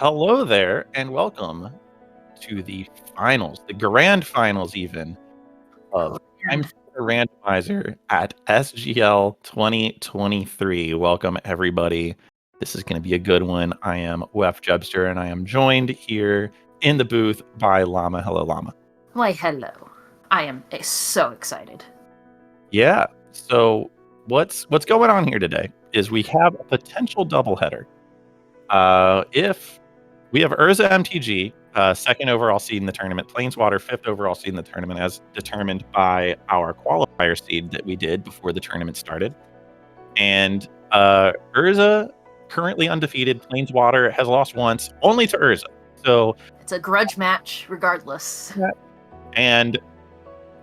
Hello there, and welcome to the finals, the grand finals even, of Timespinner Randomizer at SGL 2023. Welcome, everybody. This is going to be a good one. I am Wef Jebster, and I am joined here in the booth by Llama. Hello, Llama. Why, hello. I am so excited. Yeah, so what's going on here today is we have a potential doubleheader. If we have UrzaMTG, second overall seed in the tournament, Planeswater, fifth overall seed in the tournament, as determined by our qualifier seed that we did before the tournament started. And Urza, currently undefeated. Planeswater has lost once, only to Urza. So it's a grudge match, regardless. And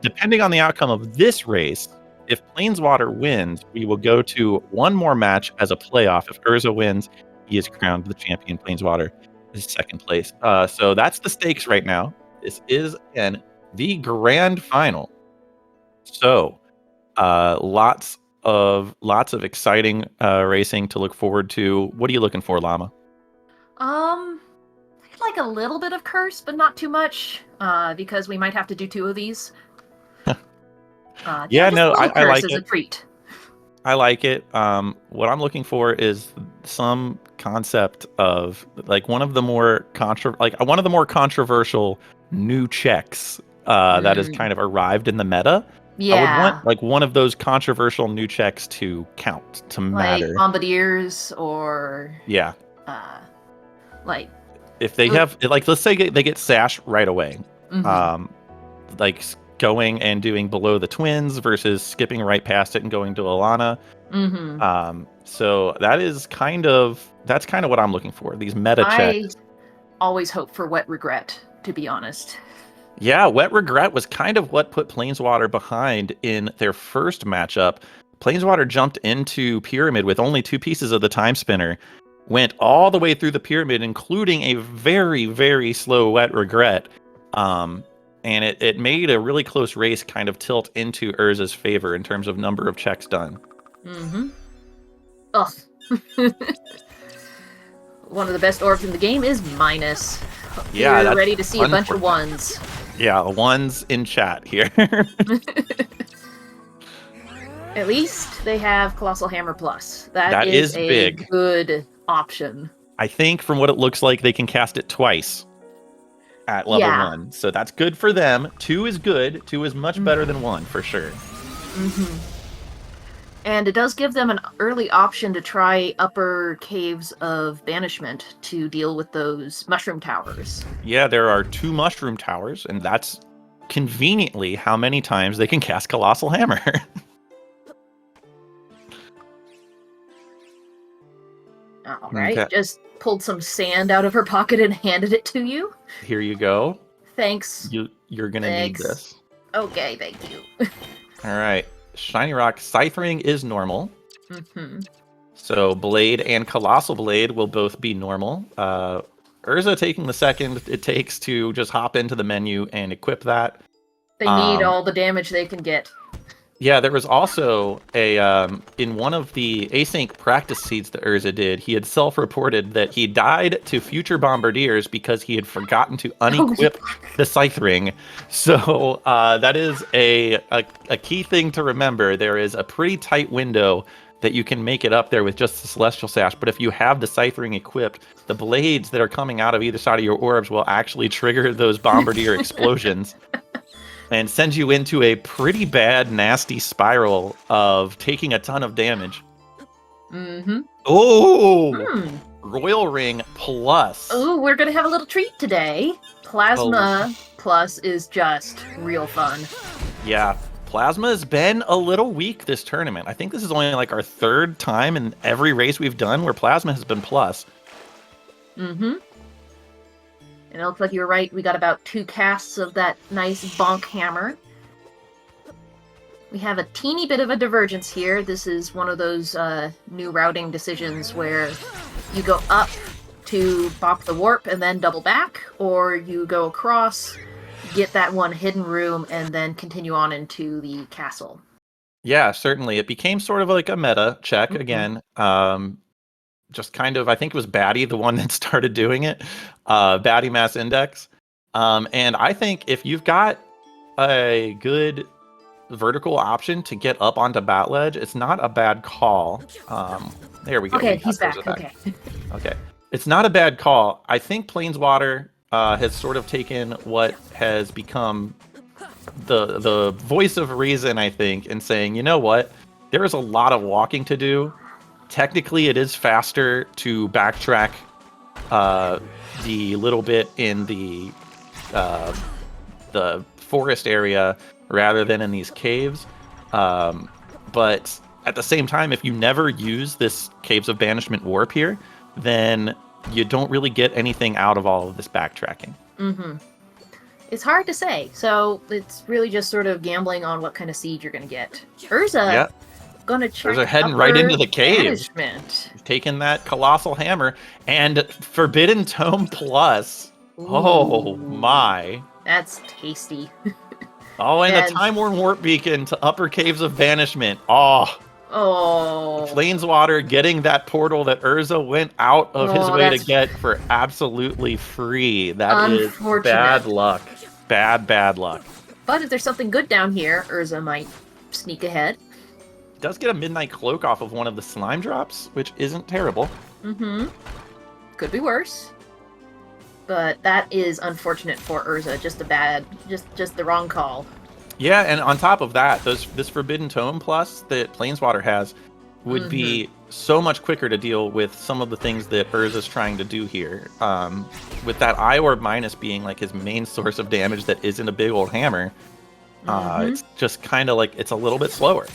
depending on the outcome of this race, if Planeswater wins, we will go to one more match as a playoff. If Urza wins, he is crowned the champion. Planeswater is second place. So that's the stakes right now. This is, again, the grand final. So lots of exciting racing to look forward to. What are you looking for, Llama? I'd like a little bit of curse, but not too much, because we might have to do two of these. Yeah, no, I like it. A treat. I like it. What I'm looking for is some concept of like one of the more controversial new checks that has kind of arrived in the meta. Yeah, I would want like one of those controversial new checks to count, to matter. Like Bombardiers or like if they have like, let's say they get Sash right away. Like going and doing below the twins versus skipping right past it and going to Alana. So that's kind of what I'm looking for. These meta checks. I always hope for Wet Regret, to be honest. Yeah, Wet Regret was kind of what put Planeswater behind in their first matchup. Planeswater jumped into Pyramid with only two pieces of the Timespinner, went all the way through the Pyramid, including a very, very slow Wet Regret. And it made a really close race kind of tilt into Urza's favor in terms of number of checks done. Ugh. One of the best orbs in the game is minus. Yeah, you're ready to see a bunch of ones. Yeah, ones in chat here. At least they have Colossal Hammer Plus. That is a big. Good option. I think from what it looks like, they can cast it twice at level 1. So that's good for them. 2 is good. 2 is much better than 1, for sure. And it does give them an early option to try upper Caves of Banishment to deal with those Mushroom Towers. Yeah, there are 2 Mushroom Towers, and that's conveniently how many times they can cast Colossal Hammer. All right, just pulled some sand out of her pocket and handed it to you. Here you go. Thanks. You're gonna need this. Okay, thank you. All right. Shiny Rock Scythering is normal. So Blade and Colossal Blade will both be normal. Urza taking the second it takes to just hop into the menu and equip that. They need all the damage they can get. Yeah, there was also a in one of the async practice seeds that Urza did, he had self-reported that he died to future Bombardiers because he had forgotten to unequip the Scythe Ring. So that is a key thing to remember. There is a pretty tight window that you can make it up there with just the Celestial Sash, but if you have the Scythe Ring equipped, the blades that are coming out of either side of your orbs will actually trigger those Bombardier explosions. And sends you into a pretty bad, nasty spiral of taking a ton of damage. Oh! Royal Ring Plus. Oh, we're going to have a little treat today. Plasma Plus is just real fun. Yeah, Plasma has been a little weak this tournament. I think this is only like our 3rd time in every race we've done where Plasma has been plus. And it looks like you were right. We got about 2 casts of that nice bonk hammer. We have a teeny bit of a divergence here. This is one of those new routing decisions where you go up to bop the warp and then double back, or you go across, get that one hidden room, and then continue on into the castle. Yeah, certainly. It became sort of like a meta check again. just kind of, I think it was Batty, the one that started doing it, Batty Mass Index. And I think if you've got a good vertical option to get up onto Bat Ledge, it's not a bad call. There we go. Okay, he's back. Okay. Okay. It's not a bad call. I think Planeswater has sort of taken what has become the voice of reason, I think, in saying, you know what? There is a lot of walking to do. Technically, it is faster to backtrack the little bit in the forest area rather than in these caves. But at the same time, if you never use this Caves of Banishment Warp here, then you don't really get anything out of all of this backtracking. Mm-hmm. It's hard to say. So it's really just sort of gambling on what kind of seed you're going to get. Urza, gonna check. Urza heading right into the cave. Banishment. Taking that Colossal Hammer and Forbidden Tome Plus. Ooh. Oh my. That's tasty. Oh, and the Time-Worn Warp Beacon to Upper Caves of Banishment. Oh. Planeswater getting that portal that Urza went out of his way to get for absolutely free. That is bad luck. Bad luck. But if there's something good down here, Urza might sneak ahead. Does get a Midnight Cloak off of one of the slime drops, which isn't terrible. Mm-hmm. Could be worse. But that is unfortunate for Urza. Just the wrong call. Yeah, and on top of that, this Forbidden Tome Plus that Planeswater has would be so much quicker to deal with some of the things that Urza's trying to do here. With that Eye Orb minus being like his main source of damage that isn't a big old hammer, it's just kind of like it's a little bit slower.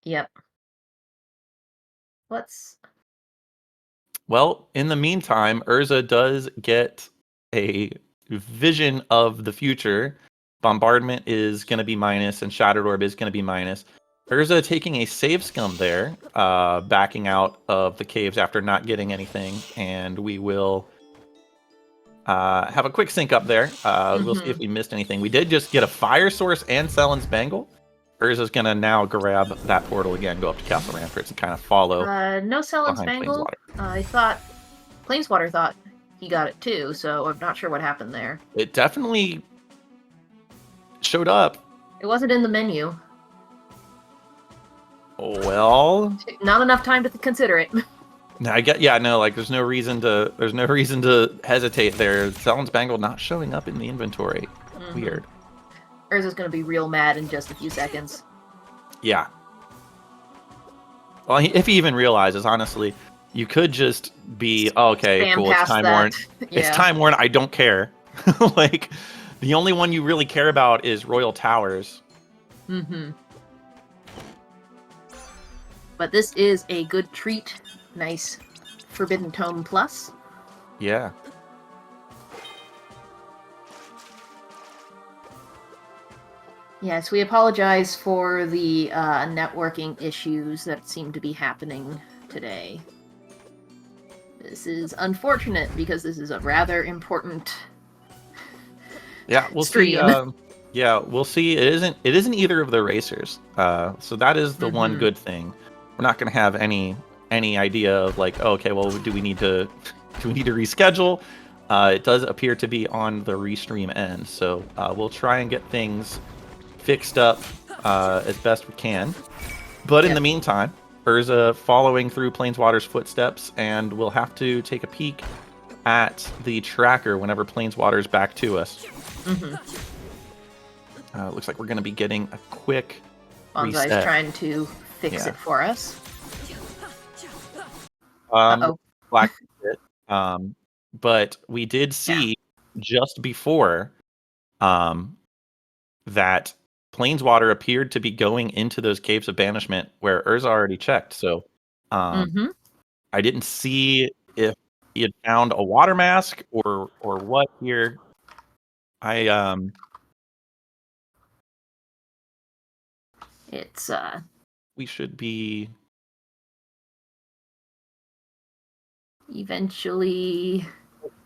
Yep. Well, in the meantime, Urza does get a vision of the future. Bombardment is going to be minus, and Shattered Orb is going to be minus. Urza taking a save scum there, backing out of the caves after not getting anything, and we will have a quick sync up there. We'll see if we missed anything. We did just get a Fire Source and Sellen's Bangle. Urza's going to now grab that portal again, go up to Castle Ramparts, and kind of follow. No Sellen's Bangle. I thought Planeswater thought he got it too, so I'm not sure what happened there. It definitely showed up. It wasn't in the menu. Well, not enough time to consider it. There's no reason to hesitate there. Sellen's Bangle not showing up in the inventory. Weird. Urza's gonna be real mad in just a few seconds. Yeah. Well, if he even realizes, honestly, you could just be, okay, cool, it's Time-Worn. Yeah. It's Time-Worn, I don't care. Like, the only one you really care about is Royal Towers. But this is a good treat. Nice Forbidden Tome Plus. Yeah. Yes, we apologize for the networking issues that seem to be happening today. This is unfortunate because this is a rather important we'll stream. See. We'll see. It isn't either of the racers. So that is the one good thing. We're not going to have any idea of like, okay, well, do we need to reschedule? It does appear to be on the restream end, so we'll try and get things fixed up as best we can. But in the meantime, Urza following through Planeswater's footsteps, and we'll have to take a peek at the tracker whenever Planeswater's back to us. Looks like we're going to be getting a quick reset. Bonsai's trying to fix it for us. Black it. But we did see just before that Planeswater appeared to be going into those Caves of Banishment where Urza already checked. So I didn't see if he had found a water mask or what here. It's we should be eventually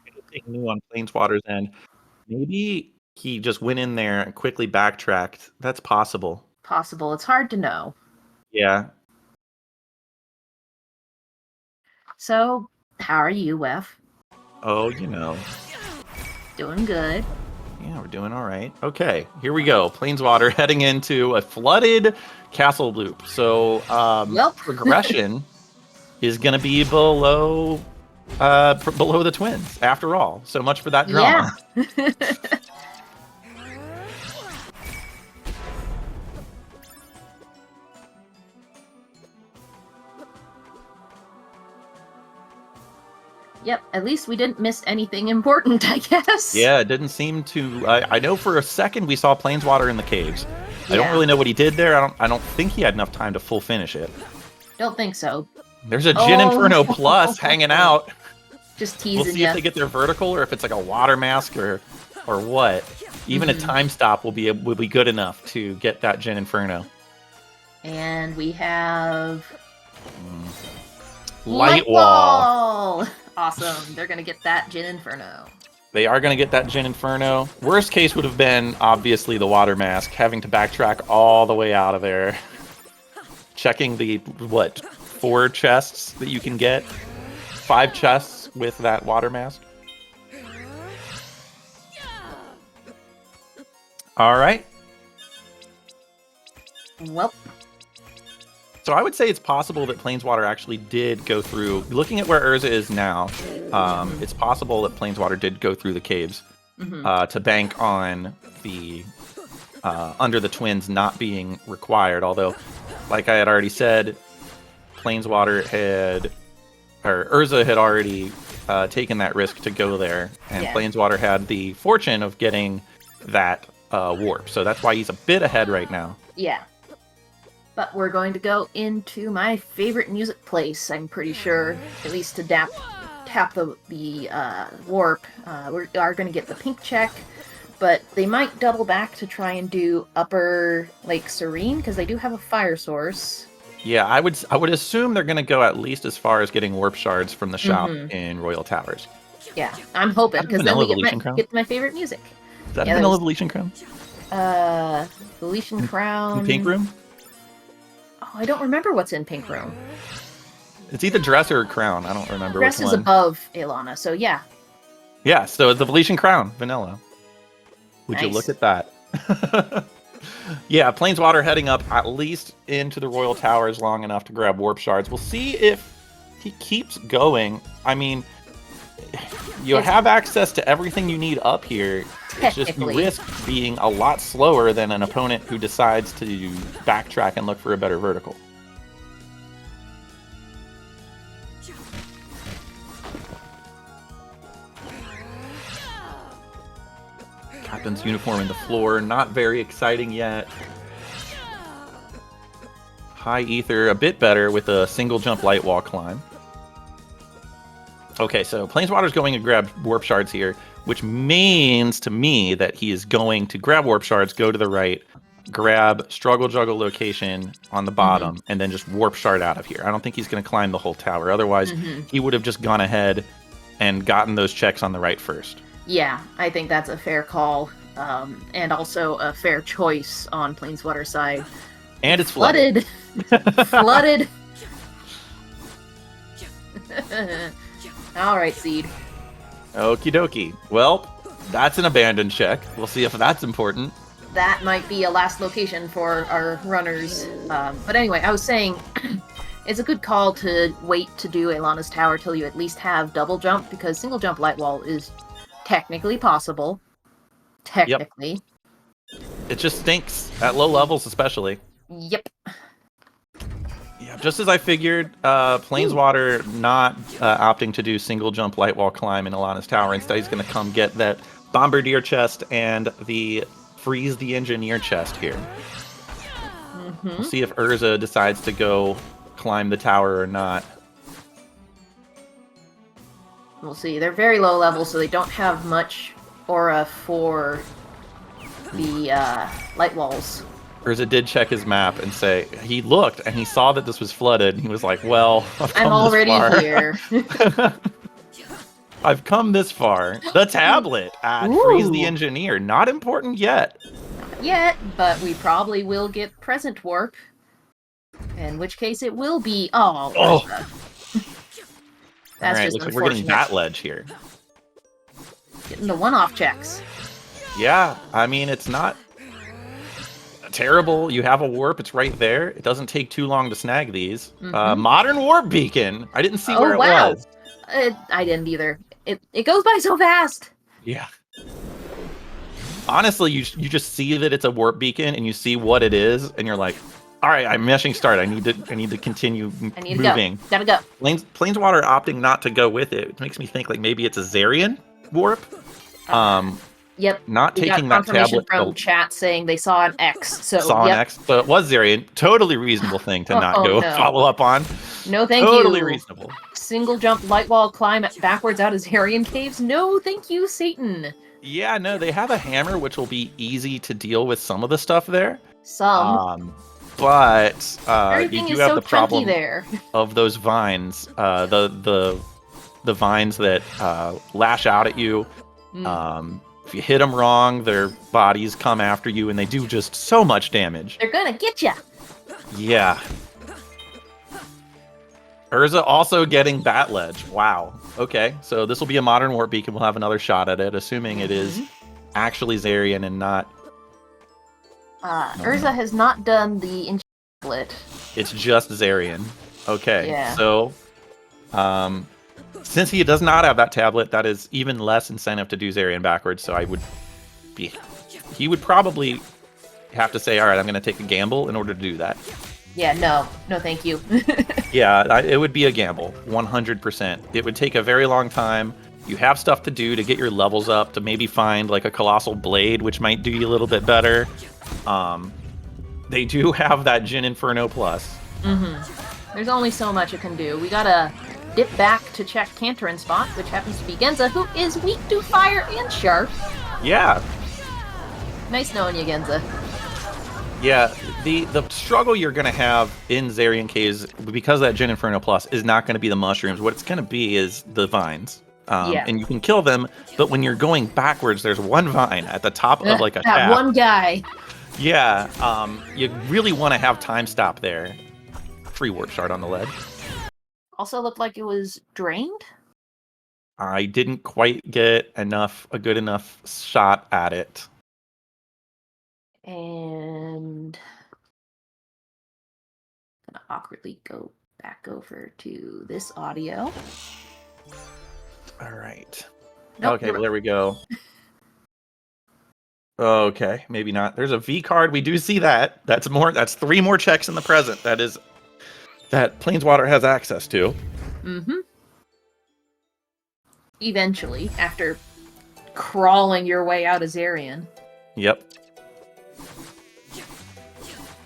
anything new on Planeswater's end. Maybe he just went in there and quickly backtracked. That's possible. It's hard to know. Yeah. So, how are you, Wef? Oh, you know. Doing good. Yeah, we're doing all right. Okay, here we go. Planeswater heading into a flooded castle loop. So Welp. progression is going to be below below the Twins, after all. So much for that drama. Yeah. Yep, at least we didn't miss anything important, I guess. Yeah, it didn't seem to. I know for a second we saw Planeswater in the caves. I don't Yeah. really know what he did there. I don't think he had enough time to full finish it. Don't think so. There's a Jin Inferno Plus hanging out. Just teasing We'll see if they get their vertical or if it's like a water mask or what. Even a time stop will be good enough to get that Jin Inferno. And we have Light Wall. Awesome. They're gonna get that Jin Inferno. They are going to get that Jin Inferno. Worst case would have been, obviously, the water mask, having to backtrack all the way out of there. Checking the, 4 chests that you can get? 5 chests with that water mask? All right. Well. So I would say it's possible that Planeswater actually did go through. Looking at where Urza is now, it's possible that Planeswater did go through the caves to bank on the Under the Twins not being required. Although, like I had already said, Planeswater Urza had already taken that risk to go there, and Planeswater had the fortune of getting that warp. So that's why he's a bit ahead right now. Yeah. But we're going to go into my favorite music place, I'm pretty sure, at least to tap the warp. We are going to get the pink check, but they might double back to try and do Upper Lake Serene, because they do have a fire source. Yeah, I would assume they're going to go at least as far as getting warp shards from the shop in Royal Towers. Yeah, I'm hoping, because then we get my favorite music. Is that Vanilla Deletion Crown? Deletion Crown. In Pink Room? Oh, I don't remember what's in Pink Room. It's either Dress or Crown. I don't remember Dress which one. is above Ilana, so yeah. Yeah, so the Deletion Crown, Vanilla. Would you look at that? Yeah, Planeswater heading up at least into the Royal Towers long enough to grab warp shards. We'll see if he keeps going. I mean, you have access to everything you need up here. It's just you risk being a lot slower than an opponent who decides to backtrack and look for a better vertical. Captain's uniform in the floor, not very exciting yet. High Ether, a bit better with a single jump light wall climb. Okay, so Planeswater's going to grab warp shards here, which means to me that he is going to grab warp shards, go to the right, grab struggle juggle location on the bottom, and then just warp shard out of here. I don't think he's going to climb the whole tower. Otherwise, he would have just gone ahead and gotten those checks on the right first. Yeah, I think that's a fair call, and also a fair choice on Planeswater's side. And it's flooded. Flooded. All right, Seed. Okie dokie. Well, that's an abandoned check. We'll see if that's important. That might be a last location for our runners. But anyway, I was saying, it's a good call to wait to do Ilana's Tower till you at least have double jump, because single jump light wall is technically possible. Technically. Yep. It just stinks, at low levels especially. Yep. Yeah, just as I figured, Planeswater not opting to do single jump light wall climb in Ilana's Tower. Instead, he's going to come get that Bombardier chest and the Freeze the Engineer chest here. We'll see if Urza decides to go climb the tower or not. We'll see. They're very low level, so they don't have much aura for the light walls. Urza did check his map and say he looked and he saw that this was flooded. And he was like, "Well, I'm already here. I've come this far." The tablet at Freeze the Engineer, not important yet. Not yet, but we probably will get present warp. In which case, it will be all. That's All right, just looks like we're getting unfortunate. that ledge here. Getting the one-off checks. Yeah, I mean, it's not terrible. You have a warp. It's right there. It doesn't take too long to snag these. Modern warp beacon. I didn't see where it was. I didn't either. It goes by so fast. Yeah. Honestly, you just see that it's a warp beacon and you see what it is, and you're like, all right, I'm meshing start. I need to continue moving. Gotta go. Planeswater opting not to go with it. It makes me think like maybe it's a Zarian warp. Yep. Not we taking got that tablet from chat saying they saw an X. So saw an X. So it was Zarian. Totally reasonable thing to not go follow up on. No, thank you. Totally reasonable. Single jump, light wall climb backwards out of Zarian caves. No, thank you, Satan. Yeah, no, they have a hammer, which will be easy to deal with some of the stuff there. But you do have the problem there. of those vines, the vines that lash out at you. If you hit them wrong, their bodies come after you, and they do just so much damage. They're gonna get you. Yeah. Urza also getting Bat Ledge. Wow. Okay, so this will be a modern warp beacon. We'll have another shot at it, assuming it is actually Zarian and not. Urza has not done the enchantment. It's just Zarian. Okay. Yeah. So, since he does not have that tablet, that is even less incentive to do Zarian backwards. So he would probably have to say, all right, I'm going to take a gamble in order to do that. Yeah, no, thank you. Yeah, it would be a gamble, 100%. It would take a very long time. You have stuff to do to get your levels up, to maybe find like a Colossal Blade, which might do you a little bit better. They do have that Jin Inferno Plus. There's only so much it can do. We gotta dip back to check Canterin spot, which happens to be Genza, who is weak to fire and sharp. Yeah. Nice knowing you, Genza. Yeah, the struggle you're going to have in Zarian Caves, because of that Jin Inferno Plus, is not going to be the mushrooms. What it's going to be is the vines. And you can kill them, but when you're going backwards, there's one vine at the top of like a that shaft. one guy. Yeah, you really want to have time stop there. Free warp shard on the ledge. Also looked like it was drained. I didn't quite get a good enough shot at it. And I'm gonna awkwardly go back over to this audio. All right. Nope, Okay, well, there we go. Okay, maybe not. There's a V card. We do see that. That's 3 more checks in the present. That Planeswater has access to. Eventually, after crawling your way out of Zarian. Yep.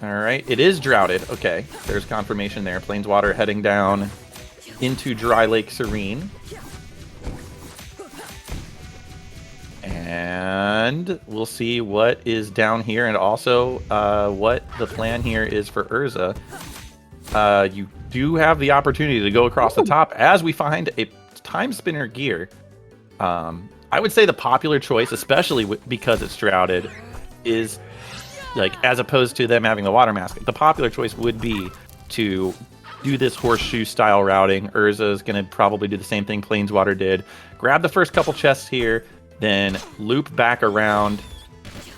All right, it is droughted. Okay, there's confirmation there. Planeswater heading down into Dry Lake Serene. And we'll see what is down here, and also what the plan here is for Urza. You do have the opportunity to go across the top as we find a Timespinner gear. I would say the popular choice, especially because it's droughted, is like, as opposed to them having the water mask, the popular choice would be to do this horseshoe style routing. Urza is going to probably do the same thing Planeswater did. Grab the first couple chests here, then loop back around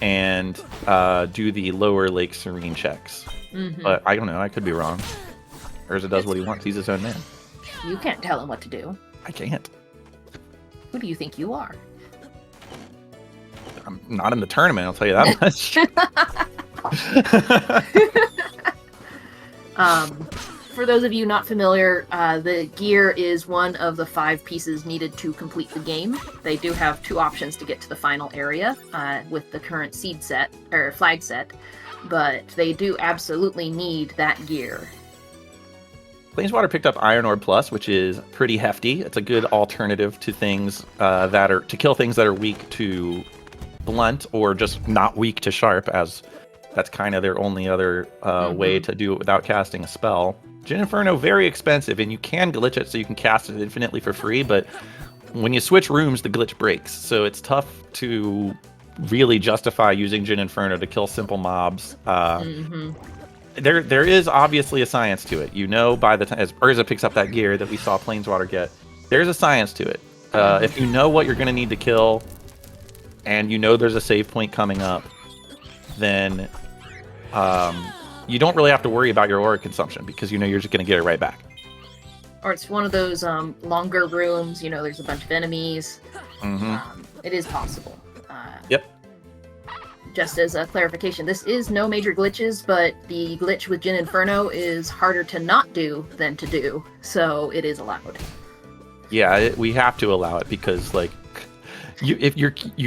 and do the lower Lake Serene checks. But I don't know, I could be wrong. Urza does what he wants. He's his own man. You can't tell him what to do. I can't. Who do you think you are? I'm not in the tournament, I'll tell you that much. For those of you not familiar, the gear is one of the 5 pieces needed to complete the game. They do have 2 options to get to the final area with the current seed set, or flag set, but they do absolutely need that gear. Planeswater picked up Iron Orb Plus, which is pretty hefty. It's a good alternative to things to kill things that are weak to blunt or just not weak to sharp, as that's kind of their only other way to do it without casting a spell. Jin Inferno, very expensive, and you can glitch it so you can cast it infinitely for free, but when you switch rooms, the glitch breaks, so it's tough to really justify using Jin Inferno to kill simple mobs. There is obviously a science to it. You know, by the time as Urza picks up that gear that we saw Planeswater get, There's a science to it. If you know what you're going to need to kill, and you know there's a save point coming up, then you don't really have to worry about your aura consumption because you know you're just going to get it right back. Or it's one of those longer rooms, you know, there's a bunch of enemies. It is possible. Yep. Just as a clarification, this is no major glitches, but the glitch with Jin Inferno is harder to not do than to do, so it is allowed. Yeah, we have to allow it because, like, you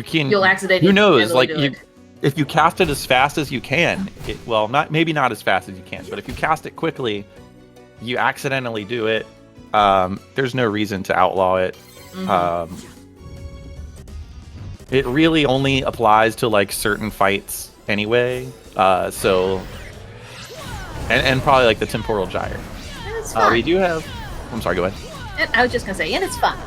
can. You'll accidentally. Who knows? Like, if you cast it as fast as you can, well, maybe not as fast as you can, but if you cast it quickly, you accidentally do it. There's no reason to outlaw it. It really only applies to like certain fights anyway. So, and probably like the temporal gyre. It's fun. We do have. I'm sorry. Go ahead. I was just gonna say, and it's fun.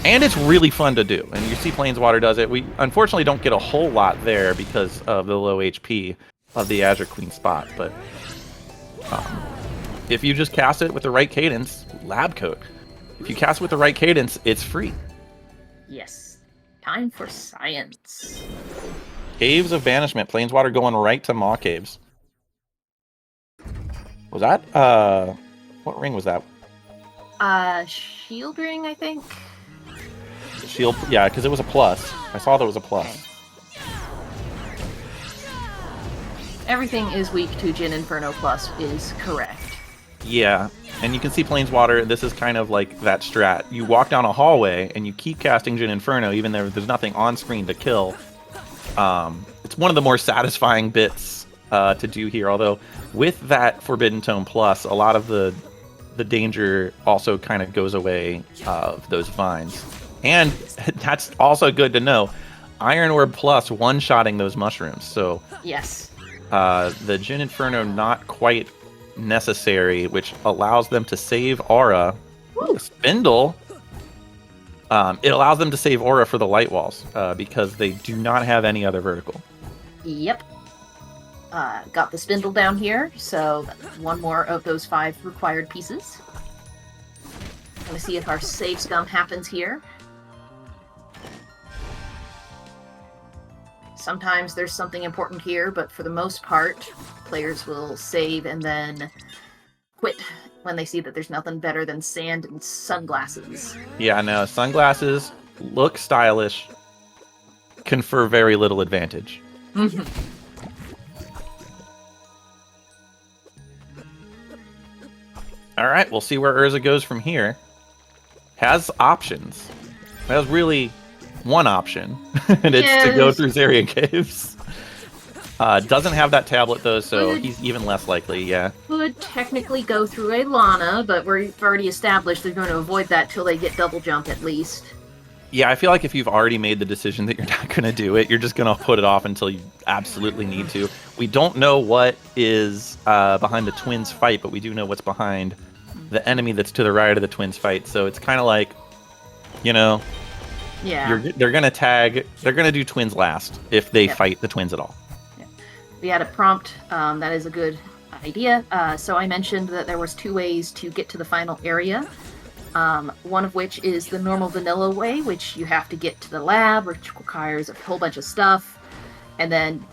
And it's really fun to do. And you see Planeswater does it. We unfortunately don't get a whole lot there because of the low HP of the Azure Queen spot. But if you just cast it with the right cadence, lab coat. If you cast it with the right cadence, it's free. Yes. Time for science. Caves of Banishment. Planeswater going right to Maw Caves. Was that what ring was that? Shield ring, I think. Shield, yeah, because it was a plus. I saw there was a plus. Everything is weak to Jin Inferno plus is correct. Yeah, and you can see Planeswater, this is kind of like that strat. You walk down a hallway and you keep casting Jin Inferno even though there's nothing on screen to kill. It's one of the more satisfying bits to do here, although with that Forbidden Tome plus, a lot of the danger also kind of goes away of those vines. And that's also good to know. Iron Orb plus one-shotting those mushrooms. So yes, the Jin Inferno not quite necessary, which allows them to save aura. Ooh. Spindle. It allows them to save aura for the light walls because they do not have any other vertical. Yep. Got the spindle down here, so one more of those 5 required pieces. I'm gonna see if our save scum happens here. Sometimes there's something important here, but for the most part, players will save and then quit when they see that there's nothing better than sand and sunglasses. Yeah, no, sunglasses look stylish, confer very little advantage. All right, we'll see where Urza goes from here. Has options. Has really one option, and it's to go through Zarian Caves. Doesn't have that tablet though, so he's even less likely. Yeah. Could technically go through a Lana, but we've already established they're going to avoid that till they get double jump at least. Yeah, I feel like if you've already made the decision that you're not going to do it, you're just going to put it off until you absolutely need to. We don't know what is behind the Twins fight, but we do know what's behind the enemy that's to the right of the Twins fight. So it's kind of like, you know, yeah, they're going to tag, they're going to do Twins last if they fight the Twins at all. Yeah. We had a prompt. That is a good idea. So I mentioned that there was 2 ways to get to the final area. One of which is the normal vanilla way, which you have to get to the lab, which requires a whole bunch of stuff, and then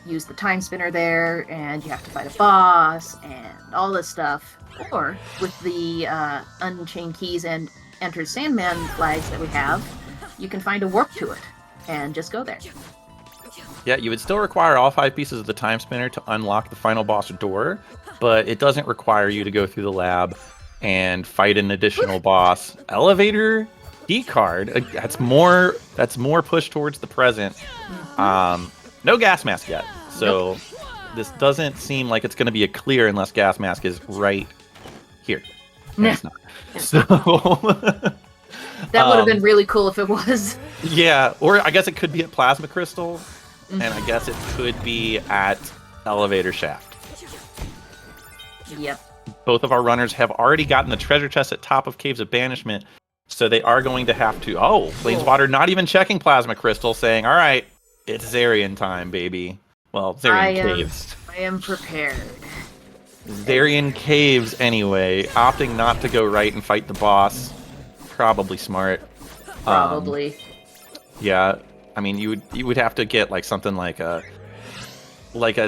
use the time spinner there, and you have to fight a boss, and all this stuff. Or, with the Unchained Keys and Enter Sandman flags that we have, you can find a warp to it, and just go there. Yeah, you would still require all 5 pieces of the time spinner to unlock the final boss door, but it doesn't require you to go through the lab and fight an additional boss. Elevator key card. That's more push towards the present. No gas mask yet. So this doesn't seem like it's going to be a clear unless gas mask is right here. And it's not. So that would have been really cool if it was. Yeah, or I guess it could be at Plasma Crystal, and I guess it could be at Elevator Shaft. Yep. Both of our runners have already gotten the treasure chest at top of Caves of Banishment, so they are going to have to... Oh, Planeswater not even checking Plasma Crystal, saying, all right, it's Zarian time, baby. Well, Zarian Caves. I am prepared. Zarian Caves, anyway, opting not to go right and fight the boss. probably smart. Probably. Yeah, I mean, you would have to get like something like a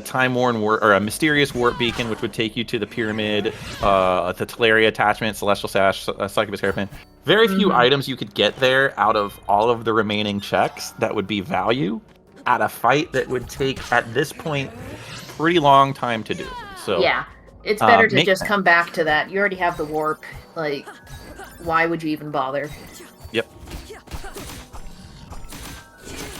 time-worn warp or a mysterious warp beacon, which would take you to the pyramid, the Teleria attachment, Celestial Sash, Succubus Hairpin. Very few items you could get there out of all of the remaining checks that would be value at a fight that would take, at this point, pretty long time to do. So yeah, it's better to just come back to that. You already have the warp. Like, why would you even bother? Yep.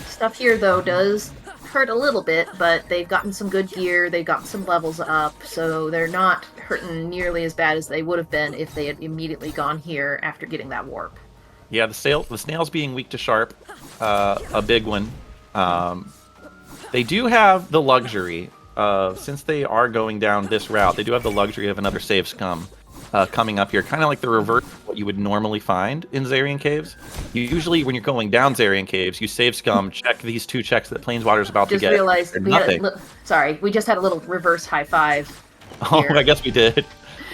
Stuff here, though, does hurt a little bit, but they've gotten some good gear, they've gotten some levels up, so they're not hurting nearly as bad as they would have been if they had immediately gone here after getting that warp. Yeah, the snails being weak to sharp, a big one. They do have the luxury of, since they are going down this route, they do have the luxury of another save scum coming up here, kind of like the reverse of what you would normally find in Zarian Caves. You usually, when you're going down Zarian Caves, you save scum, check these 2 checks that Planeswater's about to get. Just realized we had we just had a little reverse high five. Oh, I guess we did.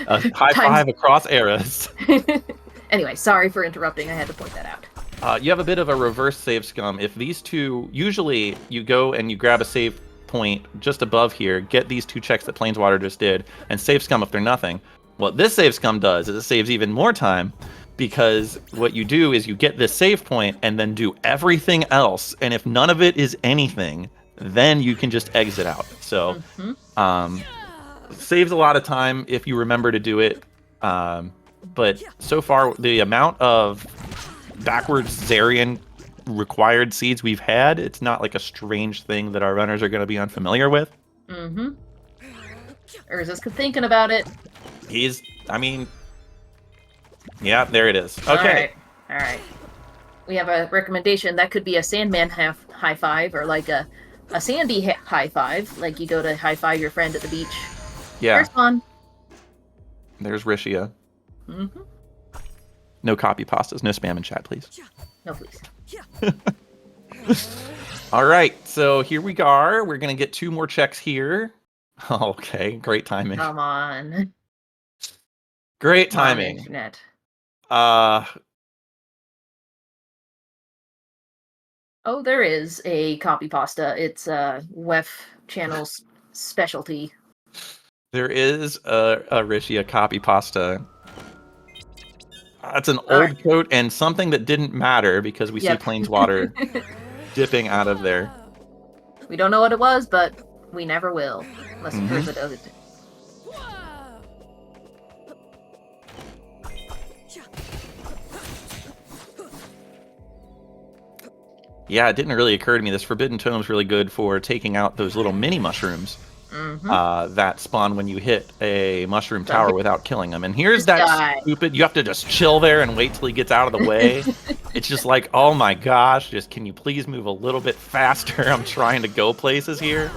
High five across eras. Anyway, sorry for interrupting. I had to point that out. You have a bit of a reverse save scum. If these 2, usually you go and you grab a save point just above here, get these 2 checks that Planeswater just did, and save scum if they're nothing. What this save scum does is it saves even more time, because what you do is you get this save point and then do everything else, and if none of it is anything, then you can just exit out. So saves a lot of time if you remember to do it. But so far, the amount of backwards Zarian required seeds we've had, it's not like a strange thing that our runners are going to be unfamiliar with. Urza's thinking about it. Yeah, there it is. Okay. All right. We have a recommendation. That could be a Sandman high five, or like a Sandy high five. Like you go to high five your friend at the beach. Yeah. There's fun. There's Rishia. No copy pastas. No spam in chat, please. No, please. All right. So here we are. We're going to get 2 more checks here. Okay. Great timing. Come on. Great timing. Internet. Oh, there is a copy pasta. It's WEF channel's specialty. There is a Rishia copy pasta. That's an old coat and something that didn't matter because we see Planeswater dipping out of there. We don't know what it was, but we never will. Unless Urza does it. Yeah, it didn't really occur to me. This Forbidden Tome's really good for taking out those little mini mushrooms that spawn when you hit a mushroom tower without killing them. And here's that stupid, you have to just chill there and wait till he gets out of the way. It's just like, oh my gosh, just can you please move a little bit faster? I'm trying to go places here.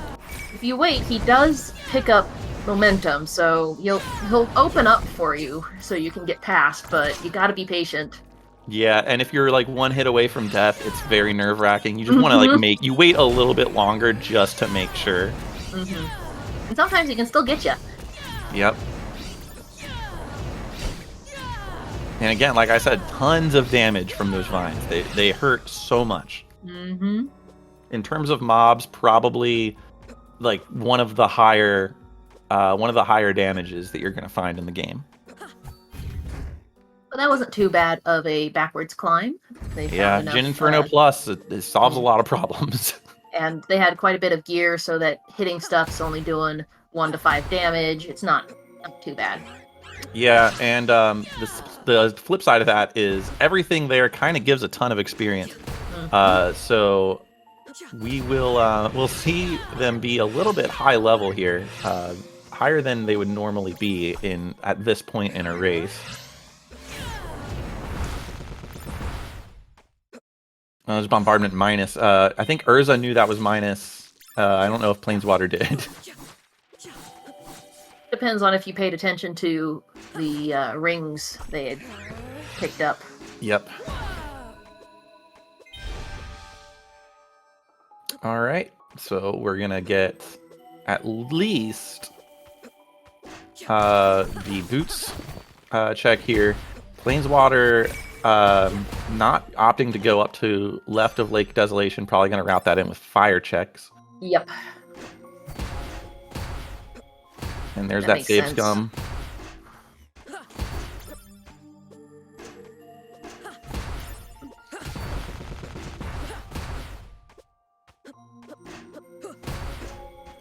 If you wait, he does pick up momentum, so he'll open up for you so you can get past, but you gotta be patient. Yeah, and if you're like 1 hit away from death, it's very nerve-wracking. You just want to like you wait a little bit longer just to make sure. And sometimes he can still get you. Yep. And again, like I said, tons of damage from those vines. They hurt so much. In terms of mobs, probably like one of the higher damages that you're going to find in the game. But that wasn't too bad of a backwards climb. Jin Inferno Plus, it solves a lot of problems. And they had quite a bit of gear so that hitting stuff's only doing 1 to 5 damage. It's not too bad. Yeah, and the flip side of that is everything there kind of gives a ton of experience. So we'll see them be a little bit high level here, higher than they would normally be at this point in a race. There's bombardment minus. I think Urza knew that was minus. I don't know if Planeswater did. Depends on if you paid attention to the rings they had picked up. Yep. All right. So we're going to get at least the boots check here. Planeswater not opting to go up to left of Lake Desolation, probably going to route that in with fire checks. Yep. And there's that save sense. scum.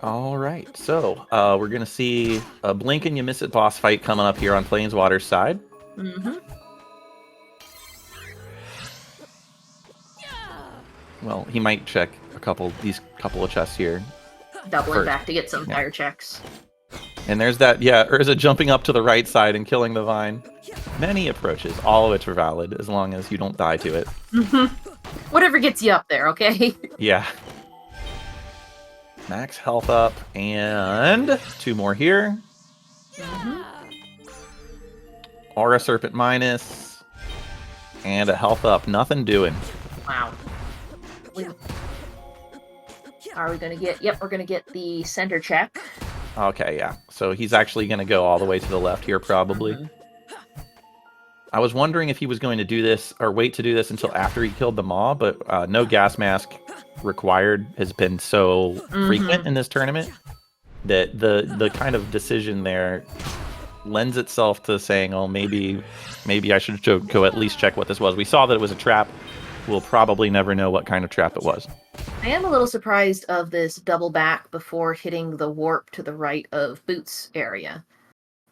All right, so we're going to see a blink and you miss it boss fight coming up here on Planeswater's side. Mm-hmm. Well, he might check these couple of chests here. Doubling first. back to get some fire checks. And there's that, yeah, Urza jumping up to the right side and killing the vine. Many approaches, all of which are valid, as long as you don't die to it. Mm-hmm. Whatever gets you up there, okay? Yeah. Max health up, and 2 more here. Mm-hmm. Aura Serpent minus, and a health up. Nothing doing. Wow. Are we gonna get? Yep, we're gonna get the center check. Okay, yeah. So he's actually going to go all the way to the left here, probably. Mm-hmm. I was wondering if he was going to do this, or wait to do this until after he killed the Maw, but no gas mask required has been so frequent in this tournament that the kind of decision there lends itself to saying, oh, maybe I should go at least check what this was. We saw that it was a trap. We'll probably never know what kind of trap it was. I am a little surprised of this double back before hitting the warp to the right of Boots area.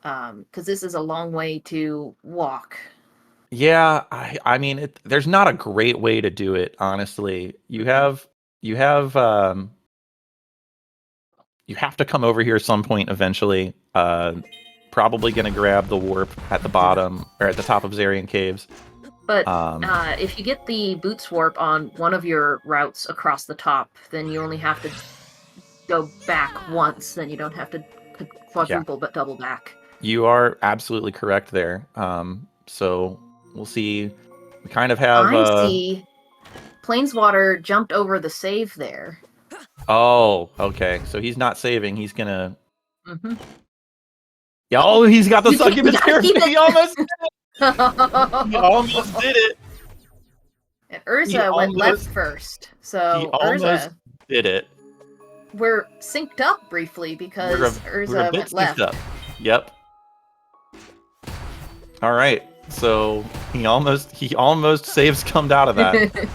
Because this is a long way to walk. Yeah, I mean, there's not a great way to do it, honestly. You have to come over here at some point eventually. Probably going to grab the warp at the bottom, or at the top of Zarian Caves. But if you get the Boots warp on one of your routes across the top, then you only have to go back once. Then you don't have to quadruple, but double back. You are absolutely correct there. So we'll see. We kind of have... I see. Planeswater jumped over the save there. Oh, okay. So he's not saving. He's going to... Mm-hmm. Yeah, oh, he's got the succubus here. He almost did it. He almost did it. And Urza went left first. So he almost Urza did it. We're synced up briefly because Urza went left. Up. Yep. All right. So he almost saves come out of that.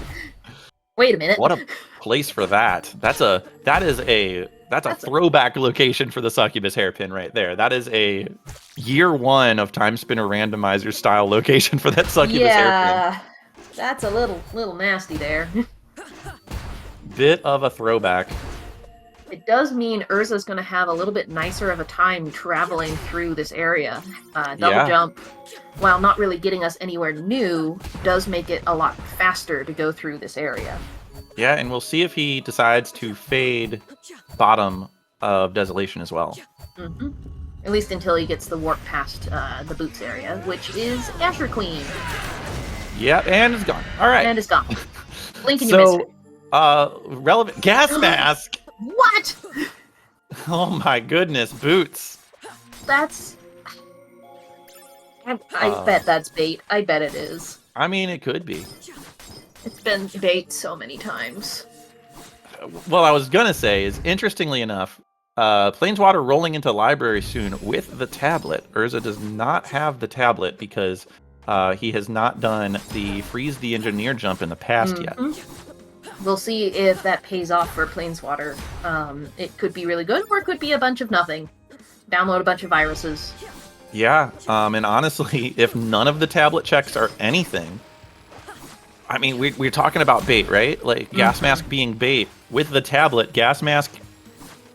Wait a minute. What a place for that. That's a throwback location for the succubus hairpin right there. That is a year 1 of Timespinner Randomizer style location for that succubus hairpin. Yeah, that's a little nasty there. Bit of a throwback. It does mean Urza's going to have a little bit nicer of a time traveling through this area. Double jump, while not really getting us anywhere new, does make it a lot faster to go through this area. Yeah, and we'll see if he decides to fade bottom of Desolation as well. Mm-hmm. At least until he gets the warp past the Boots area, which is Asher Queen. Yeah, and it's gone. All right. And it's gone. Blink and you miss it. Relevant gas mask. What? Oh my goodness, Boots. That's... I bet that's bait. I bet it is. I mean, it could be. It's been bait so many times. Well, I was gonna say is, interestingly enough, Planeswater rolling into library soon with the tablet. Urza does not have the tablet because he has not done the freeze the engineer jump in the past yet. We'll see if that pays off for Planeswater. It could be really good, or it could be a bunch of nothing. Download a bunch of viruses. Yeah, and honestly, if none of the tablet checks are anything, I mean, we're talking about bait, right? Like, gas mask being bait. With the tablet, gas mask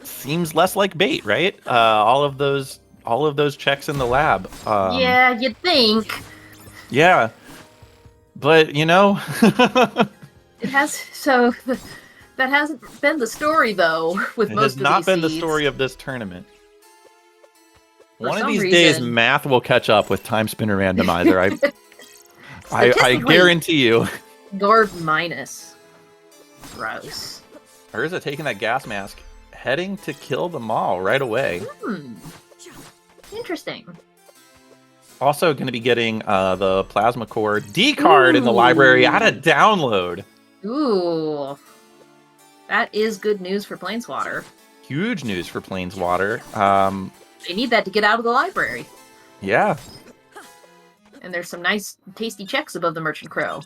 seems less like bait, right? All of those checks in the lab. Yeah, you'd think. Yeah, but you know, it has. So that hasn't been the story, though. With most of these it has not been the seeds. story of this tournament. One of these reason, days, math will catch up with Timespinner Randomizer. I guarantee you. Garb minus. Gross. Urza taking that gas mask, heading to kill the Maul right away. Interesting. Also going to be getting the Plasma Core D card in the library at a download. Ooh. That is good news for Planeswater. Huge news for Planeswater. They need that to get out of the library. Yeah. And there's some nice, tasty checks above the Merchant Crow.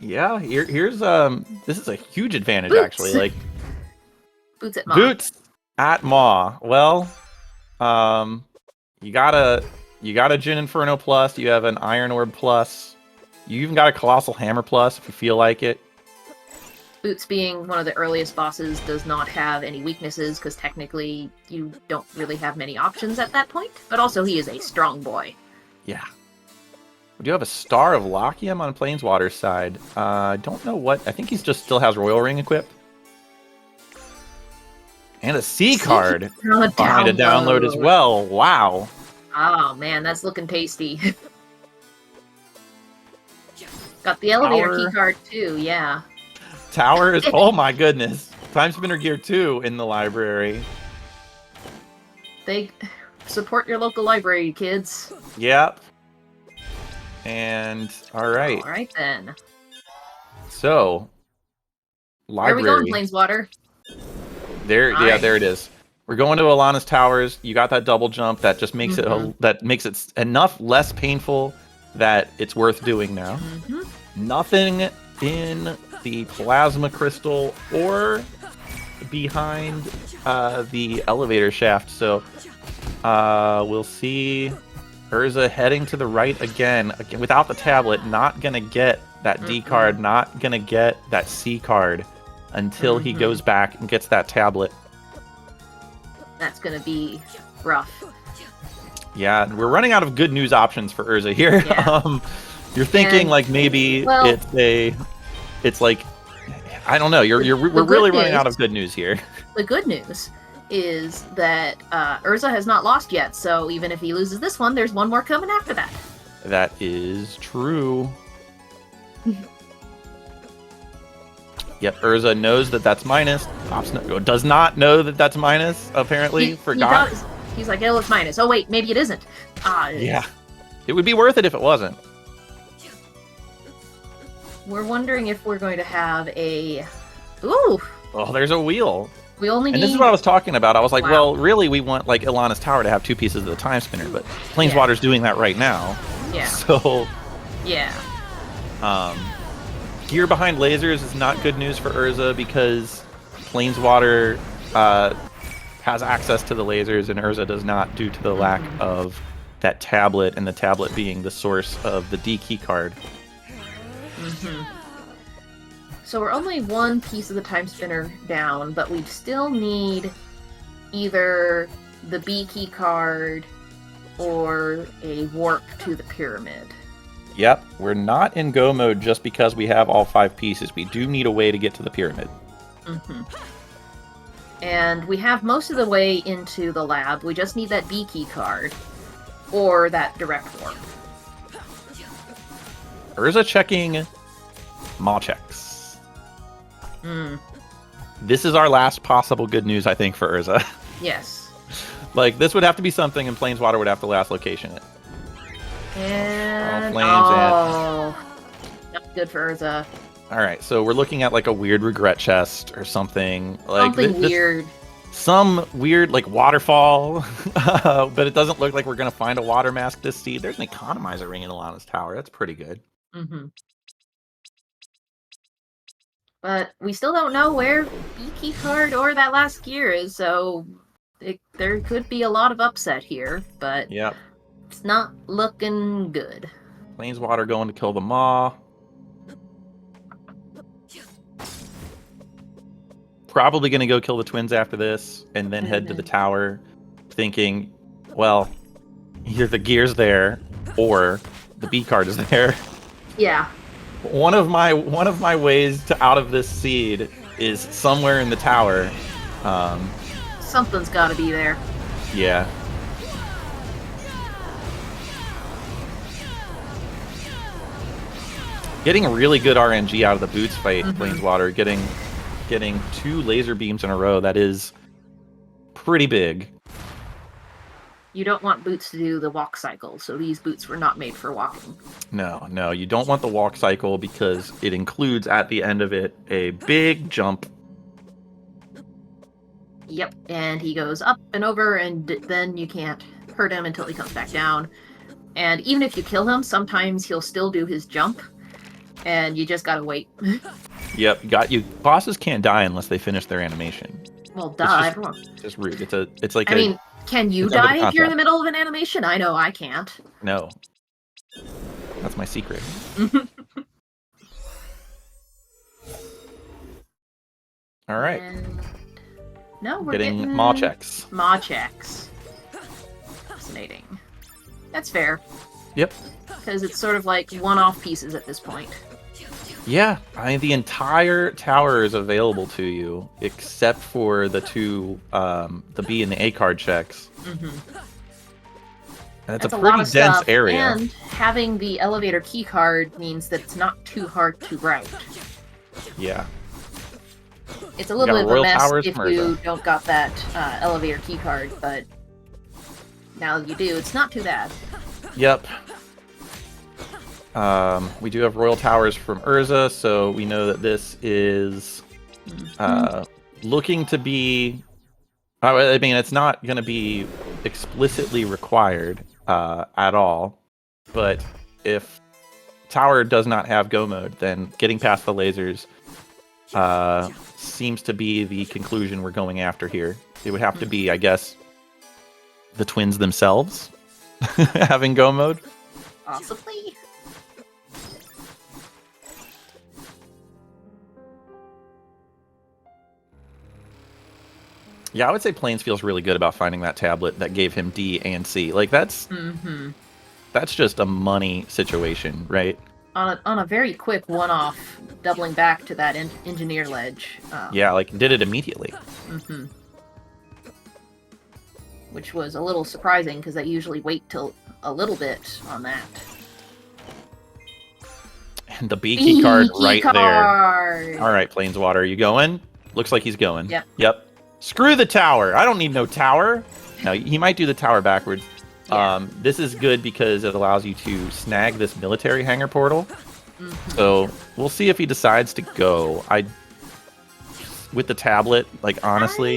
Yeah, here's this is a huge advantage Boots. actually. Like Boots at Maw. Boots at Maw. Well, you got a Jin Inferno plus, you have an Iron Orb plus, you even got a Colossal Hammer plus if you feel like it. Boots, being one of the earliest bosses, does not have any weaknesses, because technically you don't really have many options at that point, but also he is a strong boy. Yeah. We do have a Star of Lachium on Planeswater's side. I don't know what... I think he just still has Royal Ring equipped. And a C card behind a download as well. Wow. Oh, man, that's looking tasty. Got the elevator key card, too, yeah. Tower is... Oh, my goodness. Timespinner Gear 2 in the library. They support your local library, kids. Yep. And alright. Alright then. So library. Where are we going, Planeswater? There yeah, there it is. We're going to Alana's Towers. You got that double jump that just makes it enough less painful that it's worth doing now. Nothing in the plasma crystal or behind the elevator shaft. So we'll see. Urza heading to the right again without the tablet, not going to get that D card, not going to get that C card until he goes back and gets that tablet. That's going to be rough. Yeah, we're running out of good news options for Urza here. Yeah. You're thinking like maybe it's like, I don't know, we're really running out of good news here. The good news is that Urza has not lost yet, so even if he loses this one, there's one more coming after that. That is true. Yep, Urza knows that that's minus. Does not know that that's minus, apparently. Forgot. He's like, oh, it's minus. Oh, wait, maybe it isn't. Yeah. It would be worth it if it wasn't. We're wondering if we're going to have a... Ooh! Oh, there's a wheel. We only need... And this is what I was talking about. I was like, well, really, we want like Ilana's Tower to have two pieces of the Time Spinner, but Planeswater's doing that right now. Yeah. So... Yeah. Gear behind lasers is not good news for Urza because Planeswater has access to the lasers and Urza does not due to the lack of that tablet, and the tablet being the source of the D key card. So we're only one piece of the Time Spinner down, but we still need either the B key card or a warp to the pyramid. Yep, we're not in go mode just because we have all 5 pieces. We do need a way to get to the pyramid. And we have most of the way into the lab. We just need that B key card or that direct warp. Urza checking Maw checks. This is our last possible good news, I think, for Urza. Yes. Like, this would have to be something, and Planeswater would have to last location it. And... not good for Urza. Alright, so we're looking at, like, a weird regret chest or something. Like, something weird. Some weird, like, waterfall. But it doesn't look like we're going to find a water mask this seed. There's an economizer ring in Alana's Tower. That's pretty good. But we still don't know where B key card or that last gear is, so there could be a lot of upset here, but it's not looking good. Planeswater going to kill the Maw. Probably going to go kill the twins after this, and then head to the tower, thinking, well, either the gear's there, or the B card is there. Yeah. One of my ways to out of this seed is somewhere in the tower. Something's got to be there. Yeah. Getting really good RNG out of the boots fight, Planeswater. Getting 2 laser beams in a row. That is pretty big. You don't want boots to do the walk cycle, so these boots were not made for walking. No, you don't want the walk cycle because it includes at the end of it a big jump. Yep, and he goes up and over, and then you can't hurt him until he comes back down. And even if you kill him, sometimes he'll still do his jump, and you just gotta wait. Yep, got you. Bosses can't die unless they finish their animation. Well, duh, everyone. It's just rude. It's like I mean, can you it's under the die if you're in the contract. middle of an animation? I know I can't. No. That's my secret. All right. And... No, we're Getting maw checks. Maw checks. Fascinating. That's fair. Yep. Because it's sort of like one-off pieces at this point. Yeah, the entire tower is available to you, except for the two, the B and the A card checks. Mm-hmm. And it's That's a lot pretty of dense stuff, area. And having the elevator key card means that it's not too hard to route. Yeah. It's a little got bit of a Royal mess Towers, if Mirza. you don't got that elevator key card, but now that you do, it's not too bad. Yep. We do have Royal Towers from Urza, so we know that this is looking to be... I mean, it's not going to be explicitly required at all, but if Tower does not have Go mode, then getting past the lasers seems to be the conclusion we're going after here. It would have to be, I guess, the twins themselves having Go mode. Possibly. Yeah, I would say Plains feels really good about finding that tablet that gave him D and C. Like, that's just a money situation, right? On a very quick one-off, doubling back to that engineer ledge. Yeah, like, did it immediately. Which was a little surprising, because I usually wait till a little bit on that. And the B key card right card. there. All right, Planeswater, you going? Looks like he's going. Yep. Screw the tower. I don't need no tower. Now, he might do the tower backwards. Yeah. This is good because it allows you to snag this military hangar portal. So we'll see if he decides to go. With the tablet, like, honestly...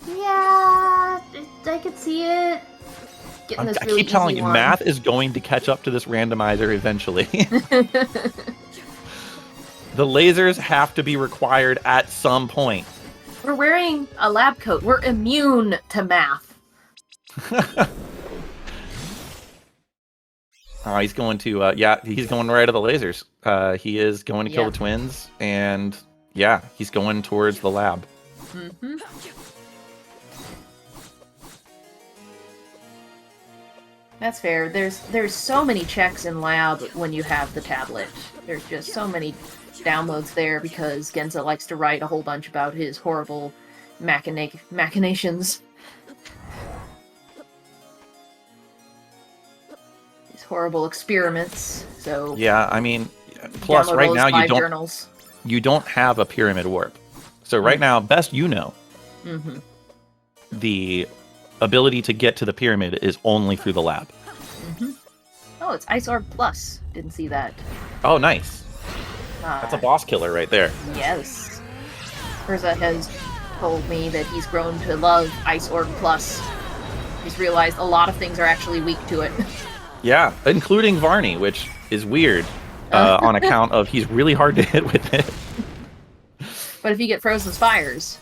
Yeah, I could see it. Getting this I really keep telling easy you, one. math is going to catch up to this randomizer eventually. The lasers have to be required at some point. We're wearing a lab coat. We're immune to math. He's going to, he's going right at the lasers. He is going to kill the twins, and yeah, he's going towards the lab. That's fair. There's so many checks in lab when you have the tablet. There's just so many downloads there because Genza likes to write a whole bunch about his horrible machinations. These horrible experiments. So Yeah, I mean, plus download right all now his 5 journals. you don't have a pyramid warp. So right now, best you know, the ability to get to the pyramid is only through the lab. Oh, it's Ice Orb Plus. Didn't see that. Oh, nice. That's a boss killer right there. Yes. Urza has told me that he's grown to love Ice Orb Plus. He's realized a lot of things are actually weak to it. Yeah, including Varney, which is weird on account of he's really hard to hit with it. But if you get Frozen Spires...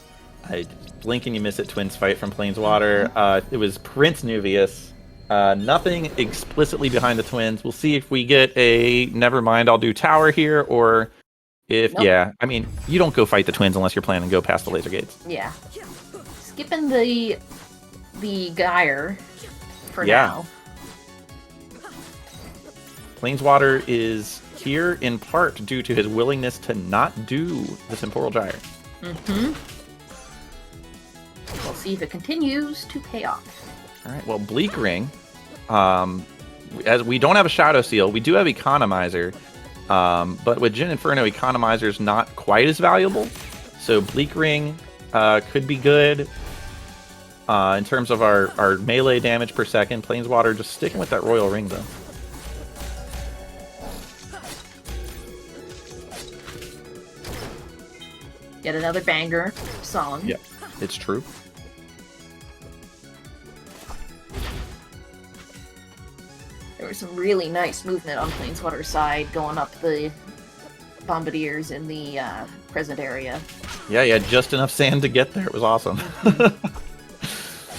I blink and you miss it. Twins fight from Planeswater. It was Prince Nuvius. Nothing explicitly behind the twins. We'll see if we get a never mind, I'll do tower here, or if I mean, you don't go fight the twins unless you're planning to go past the laser gates. Yeah. Skipping the Gyre for now. Planeswater is here in part due to his willingness to not do the Temporal Gyre. We'll see if it continues to pay off. All right, well, Bleak Ring, as we don't have a Shadow Seal, we do have Economizer, but with Jin Inferno, Economizer is not quite as valuable, so Bleak Ring could be good. In terms of our melee damage per second, Planeswater just sticking with that Royal Ring, though. Yet another banger song. Yeah, it's true. There was some really nice movement on Planeswater's side, going up the Bombardiers in the present area. Yeah, just enough sand to get there. It was awesome. When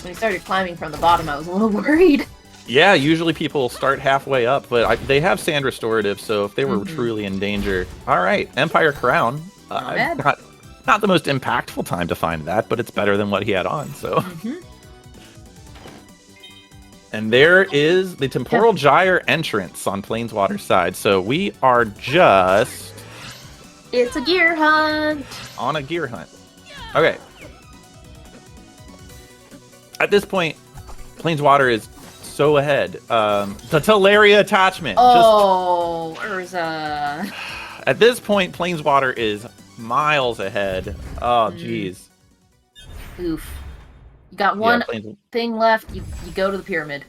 he started climbing from the bottom, I was a little worried. Yeah, usually people start halfway up, but they have sand restorative, so if they were truly in danger... All right, Empire Crown. Not the most impactful time to find that, but it's better than what he had on, so... And there is the Temporal Gyre entrance on Planeswater's side, so we are just... It's a gear hunt! On a gear hunt. Okay. At this point, Planeswater is so ahead. The Teleria attachment. Oh, Urza. At this point, Planeswater is miles ahead. Oh, jeez. Oof. You got one thing left. You go to the pyramid.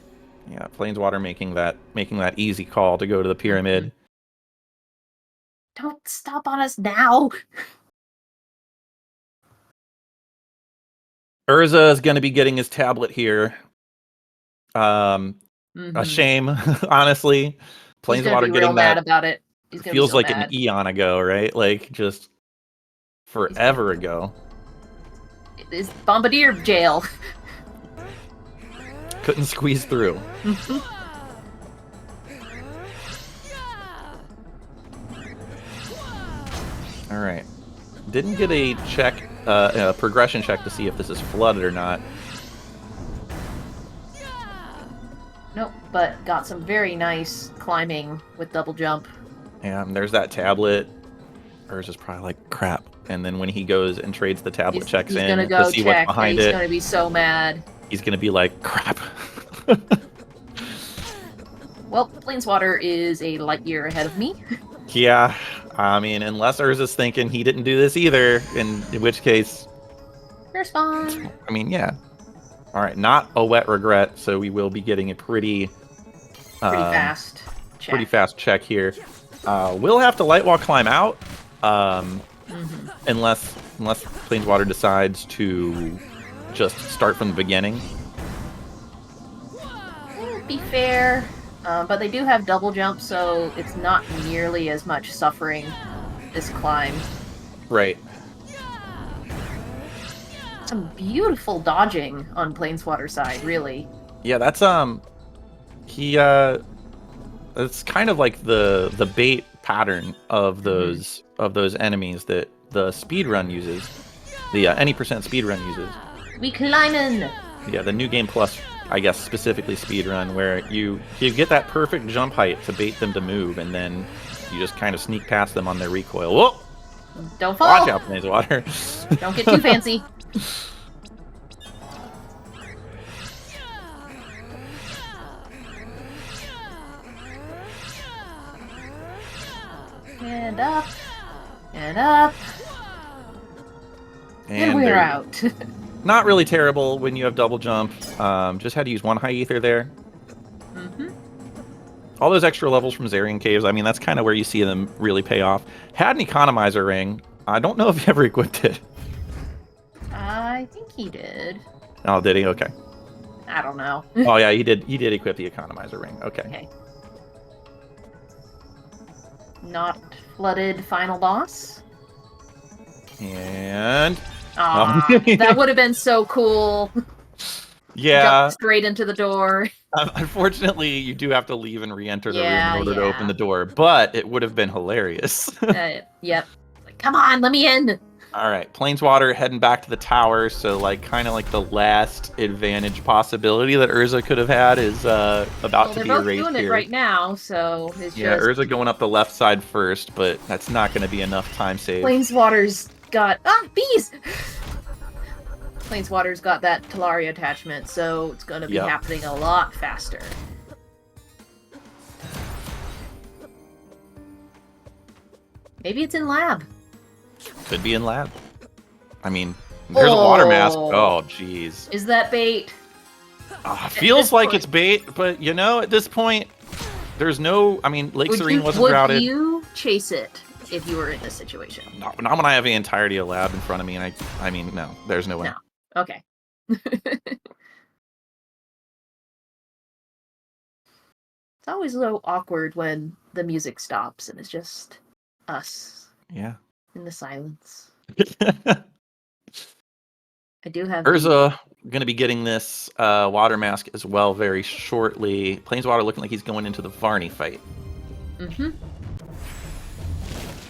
Yeah, Planeswater making that easy call to go to the pyramid. Don't stop on us now. Urza is going to be getting his tablet here. A shame, honestly. Planeswater getting mad about it. Feels like an eon ago, right? Like just forever ago. It's Bombardier jail. Couldn't squeeze through. All right. Didn't get a check, a progression check to see if this is flooded or not. Nope, but got some very nice climbing with double jump. Yeah, and there's that tablet. Urza's probably like, crap. And then when he goes and trades the tablet checks in to see what's behind it, he's gonna be so mad. He's gonna be like, crap. Well, Planeswater is a light year ahead of me. Yeah, I mean, unless Urza's thinking he didn't do this either, in which case... First spawn. I mean, yeah. Alright, not a wet regret, so we will be getting a pretty fast check. Pretty fast check here. We'll have to Lightwall climb out, unless Planeswater decides to just start from the beginning. Be fair, but they do have double jump, so it's not nearly as much suffering this climb. Right. Some beautiful dodging on Planeswater side, really. Yeah, that's it's kind of like the bait pattern of those enemies that the speedrun uses. The any percent speedrun uses. We climbing. Yeah, the new game plus, I guess specifically speedrun, where you get that perfect jump height to bait them to move, and then you just kind of sneak past them on their recoil. Whoa! Don't fall. Watch out, Planeswater. Don't get too fancy. And up. And up. And we're out. Not really terrible when you have double jump. Just had to use one high ether there. All those extra levels from Zarian Caves, I mean, that's kind of where you see them really pay off. Had an economizer ring. I don't know if he ever equipped it. I think he did. Oh, did he? Okay. I don't know. Oh yeah, he did equip the economizer ring. Okay. Not flooded final boss. And that would have been so cool. Yeah. Jump straight into the door. Unfortunately, you do have to leave and re-enter the room in order to open the door, but it would have been hilarious. Yep. Like, come on, let me in. All right, Planeswater heading back to the tower, so like kind of like the last advantage possibility that Urza could have had is about to be erased here. They're both doing it right now, so it's just... Yeah, Urza going up the left side first, but that's not going to be enough time save. Planeswater's got... bees! Planeswater's got that Teleria attachment, so it's going to be happening a lot faster. Maybe it's in lab. Could be in lab. I mean, There's a water mask. Oh. Oh, jeez. Is that bait? Feels like it's bait, but you know, at this point, there's no. I mean, Lake Serene wasn't routed. Would you chase it if you were in this situation? Not when I have the entirety of lab in front of me, and I mean, no, there's no way. No. Okay. It's always a little awkward when the music stops and it's just us. Yeah. In the silence. I do have Urza going to be getting this water mask as well very shortly. Planeswater looking like he's going into the Varney fight. Mm-hmm.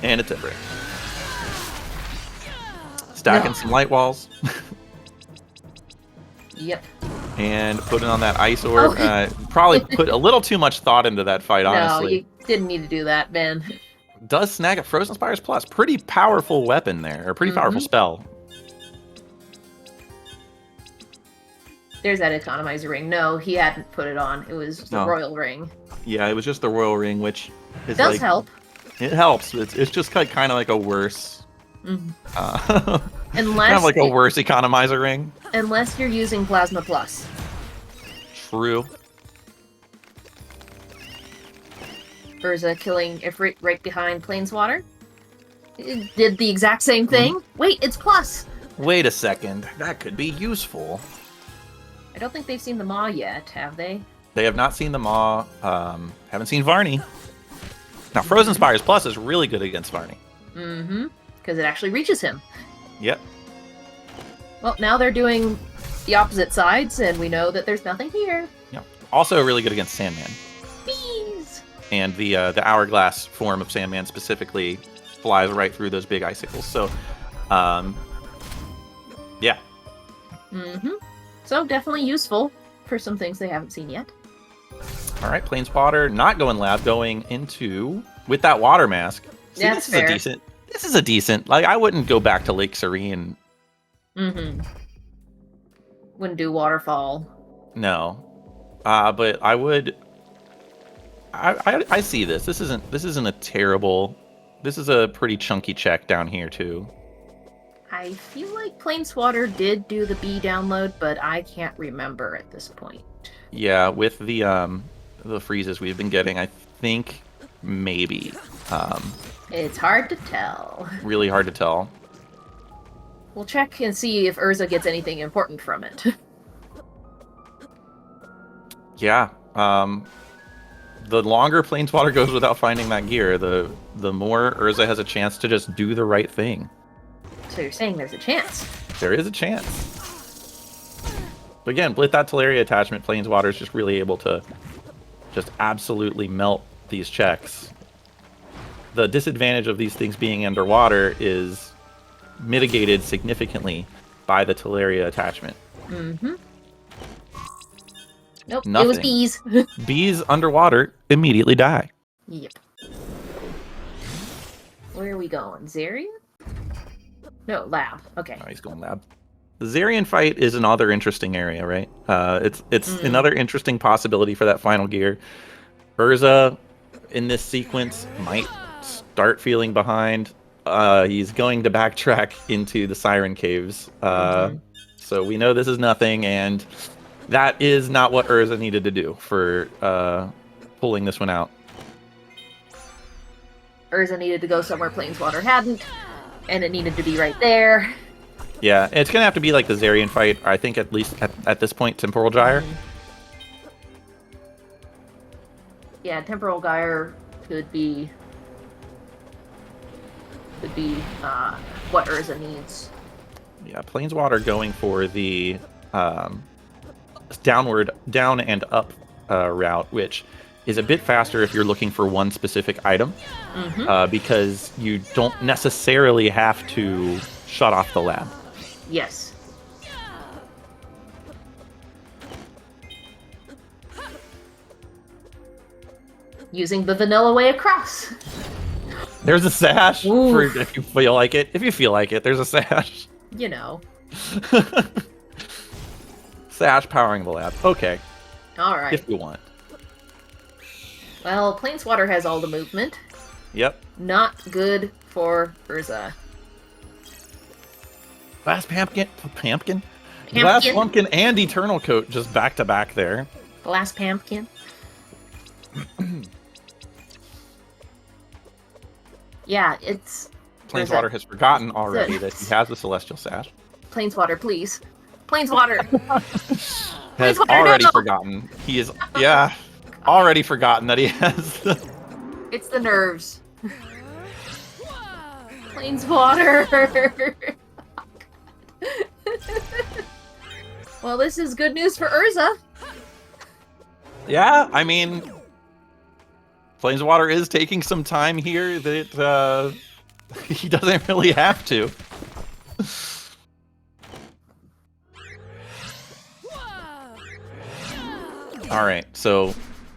And it's a break. Stacking some light walls. Yep. And putting on that ice orb. Probably put a little too much thought into that fight, honestly. No, you didn't need to do that, man. Does snag a Frozen Spires Plus. Pretty powerful weapon there. Or pretty powerful spell. There's that economizer ring. No, he hadn't put it on. It was the royal ring. Yeah, it was just the royal ring, which is does help. It helps. It's just kind of like a worse... Unless kind of like a worse economizer ring. Unless you're using Plasma Plus. True. Urza killing Ifrit right behind Planeswater. It did the exact same thing. Wait, it's plus! Wait a second. That could be useful. I don't think they've seen the Maw yet, have they? They have not seen the Maw. Haven't seen Varney. Now, Frozen Spires Plus is really good against Varney. Mm-hmm. Because it actually reaches him. Yep. Well, now they're doing the opposite sides, and we know that there's nothing here. Yep. Also really good against Sandman. Bees! And the Hourglass form of Sandman specifically flies right through those big icicles. So, yeah. Mm-hmm. So definitely useful for some things they haven't seen yet. All right, Planeswater not going lab, going into with that water mask. See, That's this is fair. This is a decent. Like, I wouldn't go back to Lake Serene. Mm-hmm. Wouldn't do waterfall. No, but I would. I see this. This isn't a terrible. This is a pretty chunky check down here too. I feel like Planeswater did do the B download, but I can't remember at this point. Yeah, with the freezes we've been getting, I think maybe. It's hard to tell. Really hard to tell. We'll check and see if Urza gets anything important from it. Yeah. The longer Planeswater goes without finding that gear, the more Urza has a chance to just do the right thing. So you're saying there's a chance? There is a chance. But again, with that Teleria attachment, Planeswater is just really able to just absolutely melt these checks. The disadvantage of these things being underwater is mitigated significantly by the Teleria attachment. Mm-hmm. Nope, Nothing. It was bees. Bees underwater immediately die. Yep. Where are we going? Zarian? No, lab. Okay. Oh, he's going lab. The Zarian fight is another interesting area, right? It's another interesting possibility for that final gear. Urza, in this sequence, might start feeling behind. He's going to backtrack into the Siren Caves. So we know this is nothing, and that is not what Urza needed to do for pulling this one out. Urza needed to go somewhere Planeswater hadn't, and it needed to be right there. Yeah, it's going to have to be like the Zarian fight, I think, at least at this point, Temporal Gyre. Yeah, Temporal Gyre could be what Urza needs. Yeah, Planeswater going for the down and up route, which is a bit faster if you're looking for one specific item, because you don't necessarily have to shut off the lab. Yes. Using the vanilla way across. There's a sash for if you feel like it. If you feel like it, there's a sash. You know. Sash powering the lab. Okay. All right. If you want. Well, Planeswater has all the movement. Yep. Not good for Urza. Last Pumpkin? Pumpkin. Last Pumpkin and Eternal Coat just back to back there. Last Pumpkin. Yeah, it's... Planeswater has forgotten already that he has the Celestial Sash. Planeswater, please. Planeswater! Has Planeswater, already no! forgotten. He is, yeah, already forgotten that he has the... It's the nerves. Planeswater! Well, this is good news for Urza. Yeah, I mean... Planeswater is taking some time here that he doesn't really have to. Alright, so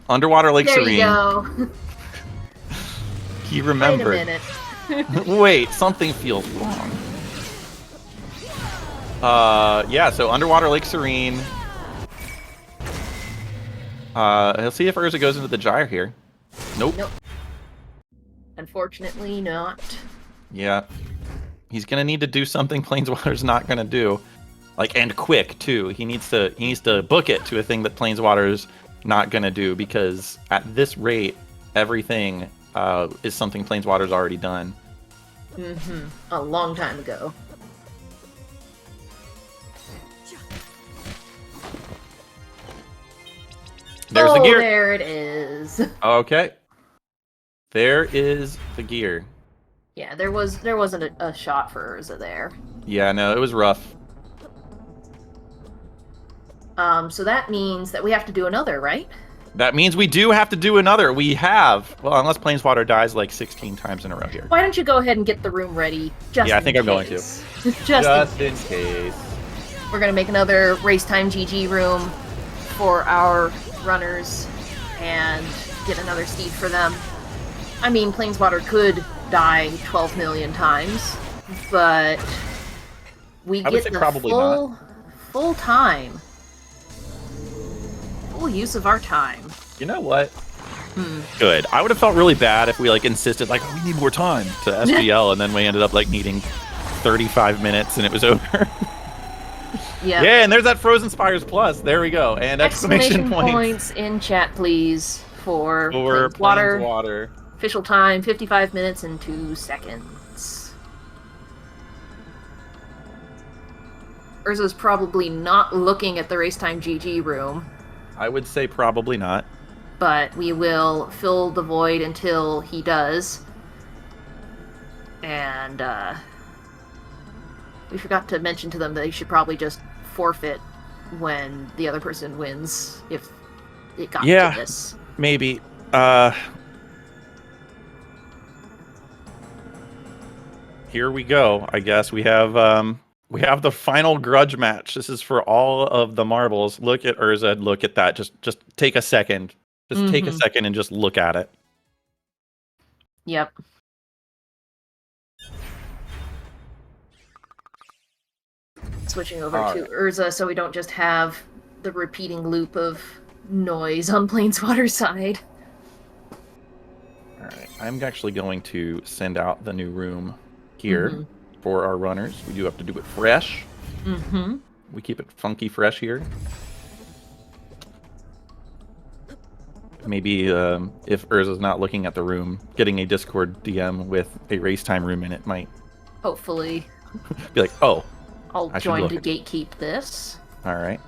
Underwater Lake There Serene. you go. He remembered. Wait a minute. Wait, something feels wrong. Yeah, so Underwater Lake Serene. Let's see if Urza goes into the Gyre here. Nope. Nope. Unfortunately not. Yeah. He's gonna need to do something Planeswater's not gonna do. Like, and quick too. He needs to book it to a thing that Planeswater's not gonna do, because at this rate, everything is something Planeswater's already done. Mm-hmm. A long time ago. There's the gear. There it is. Okay. There is the gear. Yeah, there wasn't a shot for Urza there. Yeah, no, it was rough. So that means that we have to do another, right? That means we do have to do another. We have. Well, unless Planeswater dies like 16 times in a row here. Why don't you go ahead and get the room ready? Yeah, I think I'm going to. Just in case. We're gonna make another race time GG room for our runners and get another steed for them. I mean, Planeswater could die 12 million times, but we get the probably full time. Full use of our time. You know what? Good. I would have felt really bad if we like insisted like, oh, we need more time to SGL, and then we ended up like needing 35 minutes and it was over. Yeah. Yeah, and there's that Frozen Spires Plus. There we go. And exclamation points in chat, please, for Planeswater. Planeswater. Official time, 55 minutes and 2 seconds. Urza's probably not looking at the Racetime GG room. I would say probably not. But we will fill the void until he does. And, we forgot to mention to them that they should probably just forfeit when the other person wins, if it got to this. Maybe. Here we go. I guess we have the final grudge match. This is for all of the marbles. Look at Urza. Look at that. Just take a second. Just take a second and just look at it. Yep. Switching over to Urza so we don't just have the repeating loop of noise on Planeswater's side. Alright, I'm actually going to send out the new room here for our runners. We do have to do it fresh. We keep it funky fresh here. Maybe if Urza's not looking at the room, getting a Discord DM with a race time room in it might hopefully be like, oh, I'll join to gatekeep this. Alright.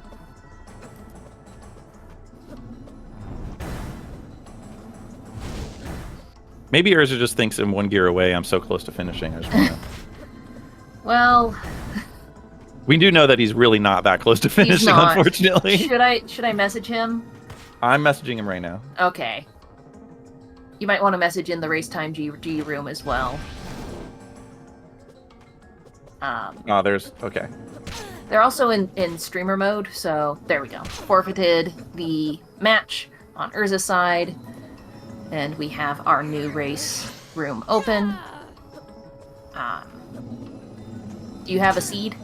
Maybe Urza just thinks I'm one gear away. I'm so close to finishing. I just wanna... Well, we do know that he's really not that close to finishing, unfortunately. Should I message him? I'm messaging him right now. Okay. You might want to message in the Racetime GG room as well. Okay. They're also in streamer mode, so there we go. Forfeited the match on Urza's side, and we have our new race room open. Do you have a seed?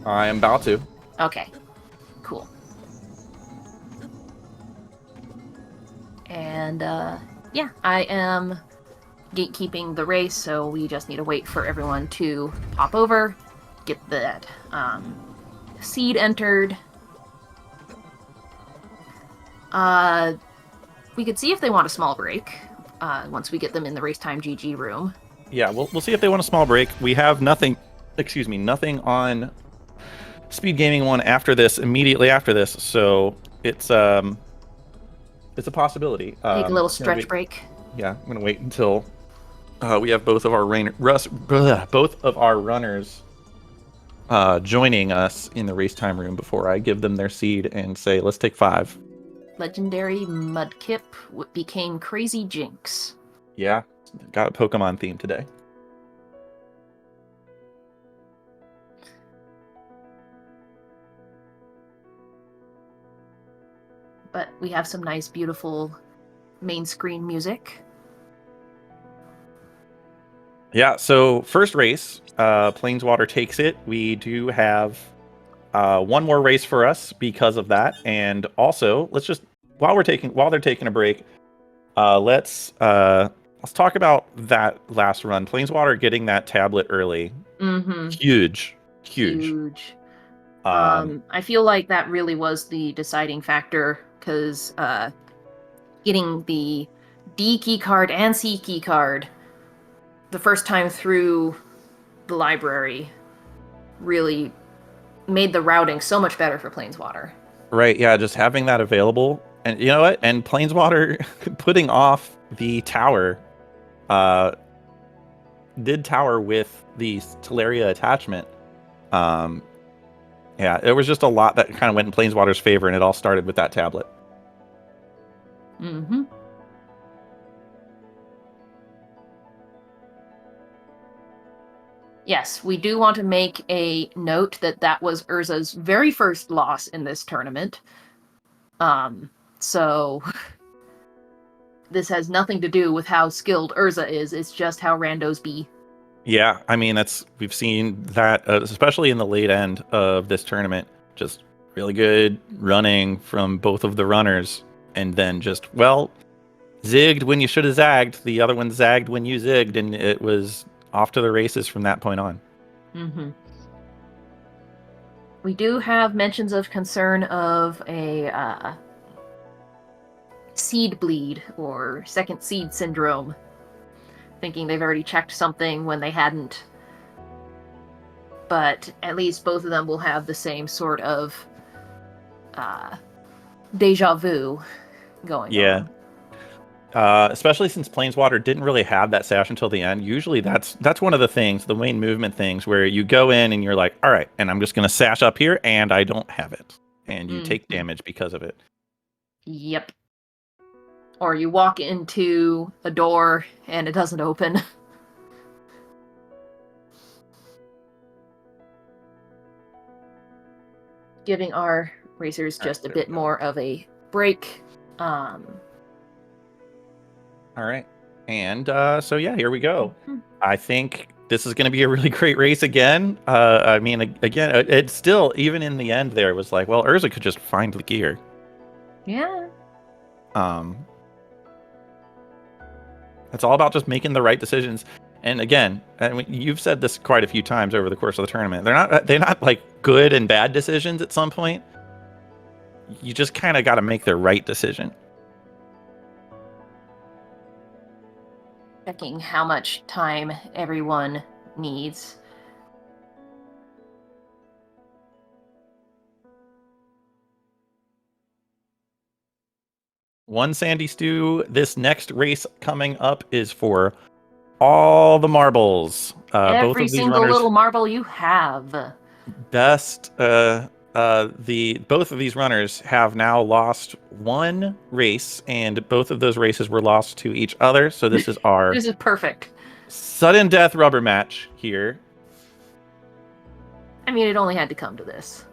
I am about to. Okay. Cool. And, yeah, I am gatekeeping the race, so we just need to wait for everyone to pop over, get that seed entered. We could see if they want a small break once we get them in the Race Time GG room. Yeah, we'll see if they want a small break. We have nothing on Speed Gaming 1 after this, immediately after this, so it's a possibility. Take a little stretch break. Yeah, I'm gonna wait until we have both of our runners joining us in the Race Time room before I give them their seed and say, let's take 5. Legendary Mudkip became Crazy Jinx. Yeah, got a Pokemon theme today. But we have some nice, beautiful main screen music. Yeah, so first race, Planeswater takes it. We do have one more race for us because of that, and also let's just while they're taking a break, let's talk about that last run. Planeswater getting that tablet early, huge. I feel like that really was the deciding factor because getting the D key card and C key card the first time through the library really made the routing so much better for Planeswater. Right, yeah, just having that available. And you know what? And Planeswater putting off the tower did tower with the Teleria attachment. Yeah, there was just a lot that kind of went in Planeswater's favor, and it all started with that tablet. Mm-hmm. Yes, we do want to make a note that was Urza's very first loss in this tournament. So this has nothing to do with how skilled Urza is. It's just how randos be. Yeah, I mean, we've seen that, especially in the late end of this tournament, just really good running from both of the runners, and then just, zigged when you should have zagged. The other one zagged when you zigged, and it was off to the races from that point on. Mm-hmm. We do have mentions of concern of a seed bleed or second seed syndrome, thinking they've already checked something when they hadn't. But at least both of them will have the same sort of deja vu going on. Especially since Planeswater didn't really have that sash until the end. Usually that's one of the things, the main movement things, where you go in and you're like, all right, and I'm just going to sash up here, and I don't have it. And you take damage because of it. Yep. Or you walk into a door and it doesn't open. Giving our racers just a bit more of a break. All right. And so, yeah, here we go. I think this is going to be a really great race again. I mean, again, it's still, even in the end there, it was like, well, Urza could just find the gear. Yeah. It's all about just making the right decisions. And again, you've said this quite a few times over the course of the tournament. They're not like good and bad decisions at some point. You just kind of got to make the right decision. Checking how much time everyone needs. One Sandy Stew. This next race coming up is for all the marbles. Every both of these single runners, little marble you have. Best. Both of these runners have now lost one race, and both of those races were lost to each other. So this is our This is perfect. sudden death rubber match here. I mean, it only had to come to this.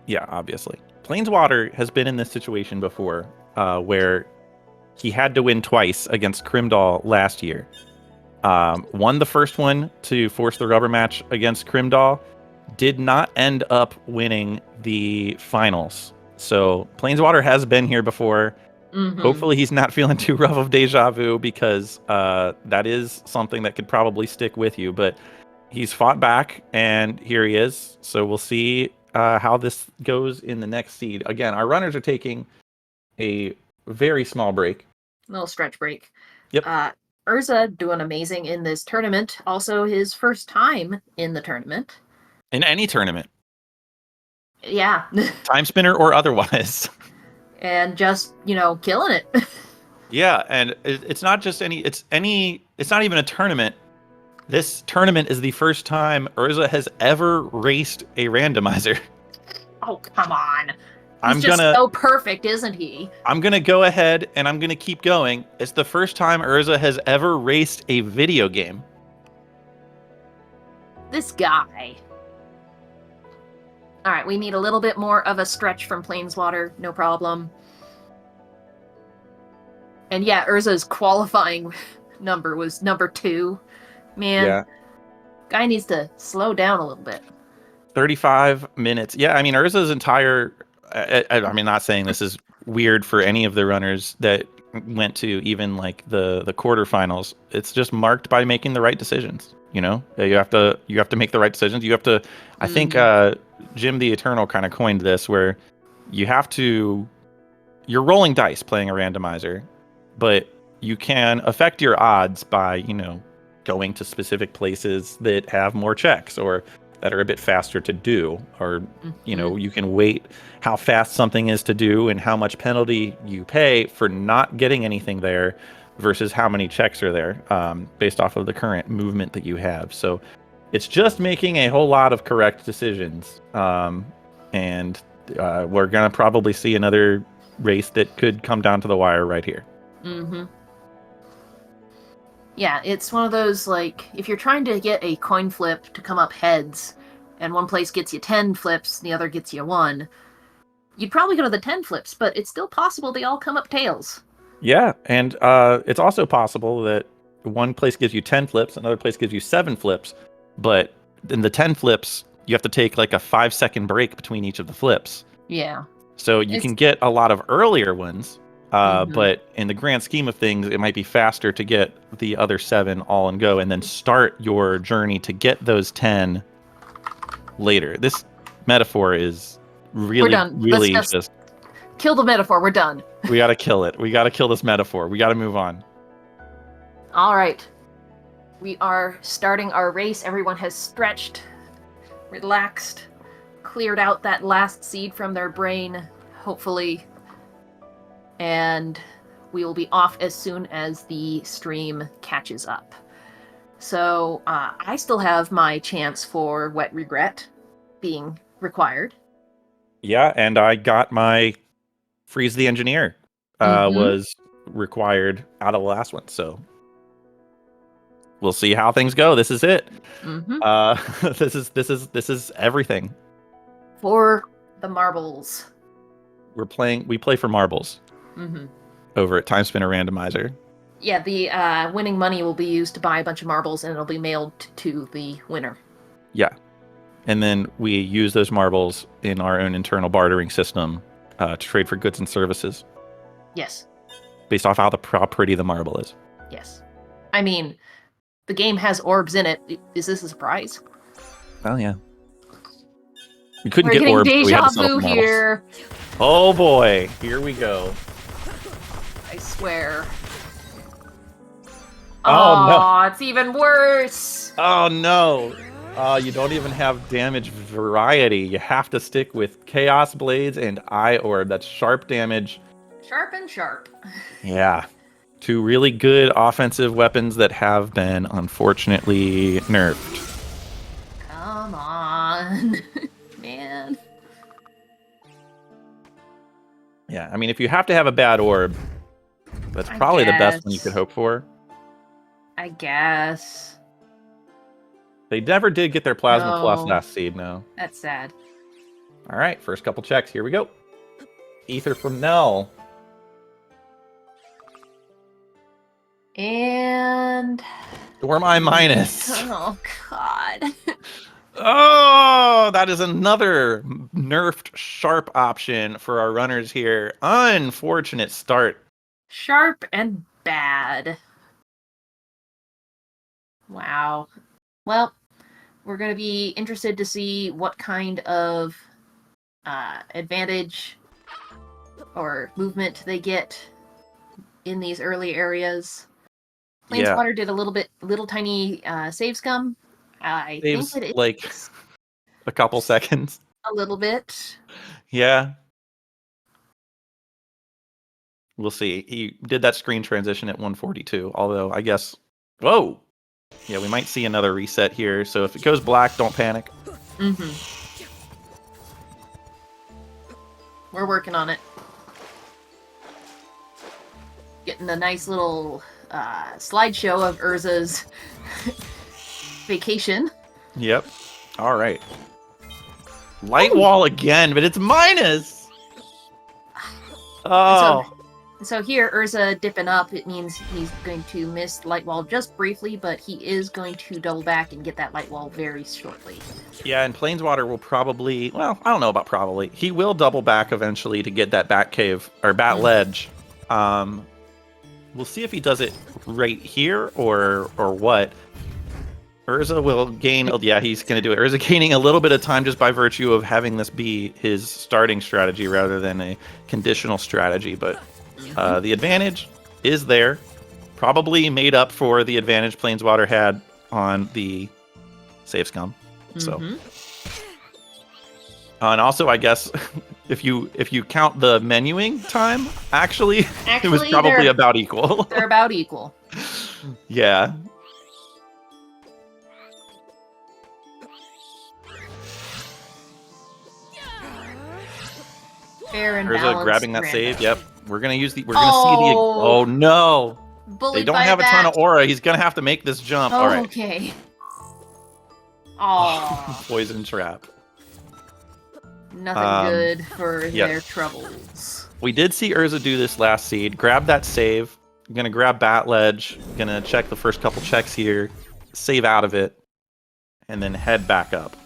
Yeah, obviously. Planeswater has been in this situation before, where he had to win twice against Crimdall last year. Won the first one to force the rubber match against Crimdall. Did not end up winning the finals. So Planeswater has been here before. Hopefully he's not feeling too rough of deja vu, because that is something that could probably stick with you. But he's fought back, and here he is. So we'll see how this goes in the next seed. Again, our runners are taking a very small break. Little stretch break. Yep. Urza doing amazing in this tournament. Also his first time in the tournament. In any tournament. Yeah. Timespinner or otherwise. And just, killing it. Yeah, and it's not just it's not even a tournament. This tournament is the first time Urza has ever raced a randomizer. Oh, come on. He's so perfect, isn't he? I'm going to go ahead and I'm going to keep going. It's the first time Urza has ever raced a video game. This guy. All right, we need a little bit more of a stretch from Planeswater. No problem. And yeah, Urza's qualifying number was number 2. Man, yeah. Guy needs to slow down a little bit. 35 minutes. Yeah, I mean, Urza's entire... I'm not saying this is weird for any of the runners that went to even like the quarterfinals. It's just marked by making the right decisions. You have to make the right decisions. You have to. I think Jim the Eternal kind of coined this, where you're rolling dice playing a randomizer, but you can affect your odds by going to specific places that have more checks or that are a bit faster to do, or you can weight how fast something is to do and how much penalty you pay for not getting anything there versus how many checks are there, based off of the current movement that you have. So it's just making a whole lot of correct decisions, and we're gonna probably see another race that could come down to the wire right here. Yeah, it's one of those, like, if you're trying to get a coin flip to come up heads, and one place gets you 10 flips, and the other gets you 1, you'd probably go to the 10 flips, but it's still possible they all come up tails. Yeah, and it's also possible that one place gives you 10 flips, another place gives you 7 flips, but in the 10 flips, you have to take like a 5-second break between each of the flips. Yeah. So you can get a lot of earlier ones, but in the grand scheme of things, it might be faster to get the other 7 all in go and then start your journey to get those 10 later. This metaphor is really, really just... Kill the metaphor. We're done. We got to kill it. We got to kill this metaphor. We got to move on. All right. We are starting our race. Everyone has stretched, relaxed, cleared out that last seed from their brain, hopefully. And we will be off as soon as the stream catches up. So I still have my chance for Wet Regret being required. Yeah, and I got my Freeze the Engineer was required out of the last one. So we'll see how things go. This is it. This is everything. For the marbles. We play for marbles. Over at Timespinner Randomizer. Yeah, the winning money will be used to buy a bunch of marbles, and it'll be mailed to the winner. Yeah. And then we use those marbles in our own internal bartering system to trade for goods and services. Yes. Based off how pretty the marble is. Yes. I mean, the game has orbs in it. Is this a surprise? Oh, yeah. We couldn't get orbs. Deja vu here. Oh, boy. Here we go. I swear. Oh, no. It's even worse. Oh, no. You don't even have damage variety. You have to stick with Chaos Blades and Eye Orb. That's sharp damage. Sharp and sharp. Yeah. 2 really good offensive weapons that have been unfortunately nerfed. Come on. Man. Yeah, I mean, if you have to have a bad orb, that's probably the best one you could hope for. I guess. They never did get their Plasma Plus last seed, no. That's sad. All right, first couple checks. Here we go. Ether from Nell. And... Storm Eye minus. Oh, God. Oh, that is another nerfed sharp option for our runners here. Unfortunate start. Sharp and bad. Wow. Well, We're going to be interested to see what kind of advantage or movement they get in these early areas. Planeswater did a little tiny save scum. I Saves, think it like, is a couple seconds. a little bit. Yeah. We'll see. He did that screen transition at 142, although I guess... Whoa! Yeah, we might see another reset here, so if it goes black, don't panic. Mm-hmm. We're working on it. Getting a nice little slideshow of Urza's vacation. Yep. All right. Light wall again, but it's minus! Oh... So here, Urza dipping up, it means he's going to miss light wall just briefly, but he is going to double back and get that light wall very shortly. Yeah, and Planeswater will probably, well, I don't know about probably. He will double back eventually to get that bat cave, or bat ledge. We'll see if he does it right here or what. Urza will gain, yeah, he's going to do it. Urza gaining a little bit of time just by virtue of having this be his starting strategy rather than a conditional strategy, but... the advantage is there. Probably made up for the advantage Planeswater had on the save scum. So, and also, I guess if you count the menuing time, actually it was probably about equal. They're about equal. Yeah. Fair and Urza balanced. grabbing that Rando. save. Yep. We're gonna use the. We're gonna see the. Oh no! Bullied they don't by have a that. ton of aura. He's gonna have to make this jump. All right. Okay. Oh. Poison trap. Nothing good for their troubles. We did see Urza do this last seed. Grab that save. I'm gonna grab Bat Ledge. Gonna check the first couple checks here. Save out of it, and then head back up.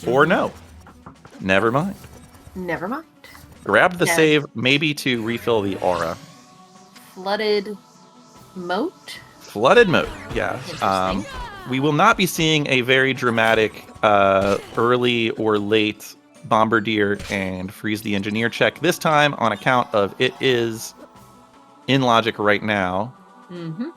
Or no. Never mind. Never mind. Grab the save, maybe to refill the aura. Flooded moat? Flooded moat, yeah. We will not be seeing a very dramatic early or late Bombardier and Freeze the Engineer check this time on account of it is in Logic right now. Mm-hmm.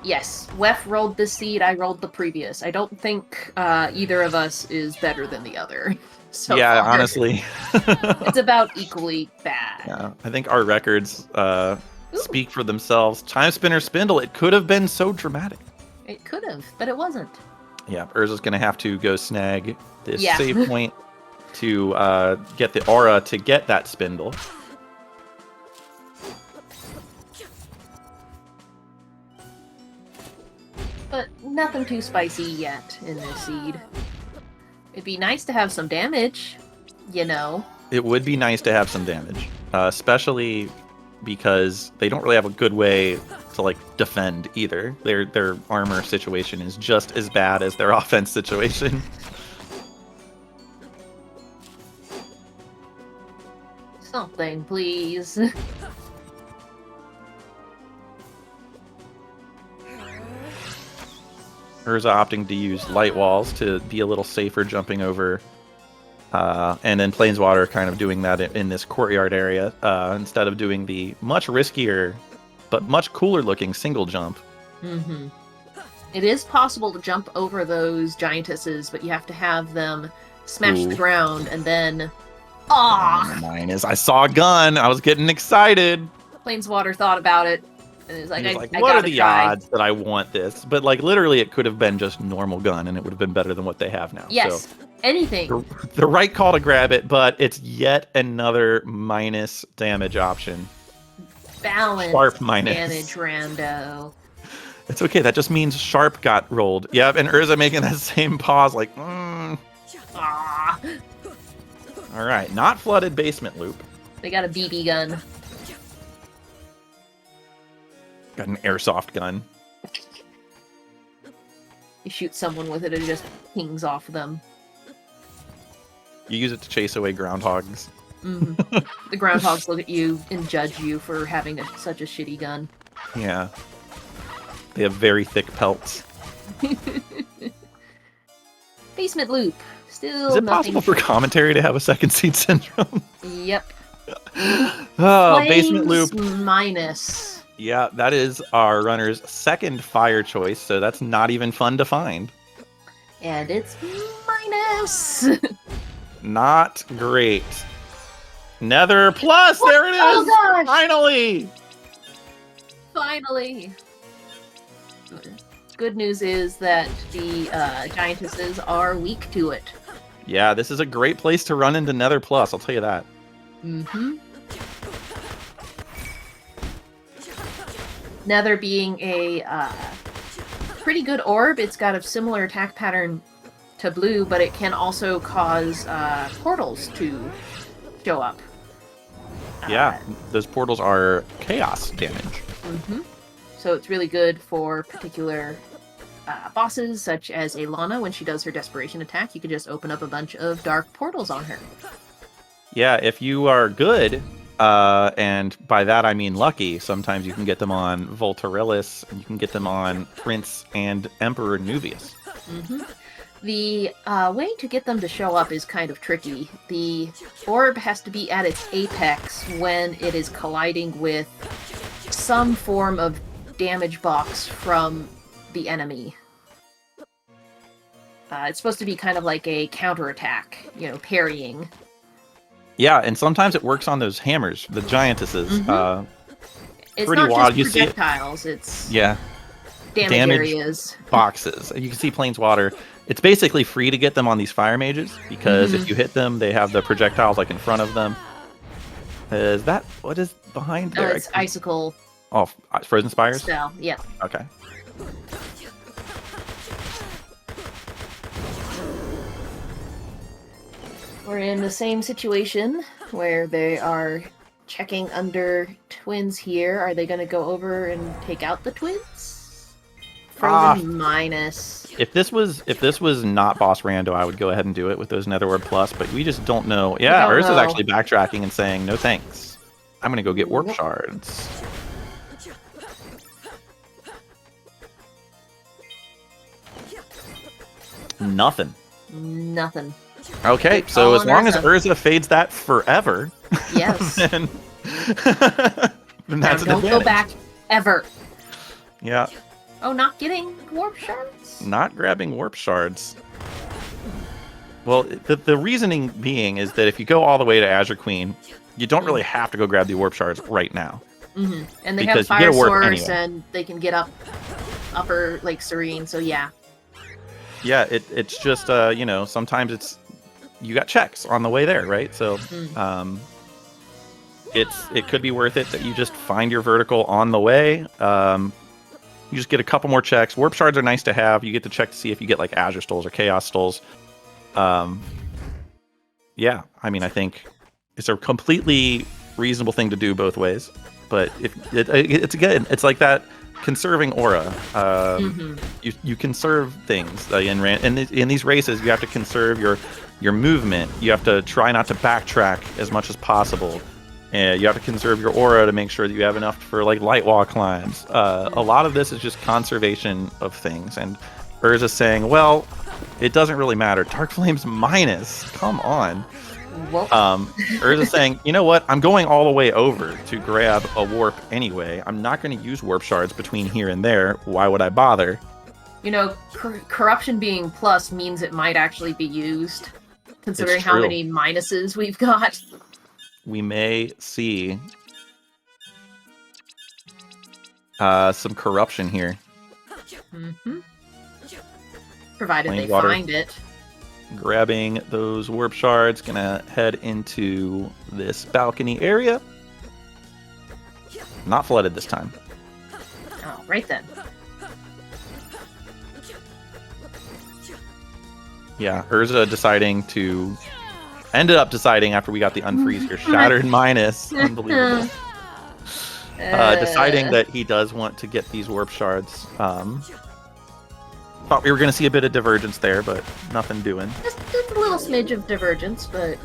Yes, Wef rolled this seed, I rolled the previous. I don't think either of us is better than the other. So yeah, far. honestly. It's about equally bad. Yeah, I think our records speak for themselves. Timespinner Spindle, it could have been so dramatic. It could have, but it wasn't. Yeah, Urza's going to have to go snag this save point to get the aura to get that Spindle. But nothing too spicy yet in this seed. It'd be nice to have some damage, you know. It would be nice to have some damage, especially because they don't really have a good way to like defend either. Their armor situation is just as bad as their offense situation. Something, please. Urza opting to use light walls to be a little safer jumping over. And then Planeswater kind of doing that in this courtyard area instead of doing the much riskier but much cooler looking single jump. Mm-hmm. It is possible to jump over those giantesses, but you have to have them smash the ground and then... Mine is, I saw a gun. I was getting excited. Planeswater thought about it. And it was like, I what are gotta the try. odds that I want this? But like literally it could have been just normal gun and it would have been better than what they have now. Yes, so, anything. The right call to grab it, but it's yet another minus damage option. Balance Sharp minus. damage rando. It's okay, that just means Sharp got rolled. Yep, and Urza making that same pause like, Ah. Alright, not flooded basement loop. They got a BB gun. Got an airsoft gun. You shoot someone with it, it just pings off them. You use it to chase away groundhogs. Mm-hmm. The groundhogs look at you and judge you for having such a shitty gun. Yeah. They have very thick pelts. Basement loop. Still Is it nothing. possible for commentary to have a second seed syndrome? Yep. Oh, basement Flames loop. minus. Yeah, that is our runner's second fire choice, so that's not even fun to find. And it's minus. Not great. Nether plus, there it is! Oh gosh! Finally! Finally. Good news is that the giantesses are weak to it. Yeah, this is a great place to run into Nether plus, I'll tell you that. Mm-hmm. Nether being a pretty good orb, it's got a similar attack pattern to blue, but it can also cause portals to show up. Yeah, those portals are chaos damage. Mm-hmm. So it's really good for particular bosses, such as Alana. When she does her desperation attack, you can just open up a bunch of dark portals on her. Yeah, if you are good, and by that I mean lucky, sometimes you can get them on Voltarillis, and you can get them on Prince and Emperor Nuvius. Mm-hmm. The way to get them to show up is kind of tricky. The orb has to be at its apex when it is colliding with some form of damage box from the enemy. It's supposed to be kind of like a counterattack, parrying. Yeah, and sometimes it works on those hammers, the giantesses. Mm-hmm. It's pretty not wild. just You see projectiles, it's yeah, damage areas. boxes. You can see Planeswater. It's basically free to get them on these fire mages, because if you hit them, they have the projectiles like in front of them. Is that what is behind there? It's icicle Oh, Frozen Spires? spell, yeah. Okay. We're in the same situation where they are checking under twins here. Are they going to go over and take out the twins? Frozen minus. If this was not boss rando, I would go ahead and do it with those Netherworld plus, but we just don't know. Yeah, Urza's actually backtracking and saying no thanks. I'm gonna go get warp shards. Nothing. Nothing. Okay, so as long as Urza fades that forever, yes, then that's an don't advantage. go back ever. Yeah. Oh, not getting warp shards? Not grabbing warp shards. Well, the reasoning being is that if you go all the way to Azure Queen, you don't really have to go grab the warp shards right now. Mm-hmm. And they because have Fire warp Source, anyway. and they can get upper Lake Serene, so yeah. Yeah, it's just, sometimes it's, you got checks on the way there, right? So, it could be worth it that you just find your vertical on the way. You just get a couple more checks. Warp shards are nice to have. You get to check to see if you get like Azure Stoles or Chaos Stoles. Yeah, I mean, I think it's a completely reasonable thing to do both ways. But it's like that conserving aura. You conserve things in these races. You have to conserve your movement. You have to try not to backtrack as much as possible. You have to conserve your aura to make sure that you have enough for like light wall climbs. A lot of this is just conservation of things. And Urza's saying, well, it doesn't really matter. Dark Flames minus. Come on. Urza's saying, you know what? I'm going all the way over to grab a warp anyway. I'm not going to use warp shards between here and there. Why would I bother? Corruption being plus means it might actually be used, considering how many minuses we've got. We may see some corruption here. Provided they Planeswater find it. Grabbing those warp shards, gonna head into this balcony area. Not flooded this time. Oh, right then. Yeah, Urza ended up deciding after we got the unfreeze here, shattered minus, unbelievable. Deciding that he does want to get these warp shards. Thought we were going to see a bit of divergence there, but nothing doing. Just a little smidge of divergence, but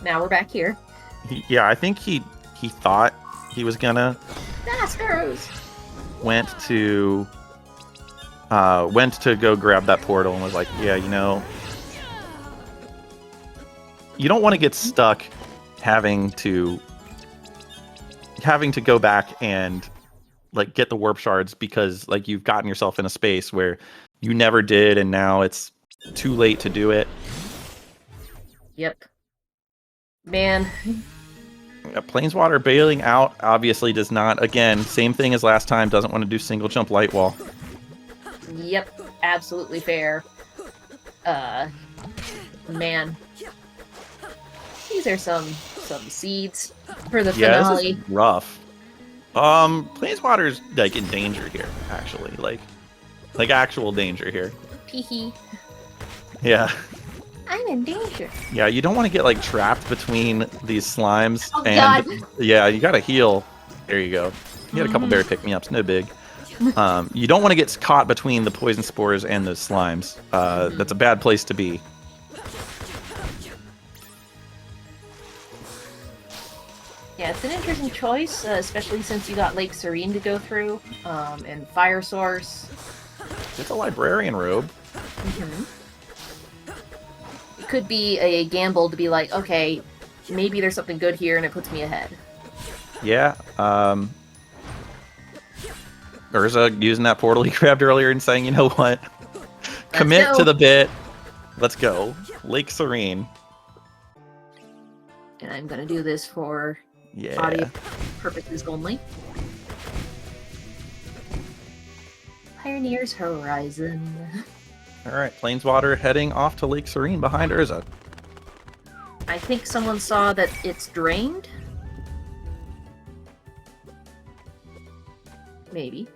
now we're back here. I think he thought he was gonna. Sparrows! Went to went to go grab that portal and was like, yeah, you know, you don't want to get stuck having to go back and like get the warp shards because like you've gotten yourself in a space where you never did and now it's too late to do it. Yep. Man. Planeswater bailing out obviously does not, again, same thing as last time, doesn't want to do single jump light wall. Yep, absolutely fair. Man. These are some seeds for the finale. Yeah, this is rough. Planeswater's like in danger here, actually. Like actual danger here. Teehee. Yeah. I'm in danger. Yeah, you don't want to get like trapped between these slimes. Oh, and God. Yeah, you gotta heal. There you go. You had a couple berry pick-me-ups, no big. You don't want to get caught between the poison spores and the slimes. That's a bad place to be. Yeah, it's an interesting choice, especially since you got Lake Serene to go through, and Fire Source. It's a librarian robe. It could be a gamble to be like, okay, maybe there's something good here and it puts me ahead. Yeah, Urza using that portal he grabbed earlier and saying, you know what? Commit to the bit. Let's go. Lake Serene. And I'm gonna do this for Yeah. audio purposes only. Pioneer's Horizon. Alright, Planeswater heading off to Lake Serene behind Urza. I think someone saw that it's drained. Maybe.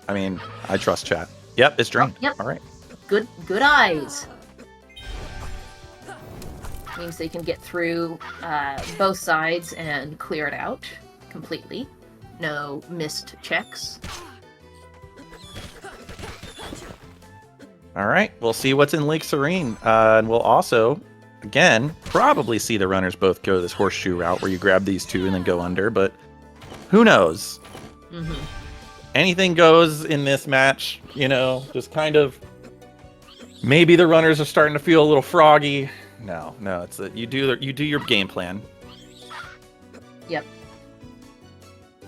I mean, I trust chat. Yep, it's drained. Oh, yep. Alright. Good eyes. Means they can get through both sides and clear it out completely. No missed checks. Alright, we'll see what's in Lake Serene. And we'll also, again, probably see the runners both go this horseshoe route where you grab these two and then go under, but who knows? Anything goes in this match, you know, just kind of maybe the runners are starting to feel a little froggy. No, it's that you do your game plan. Yep.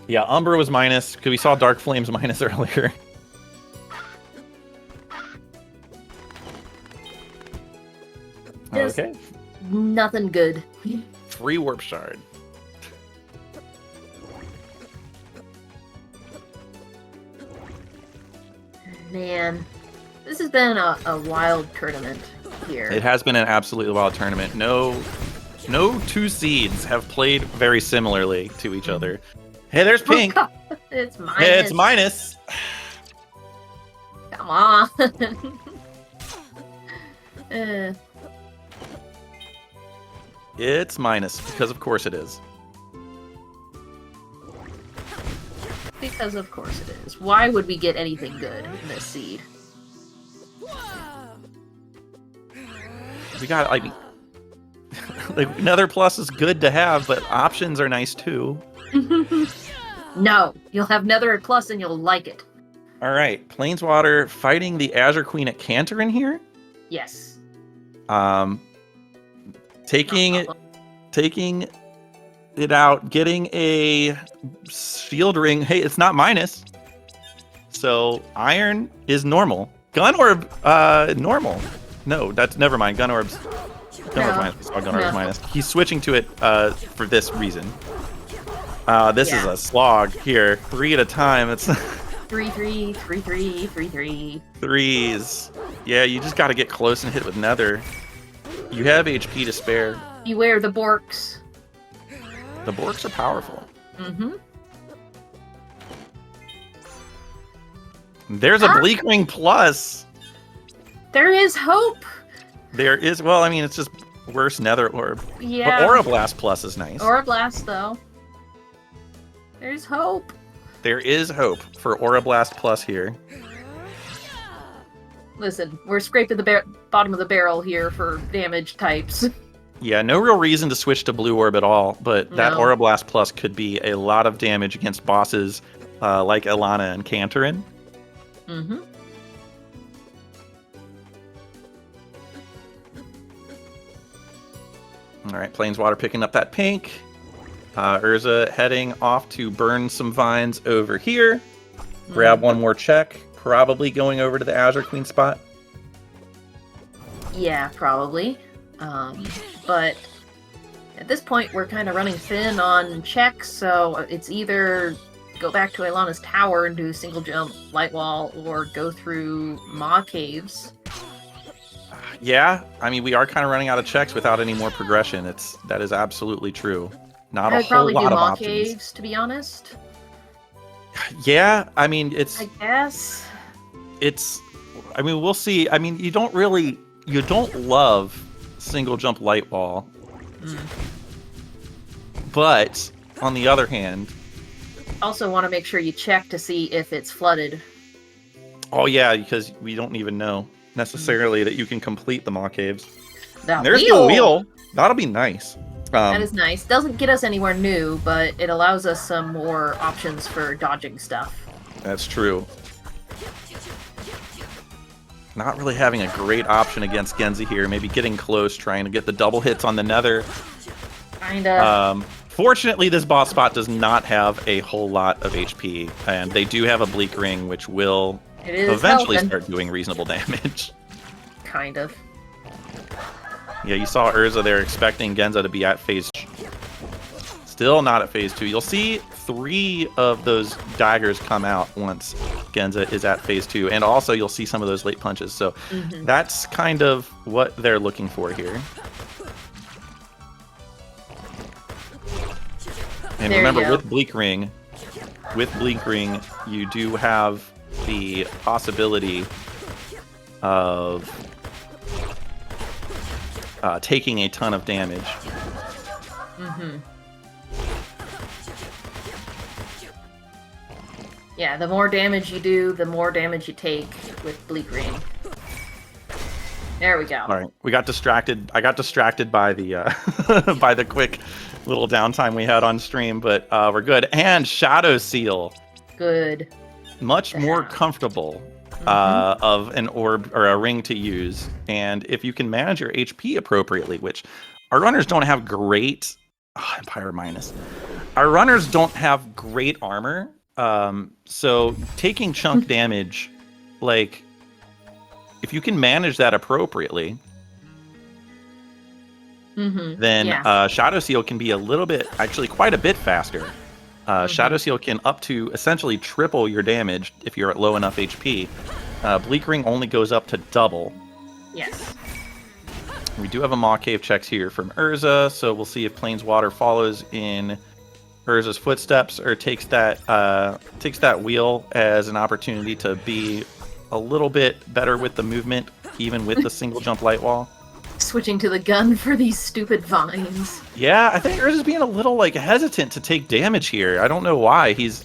Yeah, Umbra was minus because we saw Dark Flames minus earlier. Just okay. nothing good. Free warp shard. Man, this has been a wild tournament here. It has been an absolutely wild tournament. No two seeds have played very similarly to each other. Hey, there's Pink. It's minus. Hey, it's minus. Come on. It's minus because of course it is. Because of course it is. Why would we get anything good in this seed? We got, I mean, like another plus is good to have, but options are nice too. No, you'll have Nether at plus and you'll like it. All right, Planeswater fighting the Azure Queen at Cantor in here. Yes. Taking it out, getting a shield ring. Hey, it's not minus. So iron is normal. Gun orb, normal. No, that's never mind. Gun orb's minus. We saw gun orb's minus. He's switching to it for this reason. This is a slog here. 3 at a time. It's 3-3, 3-3, 3-3. threes. Yeah, you just got to get close and hit with Nether. You have HP to spare. Beware the Borks. The Borks are powerful. There's a Bleak Ring Plus. There is hope. There is, well, I mean, it's just worse Nether Orb. Yeah. But Aura Blast Plus is nice. Aura Blast, though. There's hope. There is hope for Aura Blast Plus here. Listen, we're scraping the bottom of the barrel here for damage types. Yeah, no real reason to switch to Blue Orb at all, but that No. Aura Blast Plus could be a lot of damage against bosses like Ilana and Cantorin. All right, Planeswater picking up that pink. Urza heading off to burn some vines over here. Grab one more check. Probably going over to the Azure Queen spot. Yeah, probably. But at this point, we're kind of running thin on checks, so it's either go back to Aelana's tower and do single jump light wall, or go through Maw Caves. Yeah, I mean, we are kind of running out of checks without any more progression. That is absolutely true. Not a whole lot of Maw options. Caves, to be honest. Yeah, I mean, I guess. I mean, we'll see. I mean, you don't love single jump light wall. But, on the other hand... Also want to make sure you check to see if it's flooded. Oh yeah, because we don't even know necessarily that you can complete the Maw Caves. There's the wheel. That'll be nice. That is nice. Doesn't get us anywhere new, but it allows us some more options for dodging stuff. That's true. Not really having a great option against Genji here. Maybe getting close, trying to get the double hits on the Nether. Kinda. Fortunately, this boss spot does not have a whole lot of HP, and they do have a Bleak Ring, which will eventually start doing reasonable damage. Kind of. Yeah, you saw Urza there expecting Genza to be at phase 2. Still not at phase 2. You'll see 3 of those daggers come out once Genza is at phase 2, and also you'll see some of those late punches. So that's kind of what they're looking for here. And remember, with Bleak Ring, you do have the possibility of taking a ton of damage. Yeah, the more damage you do, the more damage you take with Bleak Ring. There we go. All right, we got distracted. I got distracted by the by the quick little downtime we had on stream, but we're good. And Shadow Seal. Good. Much more comfortable of an orb or a ring to use. And if you can manage your HP appropriately, which our runners don't have great... Empire minus. Our runners don't have great armor. So taking chunk damage, like... if you can manage that appropriately, then Shadow Seal can be a little bit, actually quite a bit faster. Shadow Seal can up to essentially triple your damage if you're at low enough HP. Bleak Ring only goes up to double. Yes. We do have a Maw Cave checks here from Urza, so we'll see if Planeswater follows in Urza's footsteps or takes that wheel as an opportunity to be a little bit better with the movement, even with the single jump light wall. Switching to the gun for these stupid vines. Yeah, I think Urza's being a little hesitant to take damage here. I don't know why. He's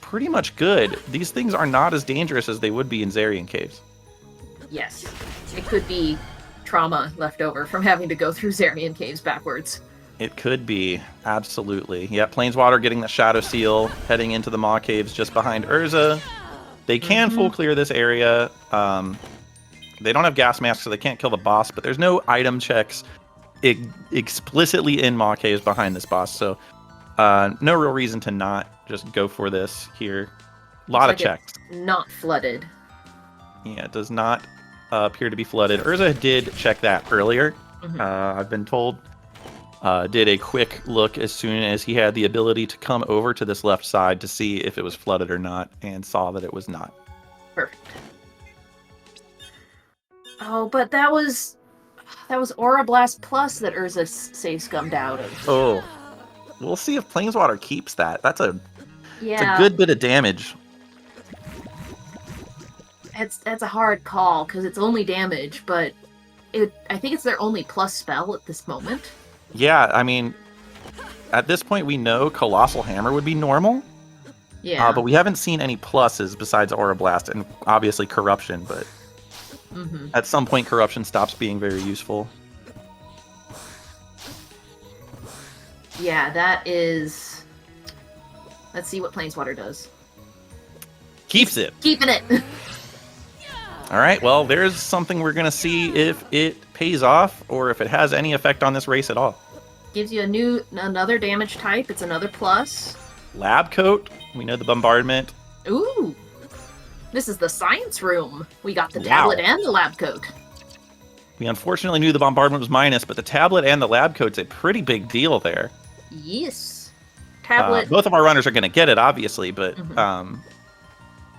pretty much good. These things are not as dangerous as they would be in Zarian Caves. Yes. It could be trauma left over from having to go through Zarian Caves backwards. It could be, absolutely. Yeah, Planeswater getting the Shadow Seal, heading into the Maw Caves just behind Urza. They can full clear this area. They don't have gas masks, so they can't kill the boss, but there's no item checks explicitly in Maw Caves behind this boss, so no real reason to not just go for this here. A lot of checks. Not flooded. Yeah, it does not appear to be flooded. Urza did check that earlier, I've been told. Did a quick look as soon as he had the ability to come over to this left side to see if it was flooded or not, and saw that it was not. Perfect. Oh, but that was Aura Blast Plus that Urza safe scummed out of. Oh, we'll see if Planeswater keeps that. It's a good bit of damage. That's a hard call because it's only damage, but I think it's their only plus spell at this moment. Yeah, I mean, at this point we know Colossal Hammer would be normal. Yeah. But we haven't seen any pluses besides Aura Blast and obviously Corruption, but at some point Corruption stops being very useful. Yeah, that is... Let's see what Planeswater does. Keeps it. Keeping it. All right, well, there's something we're going to see if it pays off or if it has any effect on this race at all. gives you another damage type. It's another plus. Lab coat. We know the bombardment. Ooh. This is the science room. We got the tablet and the lab coat. We unfortunately knew the bombardment was minus, but the tablet and the lab coat's a pretty big deal there. Yes. Tablet. Both of our runners are going to get it, obviously, but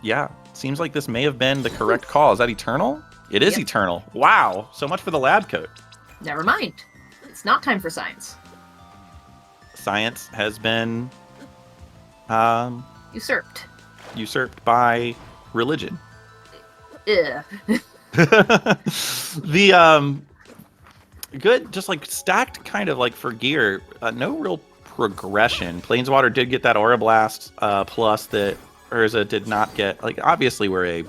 yeah, seems like this may have been the correct call. Is that Eternal? It is Eternal. Wow, so much for the lab coat. Never mind. It's not time for science. Science has been usurped. Usurped by religion. Yeah. The good, just like stacked kind of like for gear, no real progression. Planeswater did get that Aura Blast plus that Urza did not get. Like obviously we're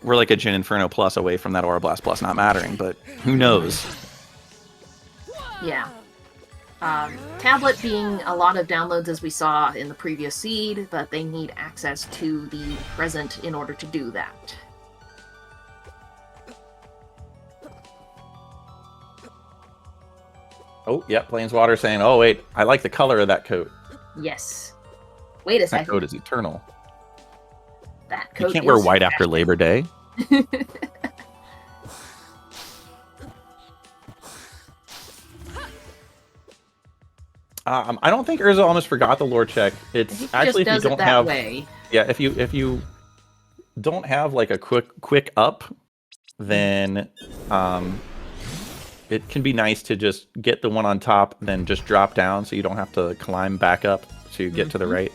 like a Jin Inferno plus away from that Aura Blast plus not mattering, but who knows? Yeah. Tablet being a lot of downloads as we saw in the previous seed, but they need access to the present in order to do that. Oh, yeah, Planeswater saying, oh wait, I like the color of that coat. Yes. Wait a second. That coat is eternal. That coat you can't wear white after Labor Day. I don't think Urza almost forgot the lore check. It's actually if you don't have yeah, if you don't have like a quick up, then it can be nice to just get the one on top, then just drop down so you don't have to climb back up to get to the right.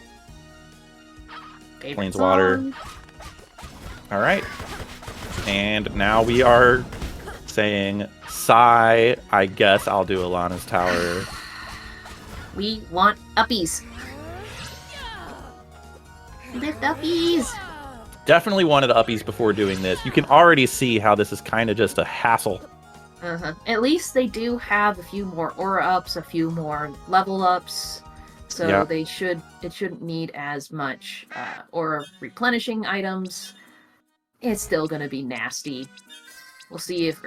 Planeswater. All right, and now we are saying, sigh. I guess I'll do Alana's Tower. We want uppies. Lift uppies. Definitely wanted uppies before doing this. You can already see how this is kind of just a hassle. At least they do have a few more aura ups, a few more level ups, so it shouldn't need as much aura replenishing items. It's still gonna be nasty. We'll see if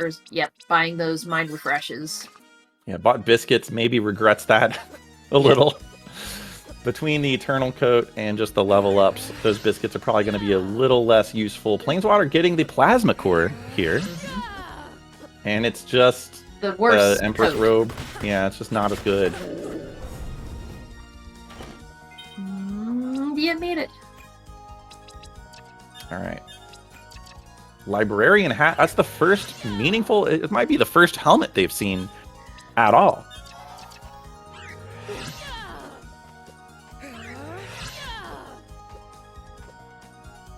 buying those mind refreshes. Yeah, bought biscuits, maybe regrets that. A little. Between the Eternal Coat and just the level ups, those biscuits are probably going to be a little less useful. Planeswater getting the Plasma Core here. And it's just the worst Empress Robe. Yeah, it's just not as good. You made it. Alright. Librarian Hat. That's the first meaningful... It might be the first helmet they've seen at all.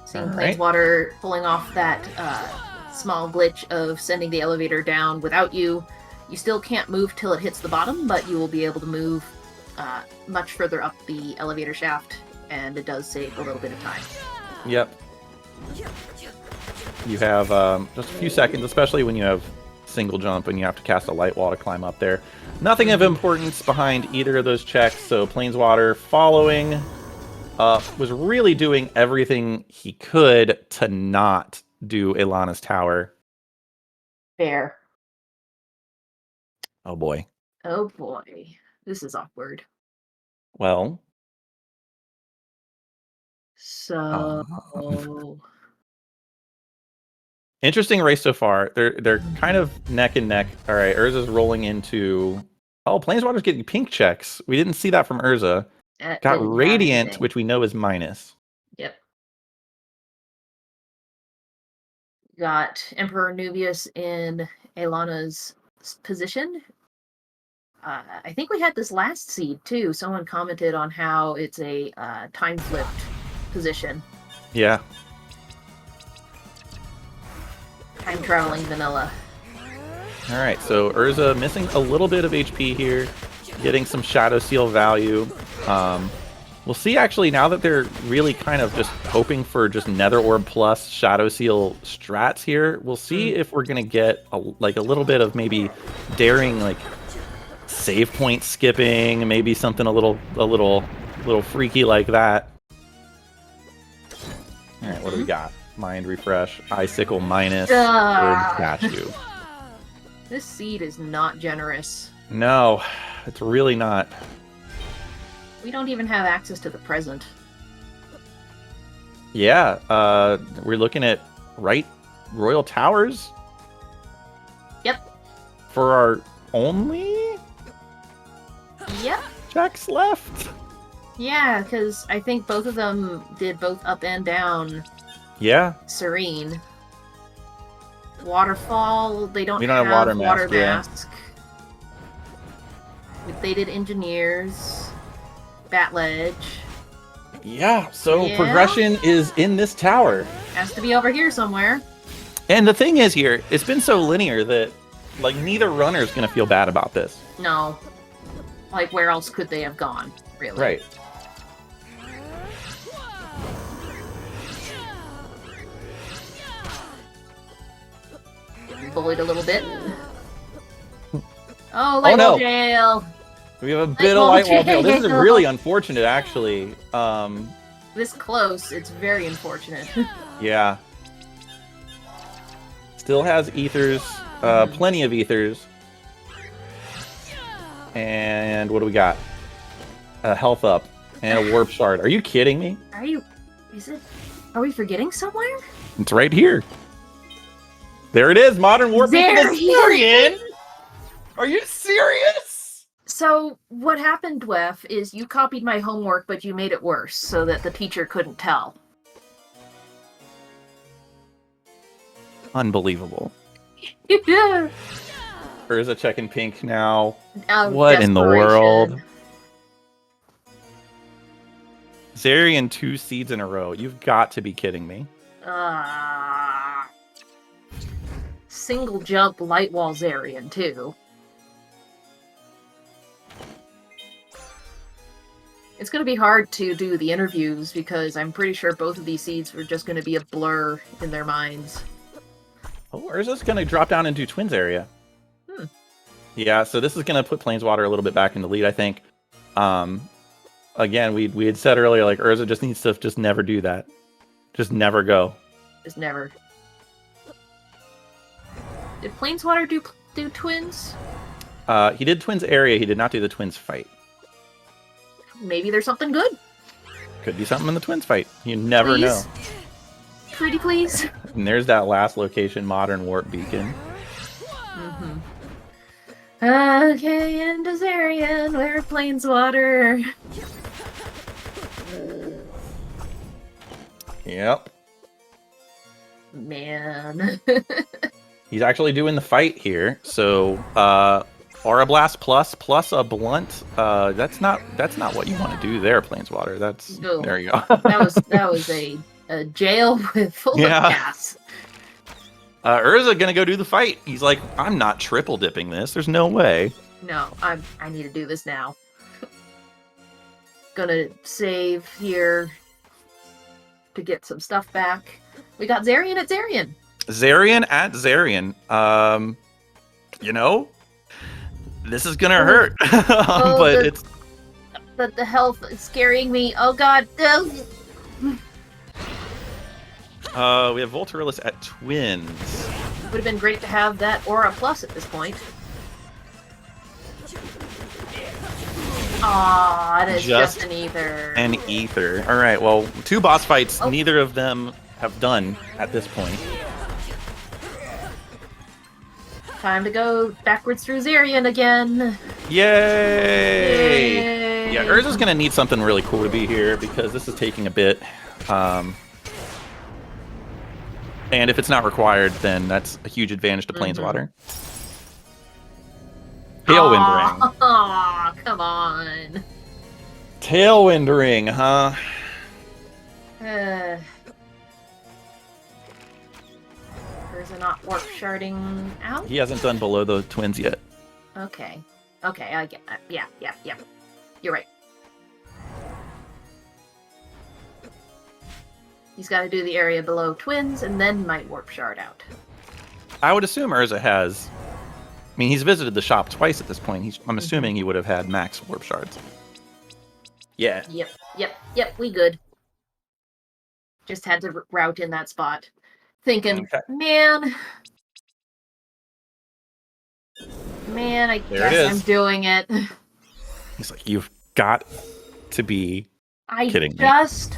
Seeing Planeswater pulling off that small glitch of sending the elevator down without you. You still can't move till it hits the bottom, but you will be able to move much further up the elevator shaft, and it does save a little bit of time. Yep. You have just a few seconds, especially when you have single jump and you have to cast a light wall to climb up there. Nothing of importance behind either of those checks, so Planeswater following... was really doing everything he could to not do Ilana's Tower. Fair. Oh boy. Oh boy. This is awkward. Well. So... Interesting race so far. They're kind of neck and neck. All right, Urza's rolling into... Oh, Planeswater's getting pink checks. We didn't see that from Urza. Got Radiant, which we know is minus. Yep. Got Emperor Nubius in Ilana's position. I think we had this last seed, too. Someone commented on how it's a time-flipped position. Yeah. Time-traveling vanilla. All right, so Urza missing a little bit of HP here. Getting some Shadow Seal value. We'll see, actually, now that they're really kind of just hoping for just Nether Orb plus Shadow Seal strats here, we'll see if we're going to get a little bit of maybe daring, like, save point skipping, maybe something a little freaky like that. All right, what do we got? Mind Refresh, Icicle minus, Bird Statue. This seed is not generous. No, it's really not. We don't even have access to the present. Yeah, we're looking at Royal Towers. Yep. For our only Yep. checks left. Yeah, because I think both of them did both up and down. Yeah. Serene. Waterfall, they don't, We don't have water mask, They did engineers. Bat ledge. Yeah, so Yeah. progression is in this tower. Has to be over here somewhere. And the thing is here, it's been so linear that like neither runner is going to feel bad about this. No. Like, where else could they have gone, really? Right. Bullied a little bit. Oh, light no. jail! We have a bit of light wall jail. This is really unfortunate, actually. This close, it's very unfortunate. Yeah. Still has ethers, plenty of ethers. And what do we got? A health up and a warp shard. Are you kidding me? Are we forgetting somewhere? It's right here. There it is, Modern Warp Zarian! Are you serious? So, what happened, Wef, is you copied my homework, but you made it worse, so that the teacher couldn't tell. Unbelievable. Yeah. Urza checking pink now. What in the world? Zarian 2 seeds in a row. You've got to be kidding me. Single jump light wall Zarian, too. It's going to be hard to do the interviews because I'm pretty sure both of these seeds were just going to be a blur in their minds. Oh, Urza's going to drop down into Twins area. Yeah, so this is going to put Planeswater a little bit back in the lead, I think. Again, we had said earlier, like, Urza just needs to just never do that. Just never go. Just never. Did Planeswater do Twins? He did Twins area. He did not do the Twins fight. Maybe there's something good. Could be something in the Twins fight. You never know. Pretty please. And there's that last location, Modern Warp Beacon. Mm-hmm. Okay, into Zarian, where Planeswater. Yep. Man. He's actually doing the fight here. So, Aura Blast plus a blunt. That's not what you want to do there, Planeswater. That's No. There you go. that was a jail with full of gas. Urza gonna go do the fight. He's like, I'm not triple dipping this. There's no way. No, I need to do this now. Gonna save here to get some stuff back. We got Zarian at Zarian. Zarian at Zarian. You know, this is gonna hurt. But it's the health is scaring me. Oh god. We have Volturilis at Twins. Would have been great to have that Aura Plus at this point. Aw, it is just an ether. An ether. Alright, well, 2 boss fights, neither of them have done at this point. Time to go backwards through Zarian again. Yay! Yeah, Urza's gonna need something really cool to be here because this is taking a bit. And if it's not required, then that's a huge advantage to Planeswater. Tailwind Ring. Aw, come on. Tailwind Ring, huh? Urza not warp sharding out? He hasn't done below the Twins yet. Okay. Okay, I get that. Yeah. You're right. He's got to do the area below Twins and then might warp shard out. I would assume Urza has. I mean, he's visited the shop twice at this point. I'm assuming he would have had max warp shards. Yeah. Yep, we good. Just had to route in that spot. Thinking, man, Man, I There it guess is. I'm doing it. He's like, you've got to be I kidding me. just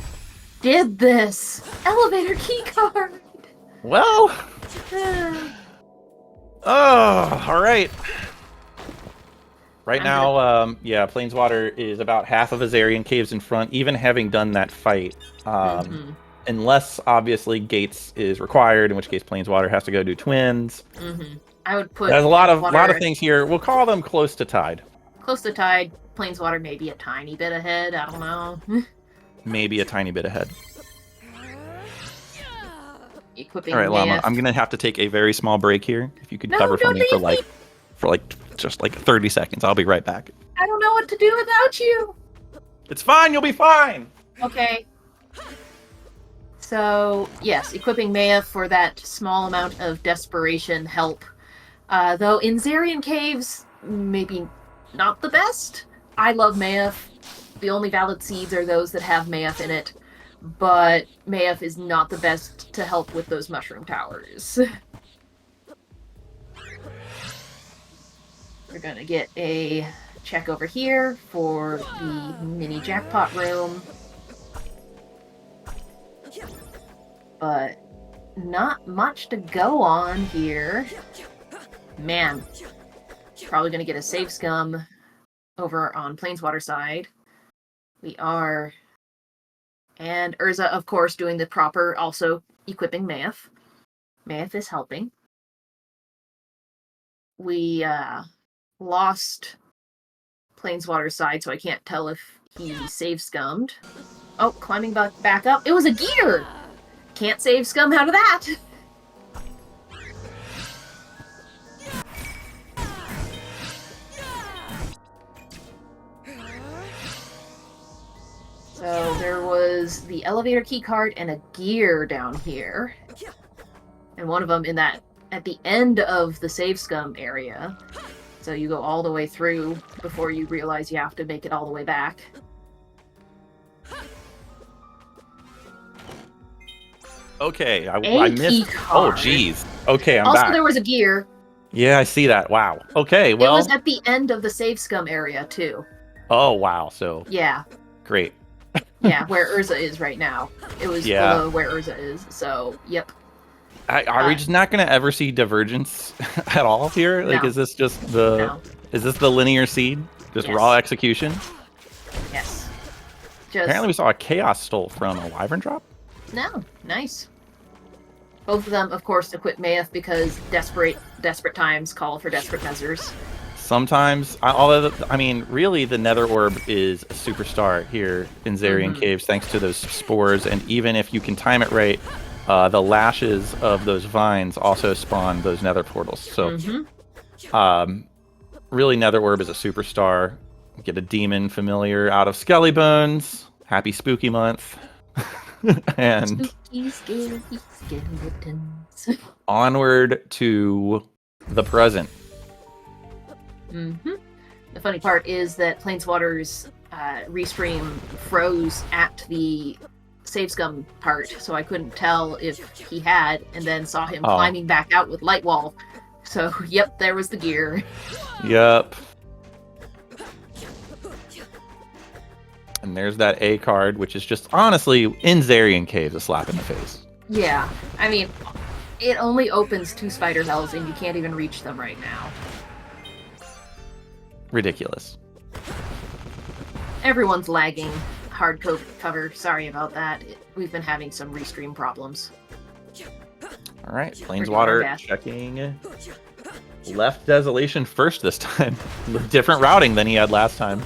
did this. Elevator keycard. Well. Oh, all right. Right now, yeah, Planeswater is about half of Azarian Caves in front, even having done that fight. Unless, obviously, Gates is required, in which case Planeswater has to go do Twins. I would put There's a lot of things here. We'll call them close to tied. Close to tied. Planeswater maybe a tiny bit ahead. I don't know. Maybe a tiny bit ahead. Equipping All right, Llama, Mayeth. I'm going to have to take a very small break here. If you could No, cover for don't me leave for just like 30 seconds. I'll be right back. I don't know what to do without you. It's fine. You'll be fine. Okay. So, yes, equipping Mayeth for that small amount of desperation help. Though in Zarian Caves, maybe not the best. I love Mayeth. The only valid seeds are those that have Mayeth in it. But Mayeth is not the best to help with those mushroom towers. We're gonna get a check over here for the mini jackpot room. But not much to go on here. Man, probably gonna get a save scum over on Planeswater side. We are... And Urza, of course, doing the proper, also equipping Mayeth. Mayeth is helping. We lost Planeswater's side, so I can't tell if he save scummed. Oh, climbing back up. It was a gear! Can't save scum out of that! So there was the elevator key card and a gear down here. And one of them in that at the end of the save scum area. So you go all the way through before you realize you have to make it all the way back. Okay, I missed. Oh, jeez. Okay, I'm also, back. There was a gear. Yeah, I see that. Wow. Okay, well. It was at the end of the save scum area, too. Oh, wow. So. Yeah. Great. Yeah, where Urza is right now. It was below where Urza is, so, yep. Are we just not going to ever see divergence at all here? Like, No. is this just the... No. Is this the linear seed? Just raw execution? Yes. Apparently we saw a Chaos Stole from a Wyvern drop? No. Nice. Both of them, of course, equip Mayeth because desperate times call for desperate measures. Sometimes, I mean, really, the Nether Orb is a superstar here in Zarian Caves, thanks to those spores, and even if you can time it right, the lashes of those vines also spawn those Nether portals. So, really, Nether Orb is a superstar. Get a demon familiar out of Skelly Bones. Happy Spooky Month. And spooky, scary skeletons. Onward to the present. The funny part is that Planeswater's restream froze at the save scum part, so I couldn't tell if he had, and then saw him climbing back out with Light Wall. So, yep, there was the gear. Yep. And there's that A card, which is just, honestly, in Zarian Caves, a slap in the face. Yeah, I mean, it only opens 2 Spider Hells, and you can't even reach them right now. Ridiculous. Everyone's lagging. Hard cover. Sorry about that. We've been having some restream problems. All right, Planeswater checking left Desolation first this time. Different routing than he had last time.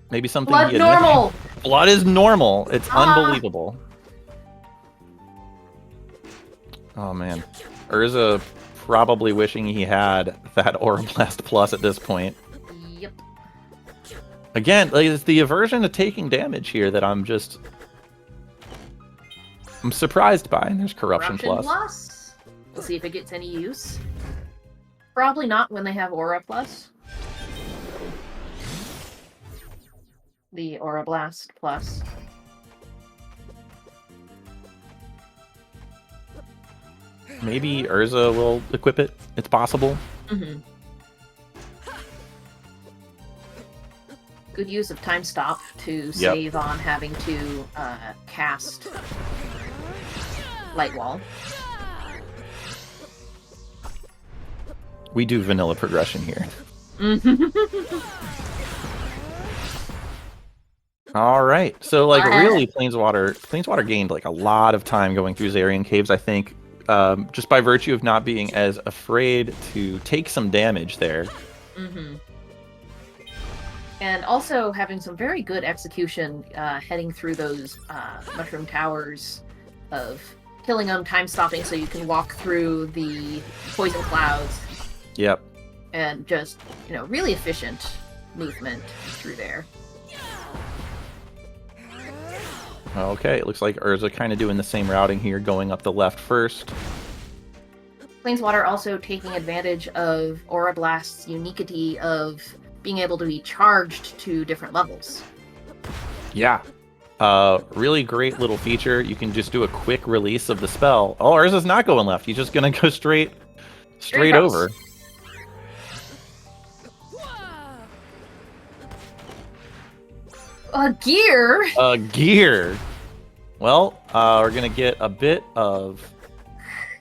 Maybe something Blood normal! Blood is normal. It's unbelievable. Oh, man. Urza probably wishing he had that Aura Blast Plus at this point. Yep. Again, like, it's the aversion to taking damage here that I'm surprised by. And there's Corruption Plus. We'll see if it gets any use. Probably not when they have Aura Plus. The Aura Blast Plus. Maybe Urza will equip it. It's possible. Mm-hmm. Good use of time stop to save on having to cast Light Wall. We do vanilla progression here. All right. So, like, really, Planeswater gained, like, a lot of time going through Zarian Caves, I think, just by virtue of not being as afraid to take some damage there. Mm-hmm. And also having some very good execution heading through those mushroom towers of killing them, time stopping so you can walk through the poison clouds. Yep. And just, really efficient movement through there. Okay, it looks like Urza kind of doing the same routing here, going up the left first. Planeswater also taking advantage of Aura Blast's uniquity of being able to be charged to different levels. Yeah. Really great little feature. You can just do a quick release of the spell. Oh, Urza's not going left. He's just going to go straight over. A gear? A gear. Well, we're going to get a bit of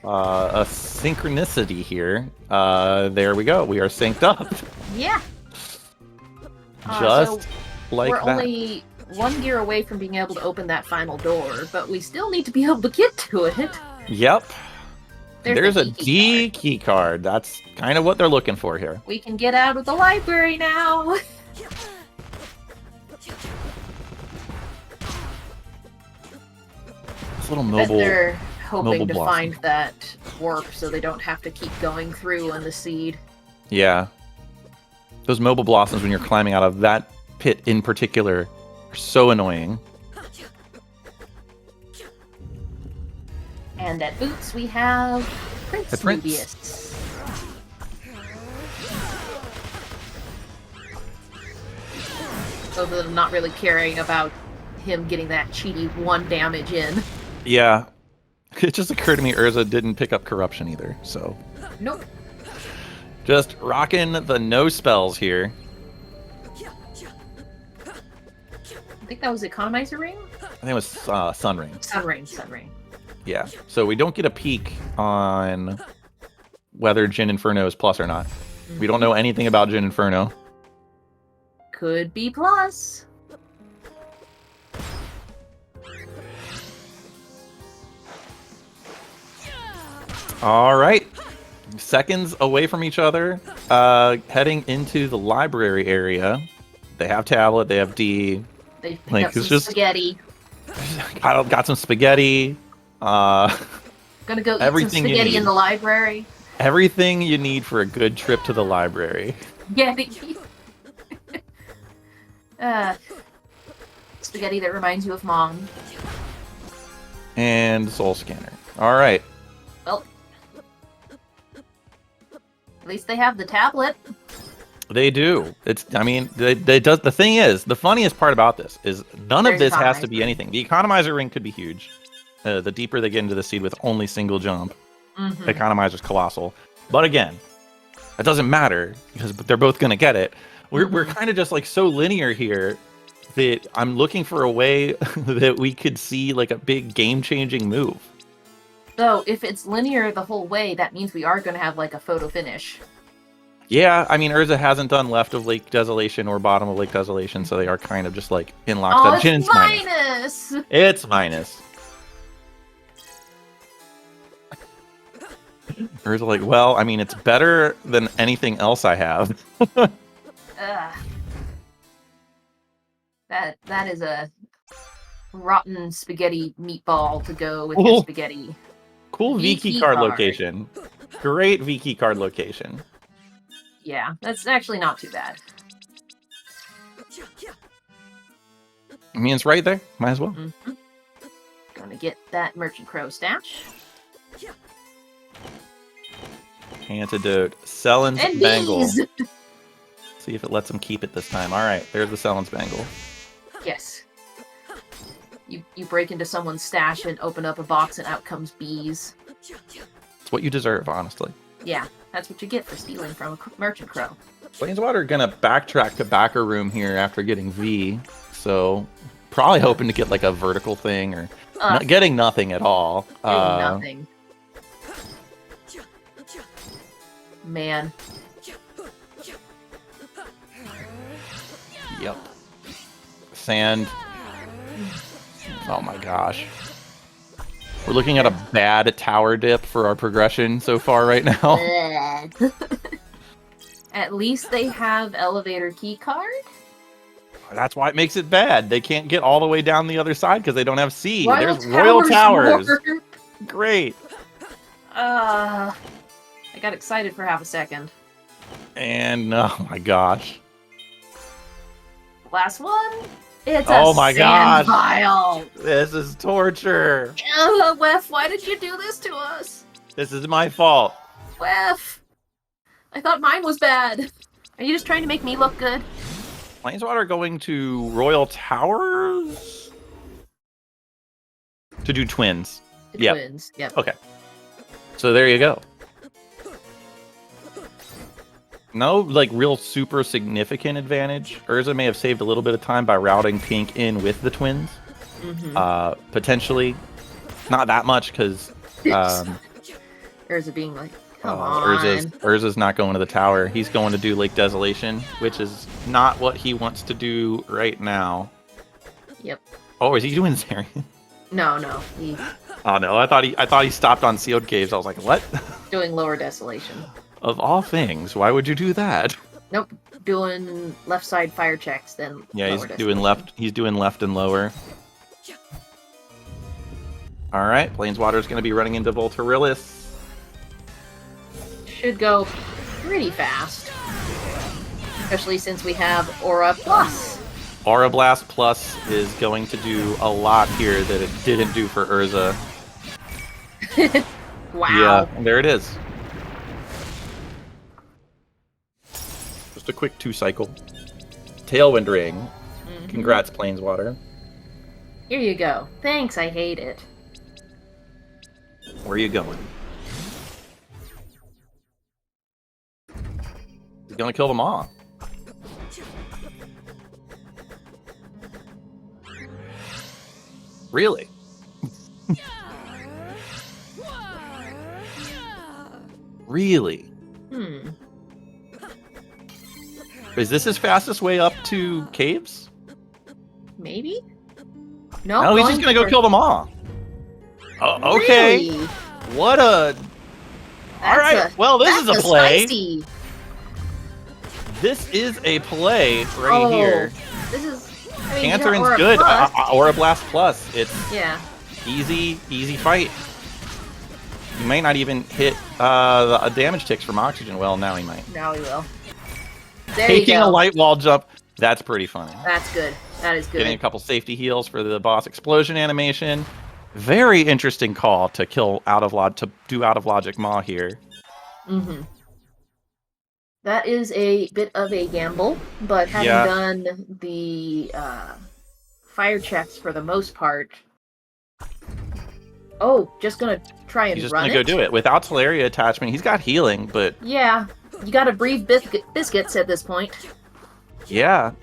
a synchronicity here. There we go. We are synced up. Yeah. Just so like we're that. Only one gear away from being able to open that final door, but we still need to be able to get to it. Yep. There's a D key card. That's kind of what they're looking for here. We can get out of the library now. This little mobile. They're hoping to blossom. find that warp so they don't have to keep going through on the seed. Yeah. Those mobile blossoms, when you're climbing out of that pit in particular, are so annoying. And at boots, we have Prince The Prince. Nubius. Both of them not really caring about him getting that cheaty 1 damage in. Yeah. It just occurred to me Urza didn't pick up Corruption either, so... Nope. Just rocking the no spells here. I think that was Economizer Ring? I think it was Sun Ring. Sun Ring. Yeah. So we don't get a peek on whether Jin Inferno is plus or not. We don't know anything about Jin Inferno. Could be plus. All right. Seconds away from each other, heading into the library area. They have tablet, they have D. They pick up some spaghetti. Got some spaghetti. Gonna go eat some spaghetti in the library. Everything you need for a good trip to the library. Yeah. Spaghetti that reminds you of Mom. And Soul Scanner. All right. Well, at least they have the tablet. They do. The thing is, the funniest part about this is none of this has to be anything. The Economizer Ring could be huge. The deeper they get into the seed with only single jump, Economizer's colossal. But again, that doesn't matter because they're both going to get it. We're kind of just like so linear here that I'm looking for a way that we could see like a big game-changing move. So if it's linear the whole way, that means we are going to have like a photo finish. Yeah, I mean, Urza hasn't done left of Lake Desolation or bottom of Lake Desolation, so they are kind of just like in lockstep. Oh, it's minus! It's minus. Urza like, well, I mean, it's better than anything else I have. That is a rotten spaghetti meatball to go with your spaghetti. Cool V-key card location. Great V-key card location. Yeah, that's actually not too bad. I mean, it's right there. Might as well. Gonna get that Merchant Crow stash. Antidote. Sellen's And Bangle. bees! See if it lets him keep it this time. All right, there's the Sellen's Bangle. Yes. You break into someone's stash and open up a box and out comes bees. It's what you deserve, honestly. Yeah, that's what you get for stealing from a merchant crow. Planeswater gonna backtrack to backer room here after getting V, so probably hoping to get like a vertical thing or not getting nothing at all. Nothing. Man. Yep. Sand. Oh my gosh. We're looking at a bad tower dip for our progression so far right now. At least they have elevator key card. That's why it makes it bad. They can't get all the way down the other side because they don't have C. Royal There's Royal Towers. More. Great. I got excited for half a second. And oh my gosh. Last one. It's oh a my sand gosh. pile. This is torture. Wef, why did you do this to us? This is my fault. Wef, I thought mine was bad. Are you just trying to make me look good? Planeswater going to Royal Towers to do twins. The twins. Yep. Okay. So there you go. No, like, real super significant advantage. Urza may have saved a little bit of time by routing pink in with the twins. Potentially. Not that much, because... Urza being like, come on. Urza's not going to the tower. He's going to do Lake Desolation, which is not what he wants to do right now. Yep. Oh, is he doing Zarian? No. Oh, no. I thought he stopped on Sealed Caves. I was like, what? Doing Lower Desolation. Of all things, why would you do that? Nope, doing left side fire checks, then yeah, he's doing left. He's doing left and lower. All right, Planeswater's going to be running into Voltorilis. Should go pretty fast, especially since we have Aura Plus. Aura Blast Plus is going to do a lot here that it didn't do for Urza. Wow. Yeah, there it is. Just a quick 2-cycle. Tailwind Ring. Congrats, Planeswater. Here you go. Thanks, I hate it. Where are you going? He's gonna kill them all. Really? Really? Is this his fastest way up to caves? Maybe? No, No, he's just gonna go kill them all. Oh, okay. Really? What a... Alright, well, this is a play. Spicy. This is a play right here. This is... I mean, Cantherin's good. Aura Blast Plus. It's easy fight. You may not even hit the damage ticks from Oxygen. Well, now he might. Now he will. There Taking you go. a light wall jump, that's pretty funny. That's good. That is good. Getting a couple safety heals for the boss explosion animation. Very interesting call to kill to do out of logic Maw here. That is a bit of a gamble, but having done the fire checks for the most part. Oh, just gonna try and He's just run gonna go do it without Teleria attachment. He's got healing, but yeah, you gotta breathe biscuits at this point. Yeah,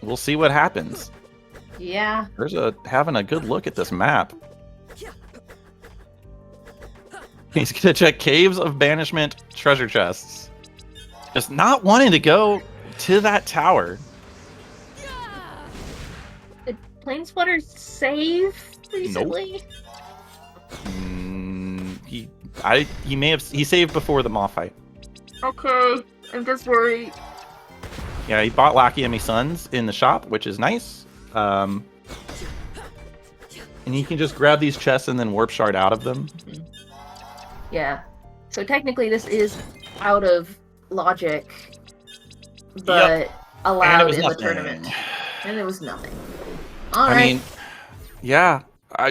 we'll see what happens. Yeah. There's having a good look at this map. He's gonna check Caves of Banishment treasure chests. Just not wanting to go to that tower. Did Planeswater save recently? Nope. He saved before the Maw fight. Okay, I'm just worried. Yeah, he bought Lakiemi Suns in the shop, which is nice. And he can just grab these chests and then warp shard out of them. Yeah. So technically this is out of logic, but allowed in the tournament. And it was nothing. Alright. I mean, yeah.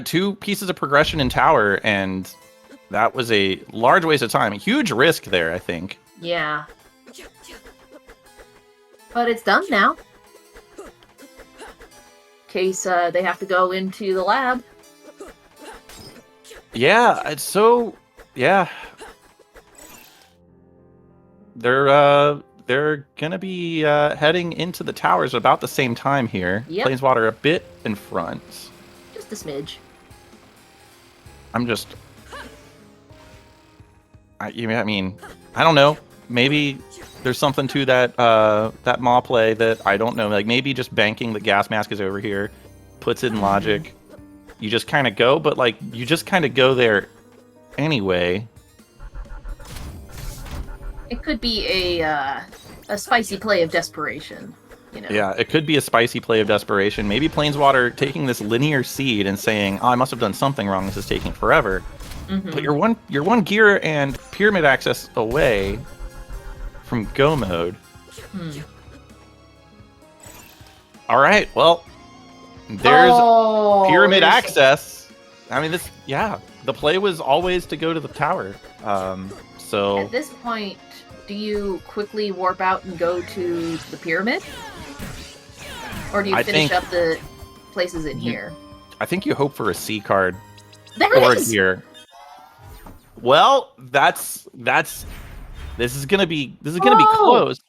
2 pieces of progression in tower, and that was a large waste of time. A huge risk there, I think. Yeah. But it's done now. In case they have to go into the lab. Yeah, it's so yeah. They're gonna be heading into the towers about the same time here. Yep. Planeswater a bit in front. Just a smidge. I'm just. I mean, I don't know. Maybe there's something to that Maw play that I don't know. Like maybe just banking the gas mask is over here, puts it in logic. You just kind of go, but like you just kind of go there anyway. It could be a spicy play of desperation. You know. Yeah, it could be a spicy play of desperation. Maybe Planeswater taking this linear seed and saying, "Oh, I must have done something wrong. This is taking forever." But you're one gear and pyramid access away from go mode. All right, well, there's pyramid access. I mean, the play was always to go to the tower. So at this point, do you quickly warp out and go to the pyramid, or do you finish up the places in here? I think you hope for a C card There or it is! a gear. Well, this is gonna be close.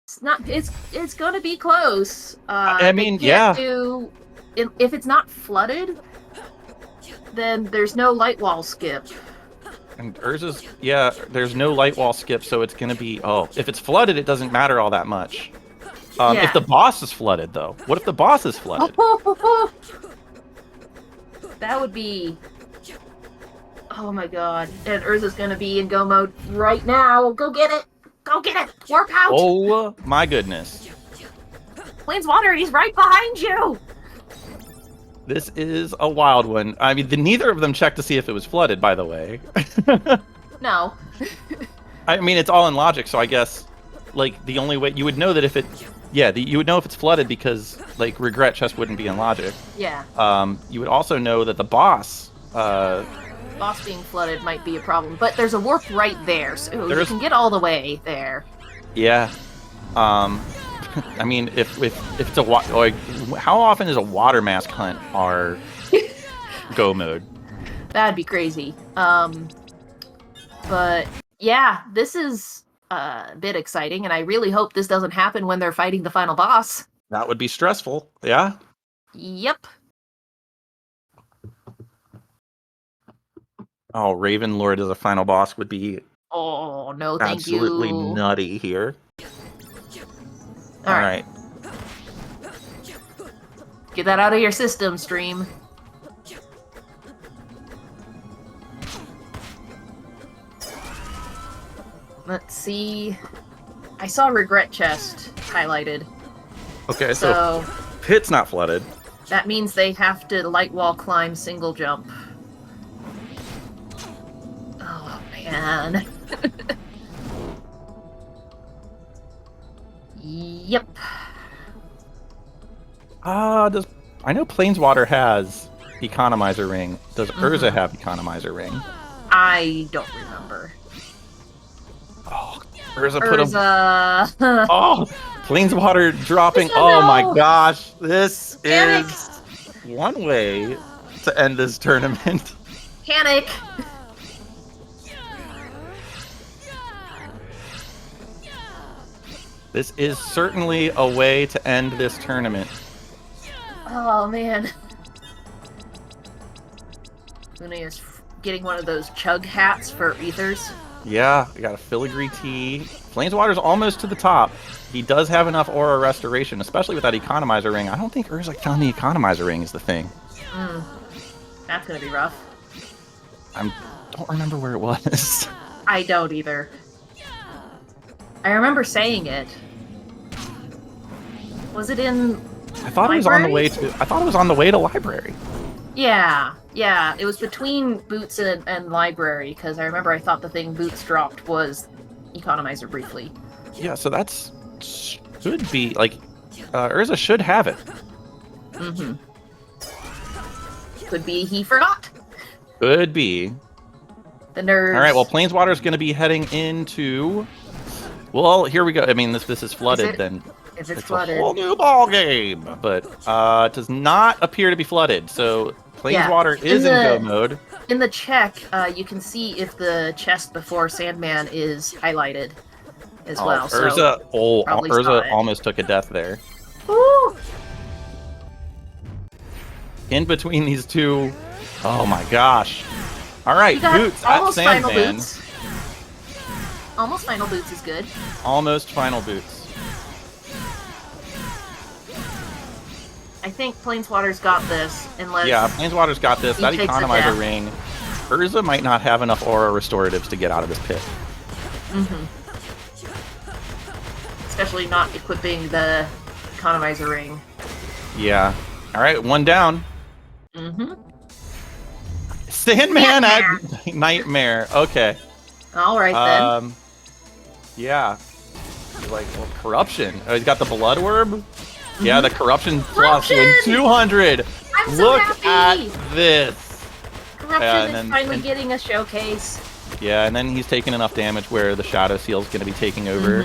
It's not. It's gonna be close. I mean, If it's not flooded, then there's no light wall skip. And Urza's there's no light wall skip, so it's gonna be if it's flooded, it doesn't matter all that much. If the boss is flooded, though, what if the boss is flooded? That would be. Oh my god. And Urza's gonna be in go mode right now. Go get it! Go get it! Warp out! Oh my goodness. Planeswater, he's right behind you! This is a wild one. I mean, neither of them checked to see if it was flooded, by the way. No. I mean, it's all in logic, so I guess, like, the only way... You would know that if it... Yeah, you would know if it's flooded because, like, regret chest wouldn't be in logic. Yeah. You would also know that the boss... Boss being flooded might be a problem, but there's a warp right there, so you can get all the way there. Yeah. I mean, if it's how often is a water mask hunt our go mode? That'd be crazy. But yeah, this is a bit exciting, and I really hope this doesn't happen when they're fighting the final boss. That would be stressful. Yeah. Yep. Oh, Raven Lord as a final boss would be oh no, thank absolutely you. nutty here. All right. Get that out of your system, stream. Let's see. I saw regret chest highlighted. Okay, so pit's not flooded. That means they have to light wall climb single jump. Oh man. Yep. I know Planeswater has Economizer Ring. Does Urza have Economizer Ring? I don't remember. Oh, Urza put him. Oh, Planeswater dropping. Oh my gosh, this is one way to end this tournament. Panic. This is certainly a way to end this tournament. Oh man. Luna is getting one of those chug hats for ethers. Yeah, I got a filigree tee. Planeswater's almost to the top. He does have enough aura restoration, especially with that Economizer Ring. I don't think Urza found the Economizer Ring is the thing. That's gonna be rough. I don't remember where it was. I don't either. I remember saying it. Was it in I thought it was on the way to. I thought it was on the way to library. Yeah. It was between Boots and library, because I remember I thought the thing Boots dropped was Economizer briefly. Yeah, so that's should be like Urza should have it. Could be he forgot. Could be. The nerds. All right. Well, Planeswater's going to be heading into. Well, here we go. I mean, this is flooded. Then if it's flooded, a whole new ball game. But it does not appear to be flooded. So Planeswater is in go mode. In the check, you can see if the chest before Sandman is highlighted as well. Urza, probably saw Urza it. almost took a death there. Ooh! In between these two, oh my gosh! All right, You got boots at almost final Sandman. boots. Almost final boots is good. Almost final boots. I think Planeswater's got this, unless... Yeah, Planeswater's got this. he That takes a economizer death. ring. Urza might not have enough aura restoratives to get out of this pit. Mm-hmm. Especially not equipping the economizer ring. Yeah. All right, one down. Mm-hmm. Sandman at Nightmare. Okay. All right, then. Yeah. You're like, well, corruption. Oh, he's got the blood orb. Yeah, the corruption plus Corruption! 200. I'm so Look happy! at this. Corruption and is then- finally and- getting a showcase. Yeah, and then he's taking enough damage where the Shadow Seal's going to be taking over.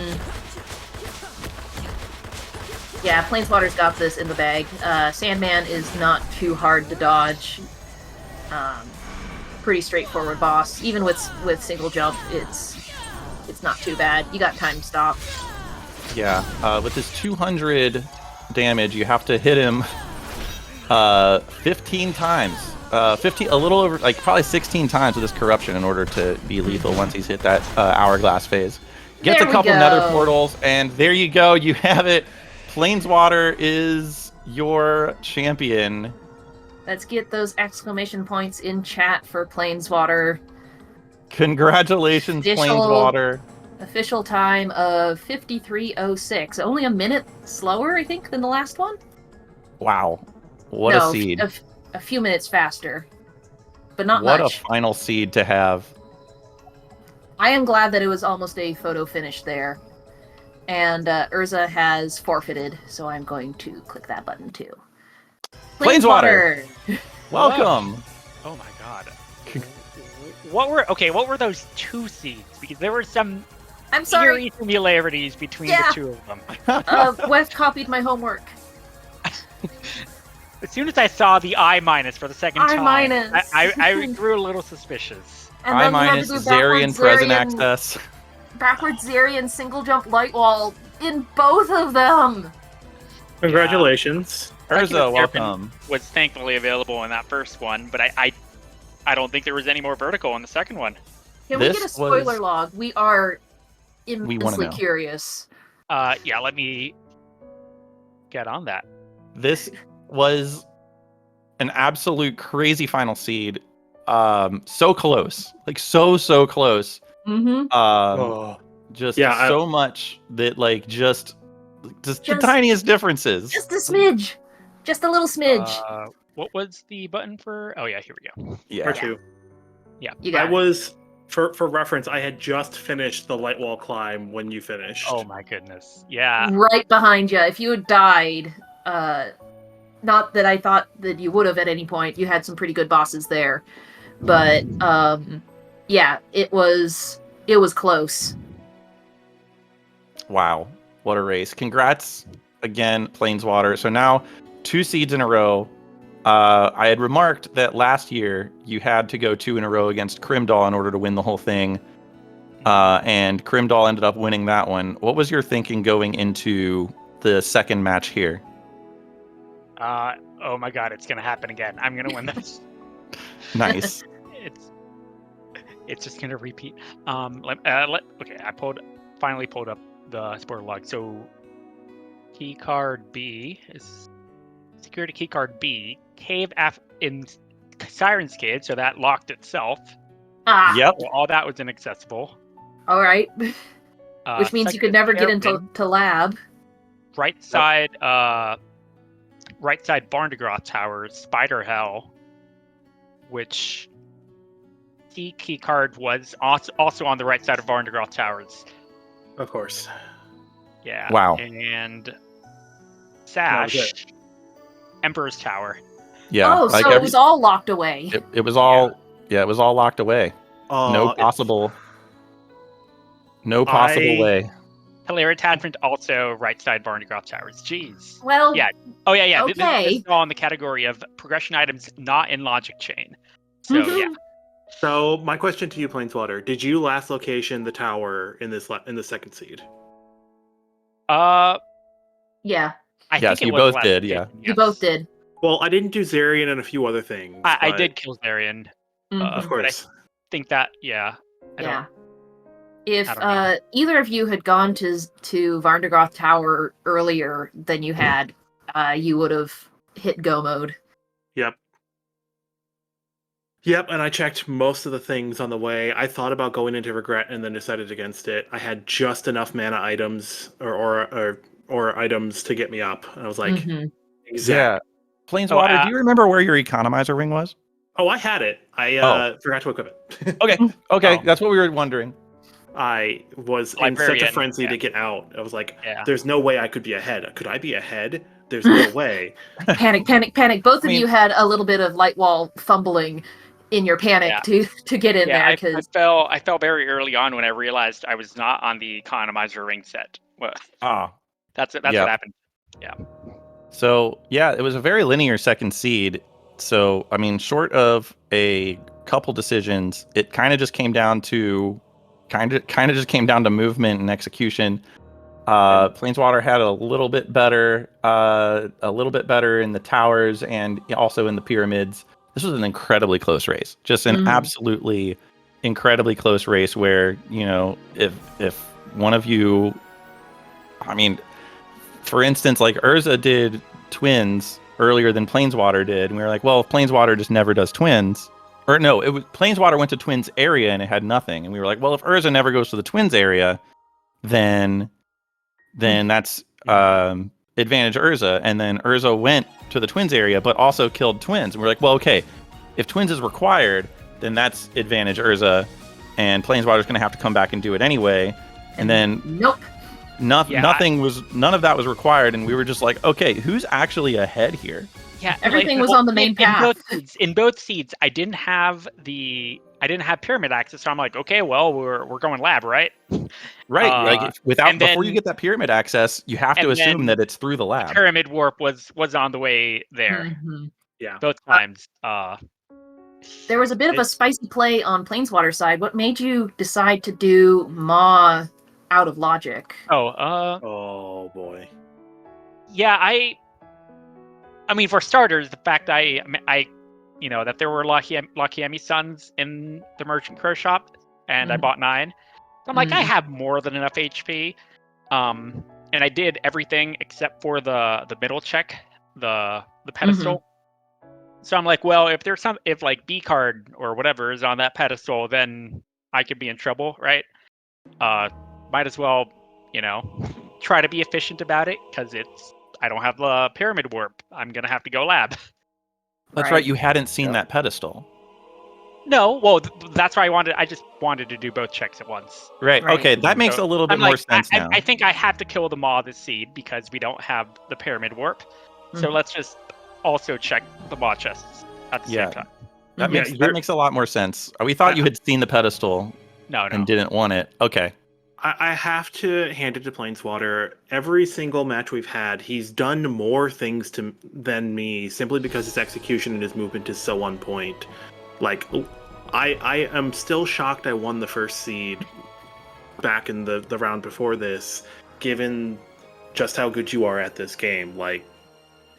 Yeah, Planeswatter's got this in the bag. Sandman is not too hard to dodge. Pretty straightforward boss. Even with single jump, it's not too bad. You got time stop. Yeah, with his 200 damage, you have to hit him 15 times. 15, a little over, like probably 16 times with his corruption in order to be lethal once he's hit that hourglass phase. Gets There a we couple go. nether portals, and there you go. You have it. Planeswater is your champion. Let's get those exclamation points in chat for Planeswater. Congratulations, Official- Planeswater. Official time of 53:06. Only a minute slower, I think, than the last one? Wow. What no, a seed. A few minutes faster. But not What much. a final seed to have. I am glad that it was almost a photo finish there. And Urza has forfeited, so I'm going to click that button too. Planeswater! Welcome. Oh my god. What were those two seeds? Because there were some I'm sorry. eerie similarities between Yeah. the two of them. Wes copied my homework. As soon as I saw the I- for the second I-. time, I grew a little suspicious. And I then you had minus to do Zarian present access. backwards Zarian single jump light wall in both of them. Congratulations. Urza, Terrapin welcome. Was thankfully available in that first one, but I don't think there was any more vertical in the second one. Can we This get a spoiler was- log? We are wanna immensely know. curious. Yeah, let me get on that. This was an absolute crazy final seed. So close. Like so close. Mm-hmm. Just Yeah, so much that like just the Just- tiniest differences. Just a smidge. Just a little smidge. What was the button for? Oh yeah, here we go. Yeah. Or two. Yeah. You I got it. was, for reference, I had just finished the light wall climb when you finished. Oh my goodness. Yeah. right behind you. If you had died, not that I thought that you would have at any point. You had some pretty good bosses there, but yeah, it was close. Wow. What a race. Congrats again, Planeswater. So now 2 seeds in a row. I had remarked that last year you had to go 2 in a row against Crimdall in order to win the whole thing. And Crimdall ended up winning that one. What was your thinking going into the second match here? Oh my god, it's gonna happen again. I'm gonna win this. Nice. It's just gonna repeat. Okay, I finally pulled up the spoiler log. So key card B is security key card B. Cave in Siren's Cave, so that locked itself. Ah, Yep. So all that was inaccessible. all right. Which means you could second never get Terrapin, into lab. right side Barndegrath Tower, Spider Hell, which key card was also on the right side of Barndegrath Towers. Of course. Yeah. Wow. And That was Sash, Emperor's Tower. Yeah. Oh, like so it was all locked away. it was all it was all locked away. No It- possible way. Hilaire Attachment also right side Barndegrath Towers. Jeez. Well, Yeah. Oh yeah. This Okay. is all in the category of progression items not in logic chain. So Mhm. yeah. So my question to you, Planeswater: did you last location the tower in the second seed? Uh, Yeah, I Yes, think it you was both last did, location, yeah. you both yes. did. Well, I didn't do Zarian and a few other things. I but- did kill Zarian, Mhm. Of course. think that, yeah. Yeah. If I don't know. either of you had gone to Varndagroth Tower earlier than you had, you would have hit go mode. Yep. Yep, and I checked most of the things on the way. I thought about going into Regret and then decided against it. I had just enough mana items or items to get me up. And I was like, Mhm. Yeah. Planeswater, do you remember where your economizer ring was? Oh, I had it. I forgot to equip it. Okay, okay, Oh. that's what we were wondering. I was in such a Librarian, frenzy yeah. to get out. I was like, Yeah. there's no way I could be ahead. Could I be ahead? There's no way. Panic, panic, panic. Both I of you mean- had a little bit of light wall fumbling in your panic to get in there I because fell very early on when I realized I was not on the economizer ring set. Well, Ah. that's Yep. what happened. So, yeah, it was a very linear second seed. So, I mean, short of a couple decisions, it kind of just came down to movement and execution. Planeswater had a little bit better in the towers and also in the pyramids. This was an incredibly close race, just an absolutely incredibly close race where, you know, if one of you, I mean, for instance, like Urza did twins earlier than Planeswater did, and we were like, well, if Planeswater just never does twins, or no, it was Planeswater went to twins area and it had nothing, and we were like, well, if Urza never goes to the twins area, then that's advantage Urza, and then Urza went to the twins area but also killed twins, and we're like, well, okay, if twins is required, then that's advantage Urza, and Planeswater's going to have to come back and do it anyway, and then nope. none of that was required, and we were just like, okay, who's actually ahead here? Yeah, Everything was on the main path. In both seeds, I didn't have pyramid access, so I'm like, okay, well, we're going lab, right? Right, before you get that pyramid access, you have to and assume then that it's through the lab. Pyramid warp was on the way there Mhm. Yeah. both times. There was a bit of a spicy play on Planeswater side. What made you decide to do Maw out of logic? Oh boy. Yeah, I mean, for starters, the fact I you know, that there were Lochiemi Suns in the Merchant Crow shop, and I bought 9. So I'm like, I have more than enough HP. And I did everything except for the middle check, the pedestal. So I'm like, well, if like B card or whatever is on that pedestal, then I could be in trouble, right? Might as well, you know, try to be efficient about it, because I don't have the pyramid warp. I'm gonna have to go lab. That's right, you hadn't seen that pedestal. No, well, that's why I just wanted to do both checks at once. Right. Okay, that makes a little bit more sense now. I think I have to kill the Maw this seed because we don't have the pyramid warp. So let's just also check the Maw chests at the same time. That makes a lot more sense. We thought you had seen the pedestal and didn't want it. Okay. I have to hand it to Planeswater. Every single match we've had, he's done more things than me simply because his execution and his movement is so on point. Like, I am still shocked I won the first seed back in the round before this, given just how good you are at this game. Like,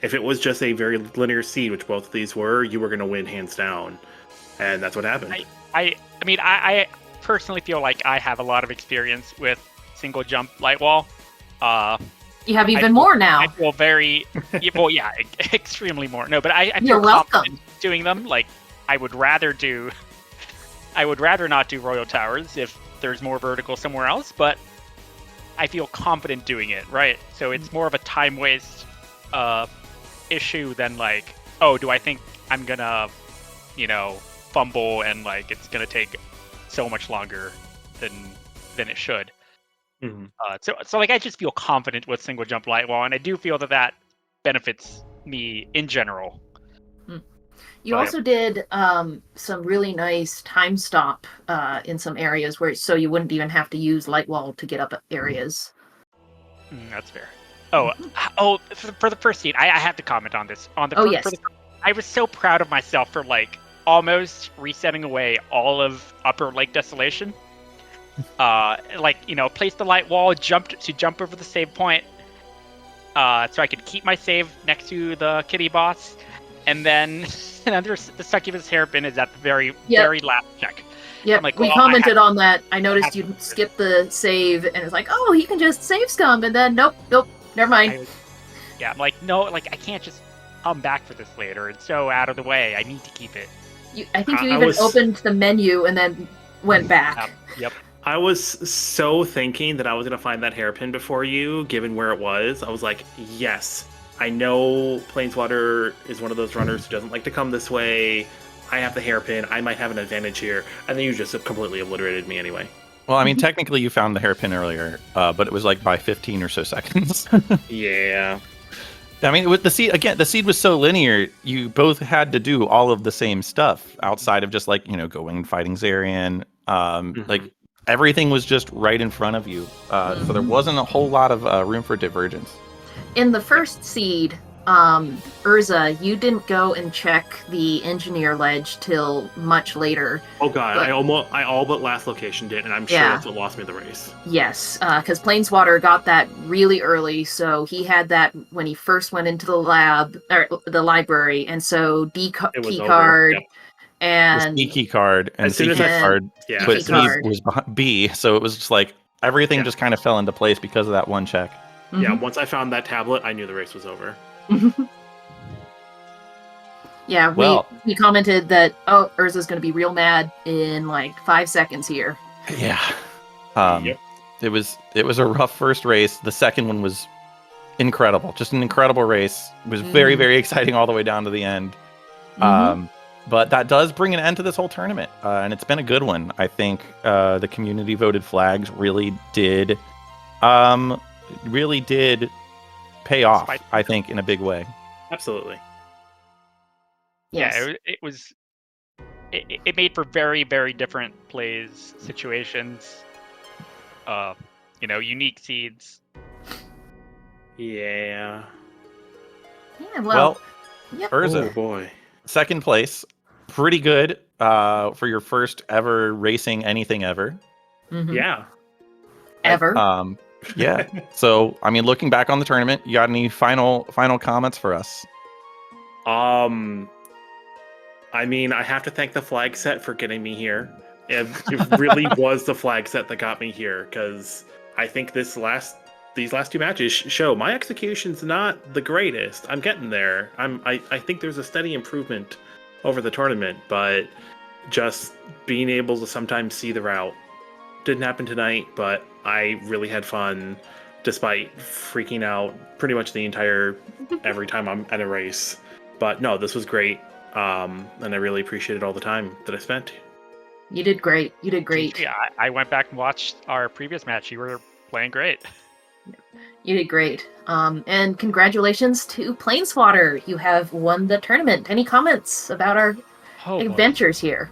if it was just a very linear seed, which both of these were, you were going to win hands down. And that's what happened. I mean, I personally feel like I have a lot of experience with single jump light wall. You have even more now. I feel very, well, yeah, extremely more. No, but I feel You're welcome. confident doing them. Like, I would rather not do Royal Towers if there's more vertical somewhere else, but I feel confident doing it, right? So it's more of a time waste issue than like, oh, do I think I'm gonna, you know, fumble and like it's gonna take so much longer than it should. So like I just feel confident with single jump light wall, and I do feel that benefits me in general. You also did some really nice time stop in some areas so you wouldn't even have to use light wall to get up areas. That's fair. For the first seed, I have to comment on this. I was so proud of myself for like almost resetting away all of Upper Lake Desolation. Place the light wall, jump over the save point, so I could keep my save next to the kitty boss, and then the succubus hairpin is at the very last check. Yep, I'm like, we well, commented on that. I noticed you skipped the save, and it's like, oh, he can just save scum, and then nope, never mind. I'm like, no, like I can't just come back for this later. It's so out of the way. I need to keep it. I think you even opened the menu and then went back. Yep. I was so thinking that I was going to find that hairpin before you, given where it was. I was like, yes, I know Planeswater is one of those runners who doesn't like to come this way. I have the hairpin. I might have an advantage here. And then you just completely obliterated me anyway. Well, I mean, technically you found the hairpin earlier, but it was like by 15 or so seconds. Yeah. I mean, with the seed, again, the seed was so linear, you both had to do all of the same stuff outside of just like, going and fighting Zarian. Like, everything was just right in front of you. So there wasn't a whole lot of room for divergence. In the first seed, Urza, you didn't go and check the engineer ledge till much later. Oh god, I all but last location did, and I'm sure that's what lost me the race. Yes, because Planeswater got that really early, so he had that when he first went into the lab or the library, and so key card. Yep. And the key card and as soon as card, yeah. but C was behind B, so it was just like everything just kind of fell into place because of that one check. Yeah, once I found that tablet, I knew the race was over. Yeah, we commented that Urza's going to be real mad in like 5 seconds here. Yeah, it was a rough first race. The second one was incredible, just an incredible race. It was very, very exciting all the way down to the end. But that does bring an end to this whole tournament, and it's been a good one. I think the community voted flags really did pay off. I think in a big way. Absolutely. Yes. Yeah, it made for very, very different plays, situations. Unique seeds. Yeah. Yeah. Well. Yep. Urza, oh boy. Second place. Pretty good for your first ever racing anything ever. Yeah. Ever. Yeah. So, I mean, looking back on the tournament, you got any final comments for us? I mean, I have to thank the flag set for getting me here. It really was the flag set that got me here, because I think these last two matches show my execution's not the greatest. I'm getting there. I think there's a steady improvement over the tournament, but just being able to sometimes see the route didn't happen tonight, but I really had fun despite freaking out pretty much every time I'm at a race. But no, this was great. And I really appreciated all the time that I spent. You did great. Yeah, I went back and watched our previous match. You were playing great. You did great. And congratulations to Planeswater. You have won the tournament. Any comments about our adventures here?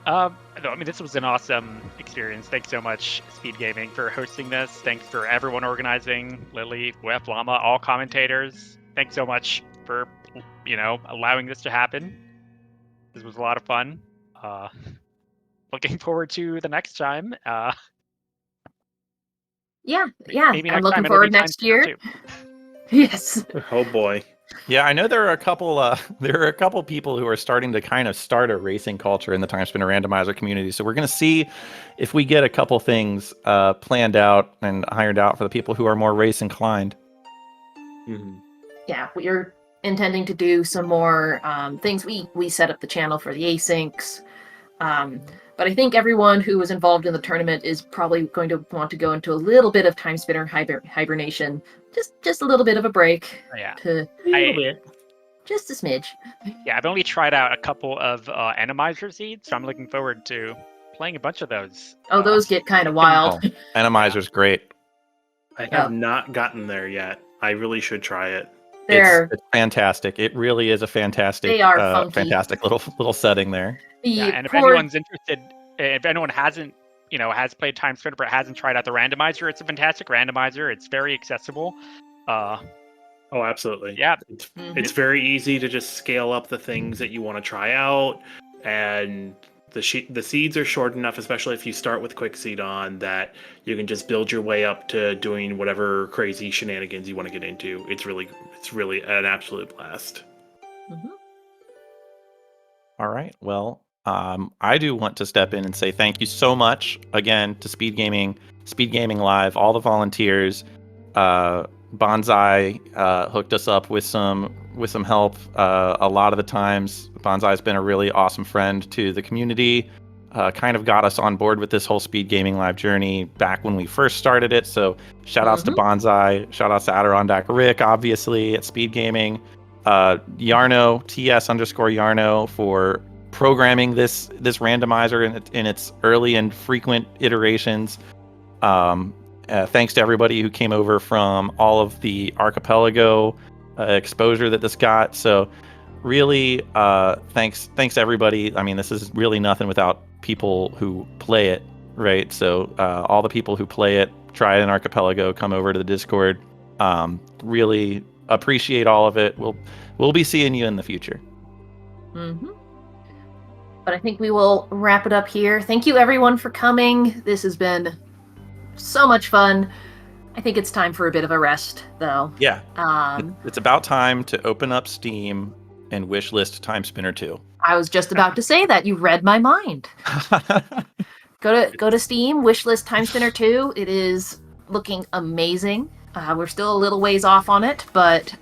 No, I mean, this was an awesome experience. Thanks so much, Speedgaming, for hosting this. Thanks for everyone organizing, Lily, Wef, Llama, all commentators. Thanks so much for, allowing this to happen. This was a lot of fun. Looking forward to the next time. Yeah. I'm looking forward next year. Yes. Oh boy. Yeah, I know there are a couple people who are starting to kind of start a racing culture in the Timespinner Randomizer community. So we're going to see if we get a couple things planned out and ironed out for the people who are more race inclined. Yeah, we're intending to do some more things. We set up the channel for the asyncs. But I think everyone who was involved in the tournament is probably going to want to go into a little bit of Timespinner hibernation. Just a little bit of a break. Yeah. Just a smidge. Yeah, I've only tried out a couple of Randomizer seeds, so I'm looking forward to playing a bunch of those. Oh, those get kind of wild. Randomizer's great. I have not gotten there yet. I really should try it. It's fantastic. It really is a fantastic, they are funky. Fantastic little setting there. And if anyone's interested, if anyone hasn't, has played Timespinner but hasn't tried out the randomizer, it's a fantastic randomizer. It's very accessible. Oh, absolutely. Yeah. It's very easy to just scale up the things that you want to try out, and the seeds are short enough, especially if you start with quick seed on, that you can just build your way up to doing whatever crazy shenanigans you want to get into. It's really an absolute blast. Mhm. All right. Well, I do want to step in and say thank you so much again to Speedgaming Live, all the volunteers. Bonsai hooked us up with some help. A lot of the times, Bonsai's been a really awesome friend to the community. Kind of got us on board with this whole Speedgaming Live journey back when we first started it. So shout outs to Bonsai, shout outs to Adirondack Rick, obviously, at Speedgaming. Yarno, TS_Yarno, for programming this randomizer in its early and frequent iterations. Thanks to everybody who came over from all of the archipelago exposure that this got. So really, thanks everybody. I mean, this is really nothing without people who play it, right? So all the people who play it, try it in archipelago, come over to the Discord. Really appreciate all of it. We'll be seeing you in the future. But I think we will wrap it up here. Thank you everyone for coming. This has been so much fun. I think it's time for a bit of a rest, though. Yeah. It's about time to open up Steam and wishlist Timespinner 2. I was just about to say that. You read my mind. Go to Steam, wishlist Timespinner 2. It is looking amazing. We're still a little ways off on it, but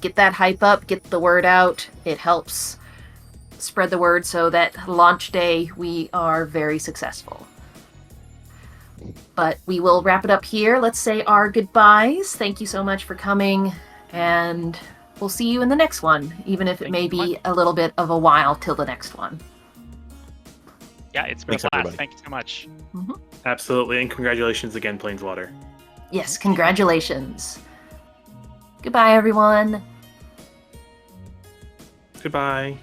get that hype up, get the word out. It helps spread the word so that launch day we are very successful. But we will wrap it up here. Let's say our goodbyes. Thank you so much for coming, and we'll see you in the next one, even if it may be a little bit of a while till the next one. Yeah, it's been a blast. Everybody. Thank you so much. Absolutely, and congratulations again, Planeswater. Yes, congratulations. Goodbye, everyone. Goodbye.